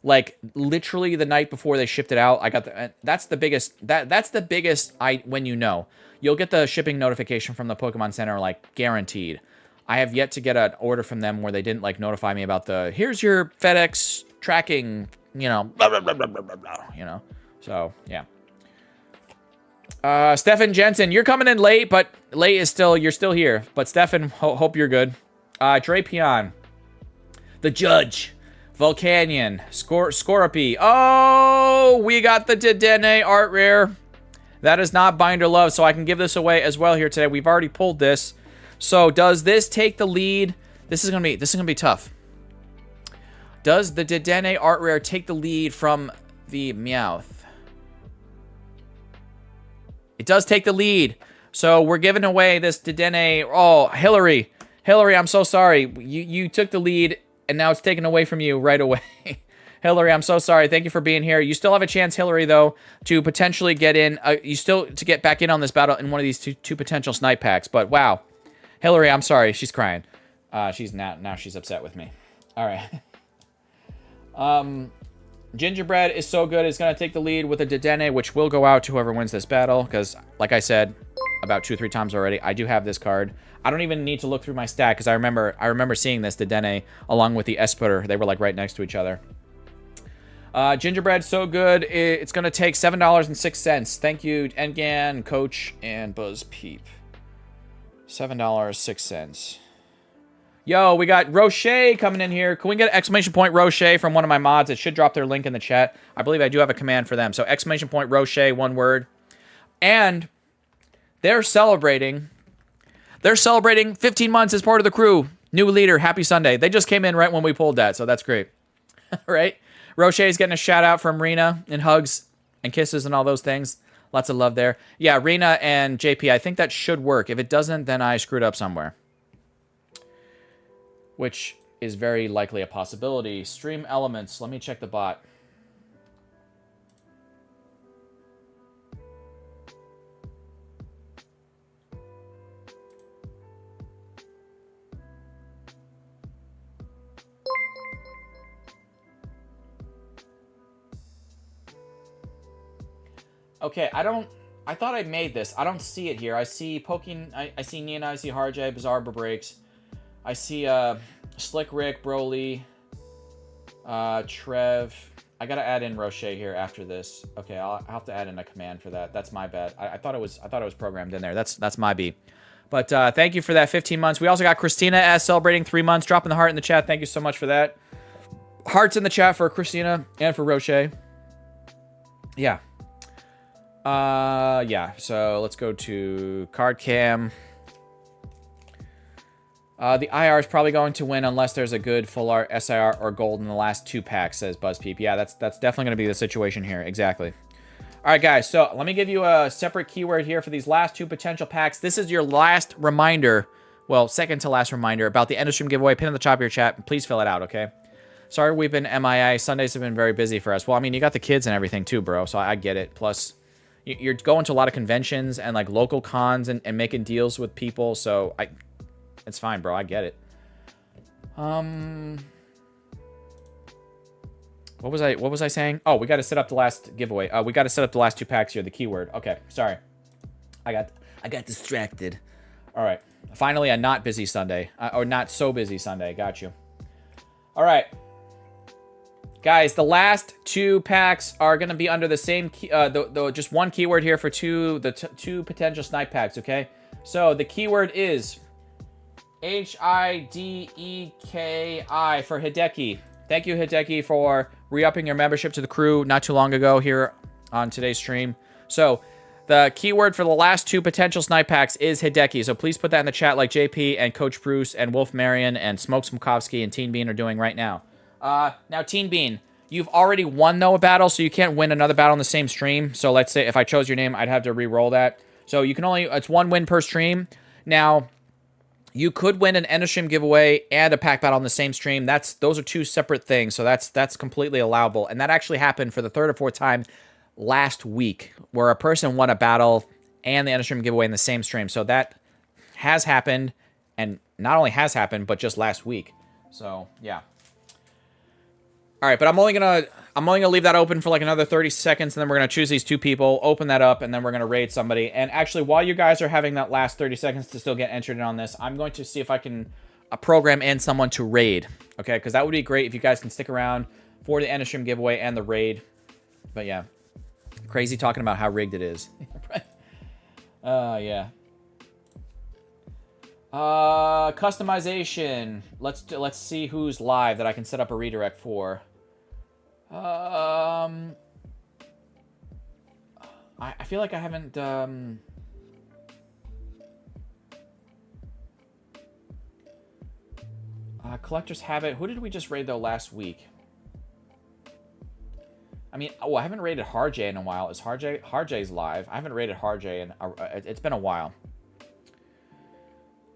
like literally the night before they shipped it out. I got that's the biggest when you know. You'll get the shipping notification from the Pokemon Center like guaranteed. I have yet to get an order from them where they didn't like notify me about here's your FedEx tracking, you know, blah, blah, blah, blah, blah, blah, blah, you know. So, yeah. Stefan Jensen, you're coming in late, but you're still here. But Stefan, hope you're good. Drapion, The Judge, Volcanion, Scorpy. Oh, we got the Dedenne art rare. That is not Binder Love, so I can give this away as well here today. We've already pulled this. So does this take the lead? This is gonna be tough. Does the Dedenne art rare take the lead from the Meowth? It does take the lead. So we're giving away this Dedenne. Oh, Hillary, I'm so sorry. You took the lead, and now it's taken away from you right away. Hillary, I'm so sorry. Thank you for being here. You still have a chance, Hillary, though, to potentially get in. To get back in on this battle in one of these two potential snipe packs. But wow. Hillary, I'm sorry. She's crying. Now she's upset with me. All right. Gingerbread is so good. It's going to take the lead with a Dedenne, which will go out to whoever wins this battle. Because, like I said about 2 or 3 times already, I do have this card. I don't even need to look through my stack because I remember seeing this Dedenne along with the Espeter. They were like right next to each other. Gingerbread, so good. It's going to take $7.06. Thank you, Engan, Coach, and Buzz Peep. $7.06. Yo, we got Roche coming in here. Can we get exclamation point Roche from one of my mods? It should drop their link in the chat. I believe I do have a command for them. So exclamation point Roche, one word. And they're celebrating 15 months as part of the crew. New leader, happy Sunday. They just came in right when we pulled that, so that's great. Right? Roche's getting a shout out from Rena and hugs and kisses and all those things. Lots of love there. Yeah, Rena and JP, I think that should work. If it doesn't, then I screwed up somewhere. Which is very likely a possibility. Stream elements. Let me check the bot. Okay, I thought I made this. I don't see it here. I see I see Nina, I see Harjay, Bizarre Breaks. I see Slick Rick, Broly, Trev. I gotta add in Roche here after this. Okay, I'll have to add in a command for that. That's my bad. I thought it was programmed in there. That's my B. But thank you for that 15 months. We also got Christina S celebrating 3 months. Dropping the heart in the chat. Thank you so much for that. Hearts in the chat for Christina and for Roche. Yeah. Yeah, so let's go to card cam. The IR is probably going to win unless there's a good full art SIR or gold in the last 2 packs, says BuzzPeep. Yeah, that's definitely going to be the situation here. Exactly. All right, guys, so let me give you a separate keyword here for these last 2 potential packs. This is your last reminder, well, second to last reminder about the end of stream giveaway. Pin in the top of your chat. Please fill it out, okay? Sorry we've been MIA. Sundays have been very busy for us. Well, I mean, you got the kids and everything too, bro, so I get it. Plus, you're going to a lot of conventions and like local cons and making deals with people, so it's fine, bro. I get it. What was I saying? Oh, we got to set up the last giveaway. We got to set up the last 2 packs here. The keyword. Okay, sorry. I got distracted. All right. Finally, a not busy Sunday, or not so busy Sunday. Got you. All right. Guys, the last 2 packs are going to be under the same key, just one keyword here for two potential snipe packs, okay? So the keyword is Hideki for Hideki. Thank you, Hideki, for re-upping your membership to the crew not too long ago here on today's stream. So the keyword for the last 2 potential snipe packs is Hideki. So please put that in the chat like JP and Coach Bruce and Wolf Marion and Smoke Smokowski and Teen Bean are doing right now. Now, Teen Bean, you've already won, though, a battle, so you can't win another battle in the same stream. So let's say if I chose your name, I'd have to re-roll that. So you can only, it's 1 win per stream. Now, You could win an end of stream giveaway and a pack battle on the same stream. Those are two separate things, so that's completely allowable. And that actually happened for the third or fourth time last week, where a person won a battle and the end of stream giveaway in the same stream. So that has happened, and not only has happened, but just last week. So yeah. All right, but I'm only gonna leave that open for like another 30 seconds, and then we're gonna choose these two people, open that up, and then we're gonna raid somebody. And actually, while you guys are having that last 30 seconds to still get entered in on this, I'm going to see if I can program in someone to raid. Okay, because that would be great if you guys can stick around for the end of stream giveaway and the raid. But yeah, crazy talking about how rigged it is. Yeah. Customization. Let's see who's live that I can set up a redirect for. I feel like I haven't Collector's Habit. Who did we just raid though last week? I mean, I haven't raided Harjay in a while. Is Harjay's live? I haven't raided Harjay in it's been a while.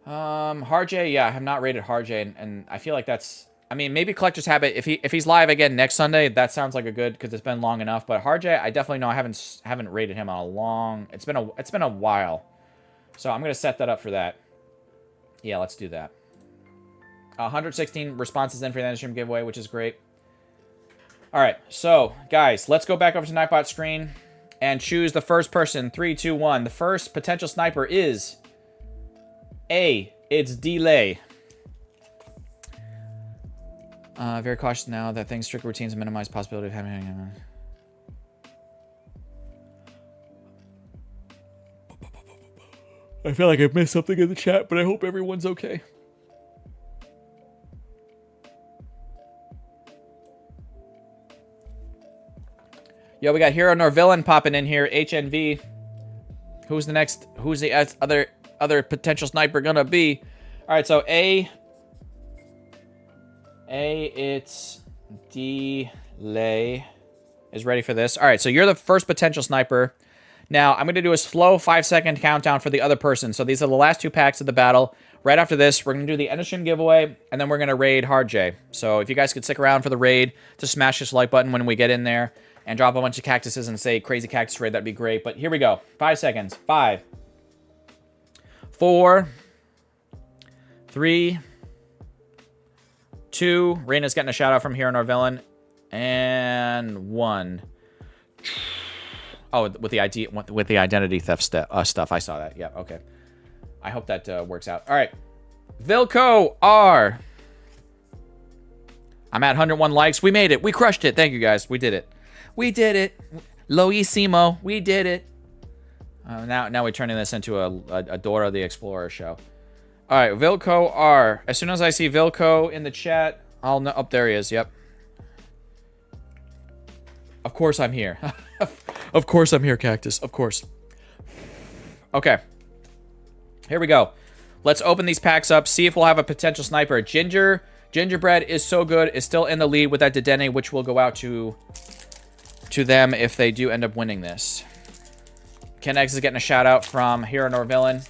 Harjay, yeah, I have not raided Harjay, and I feel like that's, I mean, maybe Collector's Habit, if he's live again next Sunday, that sounds like a good, because it's been long enough. But Harjay, I definitely know I haven't raided him on a long, it's been a while. So I'm gonna set that up for that. Yeah, let's do that. 116 responses in for the end of stream giveaway, which is great. All right, so guys, let's go back over to Nightbot screen and choose the first person. 3, 2, 1. The first potential sniper is A. It's Delay. Very cautious now that things strict routines minimize possibility of having. I feel like I missed something in the chat, but I hope everyone's okay. Yo, we got Hero nor Villain popping in here. HNV. Who's the next? Who's the other potential sniper gonna be? All right, so A, it's Delay is ready for this. All right, so you're the first potential sniper. Now, I'm going to do a slow 5-second countdown for the other person. So these are the last two packs of the battle. Right after this, we're going to do the end of stream giveaway, and then we're going to raid Harjay. So if you guys could stick around for the raid to smash this like button when we get in there and drop a bunch of cactuses and say crazy cactus raid, that'd be great. But here we go. 5 seconds. 5, 4, 3, 2. Reina's getting a shout out from Hero nor Villain. And 1. Oh, with the identity theft stuff. I saw that. Yeah, okay. I hope that works out. All right. Vilco R. I'm at 101 likes. We made it. We crushed it. Thank you, guys. We did it. We did it. Loisimo. We did it. Now we're turning this into a Dora the Explorer show. All right, Vilco R. As soon as I see Vilco in the chat, I'll know. Oh, there he is. Yep. Of course I'm here. Of course I'm here, Cactus. Of course. Okay. Here we go. Let's open these packs up. See if we'll have a potential sniper. Gingerbread is so good. Is still in the lead with that Dedenne, which will go out to them if they do end up winning this. Ken X is getting a shout out from Hero nor Villain.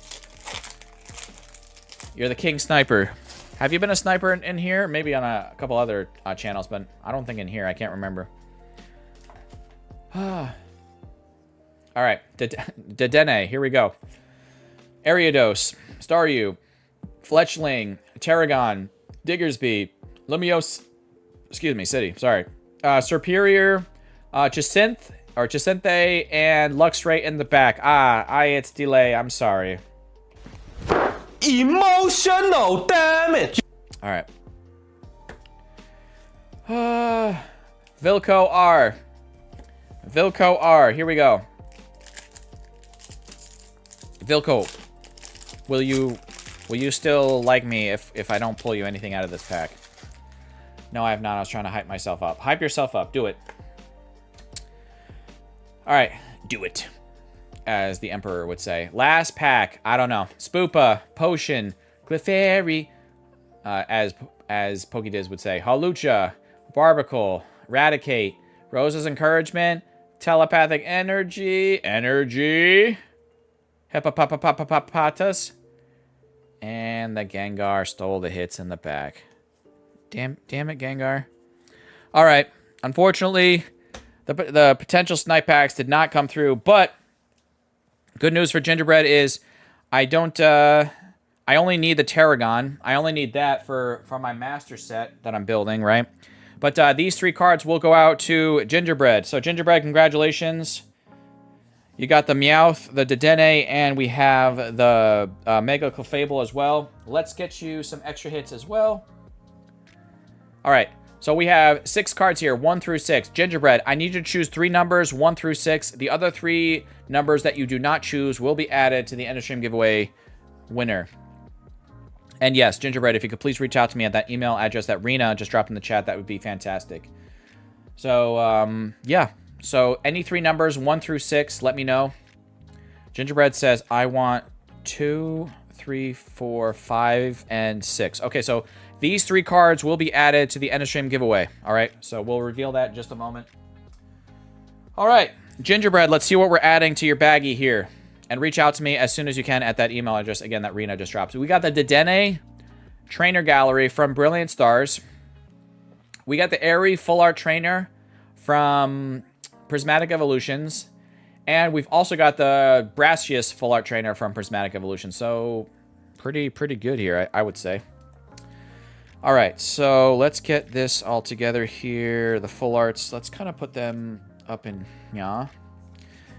You're the king sniper. Have you been a sniper in here? Maybe on a couple other channels, but I don't think in here. I can't remember. All right, Dedenne, here we go. Ariados, Staryu, Fletchling, Tarragon, Diggersby, Lumios, excuse me, City, sorry. Superior, Chacinthe, and Luxray in the back. It's Delay, I'm sorry. Emotional damage. All right. Vilco R. Vilco R. Here we go. Vilco, will you still like me if I don't pull you anything out of this pack? No, I have not. I was trying to hype myself up. Hype yourself up. Do it. All right. Do it. As the Emperor would say. Last pack. I don't know. Spoopa, Potion, Clefairy, as Pokediz would say. Hawlucha, Barbacle, Eradicate, Rose's Encouragement, Telepathic Energy, Hippopotamus, And the Gengar stole the hits in the back. Damn it, Gengar. All right. Unfortunately, the potential snipe packs did not come through, but good news for Gingerbread is I only need the Tarragon. I only need that for my master set that I'm building, right? But these 3 cards will go out to Gingerbread. So Gingerbread, congratulations. You got the Meowth, the Dedenne, and we have the Mega Clefable as well. Let's get you some extra hits as well. All right. So we have 6 cards here, 1 through 6. Gingerbread, I need you to choose 3 numbers, 1 through 6. The other 3 numbers that you do not choose will be added to the end of stream giveaway winner. And yes, Gingerbread, if you could please reach out to me at that email address that Rena just dropped in the chat, that would be fantastic. So, yeah. So any 3 numbers, 1 through 6, let me know. Gingerbread says, I want 2, 3, 4, 5, and 6. Okay, so these 3 cards will be added to the end of stream giveaway. All right, so we'll reveal that in just a moment. All right, Gingerbread, let's see what we're adding to your baggie here. And reach out to me as soon as you can at that email address, again, that Rena just dropped. So we got the Dedenne Trainer Gallery from Brilliant Stars. We got the Airy Full Art Trainer from Prismatic Evolutions. And we've also got the Brassius Full Art Trainer from Prismatic Evolution. So pretty good here, I would say. All right, so let's get this all together here. The full arts, let's kind of put them up in, yeah.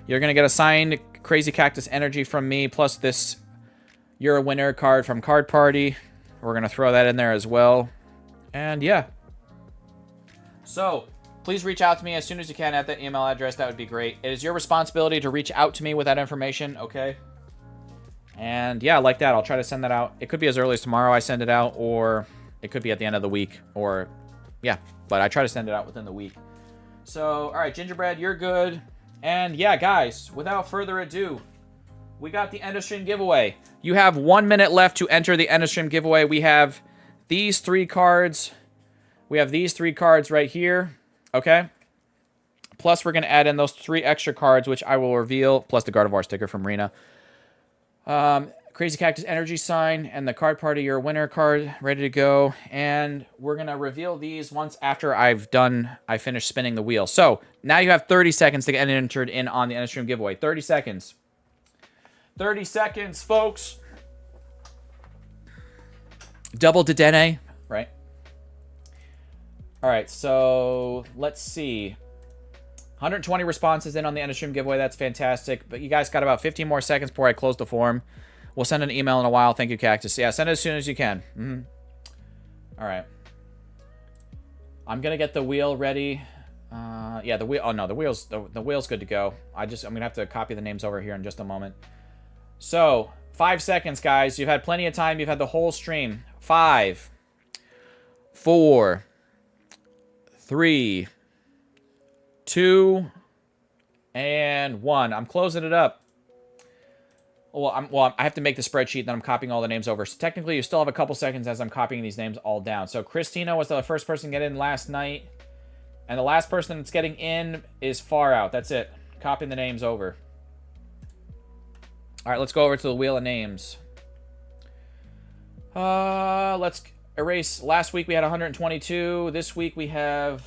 You're going to get a signed Crazy Cactus Energy from me, plus this You're a Winner card from Card Party. We're going to throw that in there as well. And yeah. So, please reach out to me as soon as you can at that email address. That would be great. It is your responsibility to reach out to me with that information, okay? And yeah, like that, I'll try to send that out. It could be as early as tomorrow I send it out, or it could be at the end of the week, or yeah. But I try to send it out within the week. So, all right, Gingerbread, you're good. And yeah, guys, without further ado, we got the end of stream giveaway. You have 1 minute left to enter the end of stream giveaway. We have these 3 cards. We have these 3 cards right here. Okay. Plus, we're going to add in those 3 extra cards, which I will reveal, plus the Gardevoir sticker from Rena. Crazy Cactus Energy Sign and the Card Party Your Winner card ready to go. And we're going to reveal these once after I finish spinning the wheel. So now you have 30 seconds to get entered in on the end of stream giveaway. 30 seconds. 30 seconds, folks. Double Dedenne, right? All right, so let's see. 120 responses in on the end of stream giveaway. That's fantastic. But you guys got about 15 more seconds before I close the form. We'll send an email in a while. Thank you, Cactus. Yeah, send it as soon as you can. All right. I'm going to get the wheel ready. Yeah, the wheel. Oh, no, the wheel's good to go. I'm going to have to copy the names over here in just a moment. So, 5 seconds, guys. You've had plenty of time. You've had the whole stream. 5, 4, 3, 2, and 1. I'm closing it up. Well, I have to make the spreadsheet, then I'm copying all the names over. So technically, you still have a couple seconds as I'm copying these names all down. So Christina was the first person to get in last night. And the last person that's getting in is Far Out. That's it. Copying the names over. All right, let's go over to the Wheel of Names. Let's erase. Last week we had 122. This week we have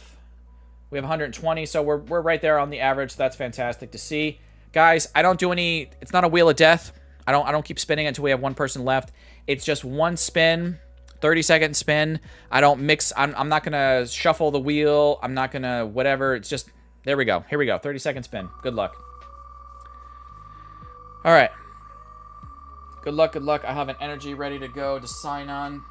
120. So we're right there on the average. So that's fantastic to see. Guys, I don't do any. It's not a Wheel of Death. I don't keep spinning until we have one person left. It's just one spin, 30-second spin. I don't mix. I'm not gonna shuffle the wheel. I'm not gonna whatever. It's just there we go. Here we go. 30-second spin. Good luck. All right. Good luck. Good luck. I have an energy ready to go to sign on.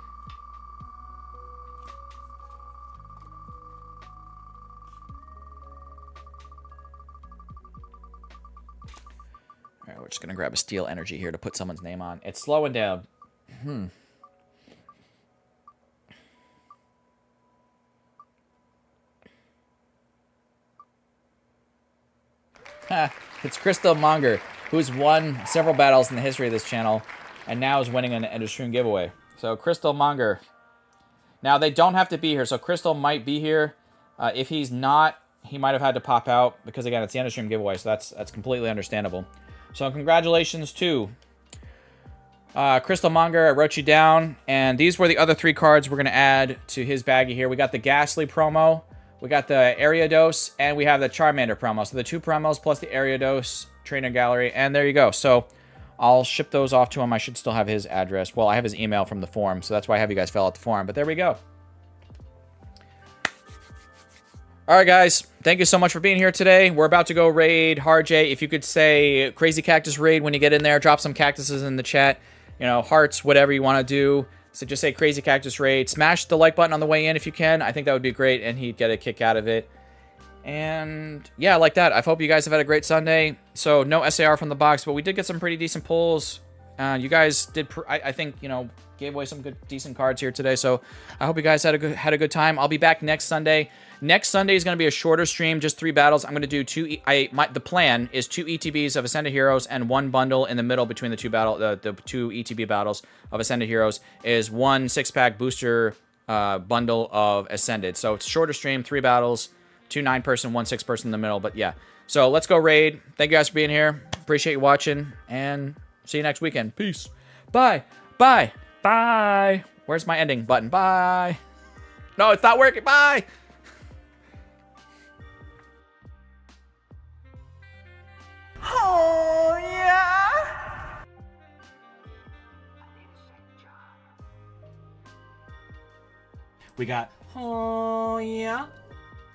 We're just going to grab a steel energy here to put someone's name on. It's slowing down. It's Crystal Monger, who's won several battles in the history of this channel, and now is winning an end of stream giveaway. So, Crystal Monger. Now, they don't have to be here, so Crystal might be here. If he's not, he might have had to pop out, because, again, it's the end of stream giveaway, so that's completely understandable. So congratulations to Crystal Monger, I wrote you down. And these were the other 3 cards we're going to add to his baggie here. We got the Ghastly promo, we got the Ariados, and we have the Charmander promo. So the 2 promos plus the Ariados Trainer Gallery. And there you go. So I'll ship those off to him. I should still have his address. Well, I have his email from the forum, so that's why I have you guys fill out the form. But there we go. All right, guys. Thank you so much for being here today. We're about to go raid Harjay. If you could say Crazy Cactus raid when you get in there, drop some cactuses in the chat. You know, hearts, whatever you want to do. So just say Crazy Cactus raid. Smash the like button on the way in if you can. I think that would be great, and he'd get a kick out of it. And yeah, like that. I hope you guys have had a great Sunday. So no SAR from the box, but we did get some pretty decent pulls. You guys did, I think, you know, gave away some good, decent cards here today. So I hope you guys had a good time. I'll be back next Sunday. Next Sunday is going to be a shorter stream, just 3 battles. I'm going to do 2. The plan is 2 ETBs of Ascended Heroes and 1 bundle in the middle between the 2 the 2 ETB battles of Ascended Heroes is 1 6-pack booster bundle of Ascended. So it's a shorter stream, 3 battles. 2 9-person, 1 6-person in the middle. But yeah. So let's go raid. Thank you guys for being here. Appreciate you watching. And see you next weekend. Peace. Bye. Bye. Bye. Where's my ending button? Bye. No, it's not working. Bye. Oh, yeah. We got, oh yeah.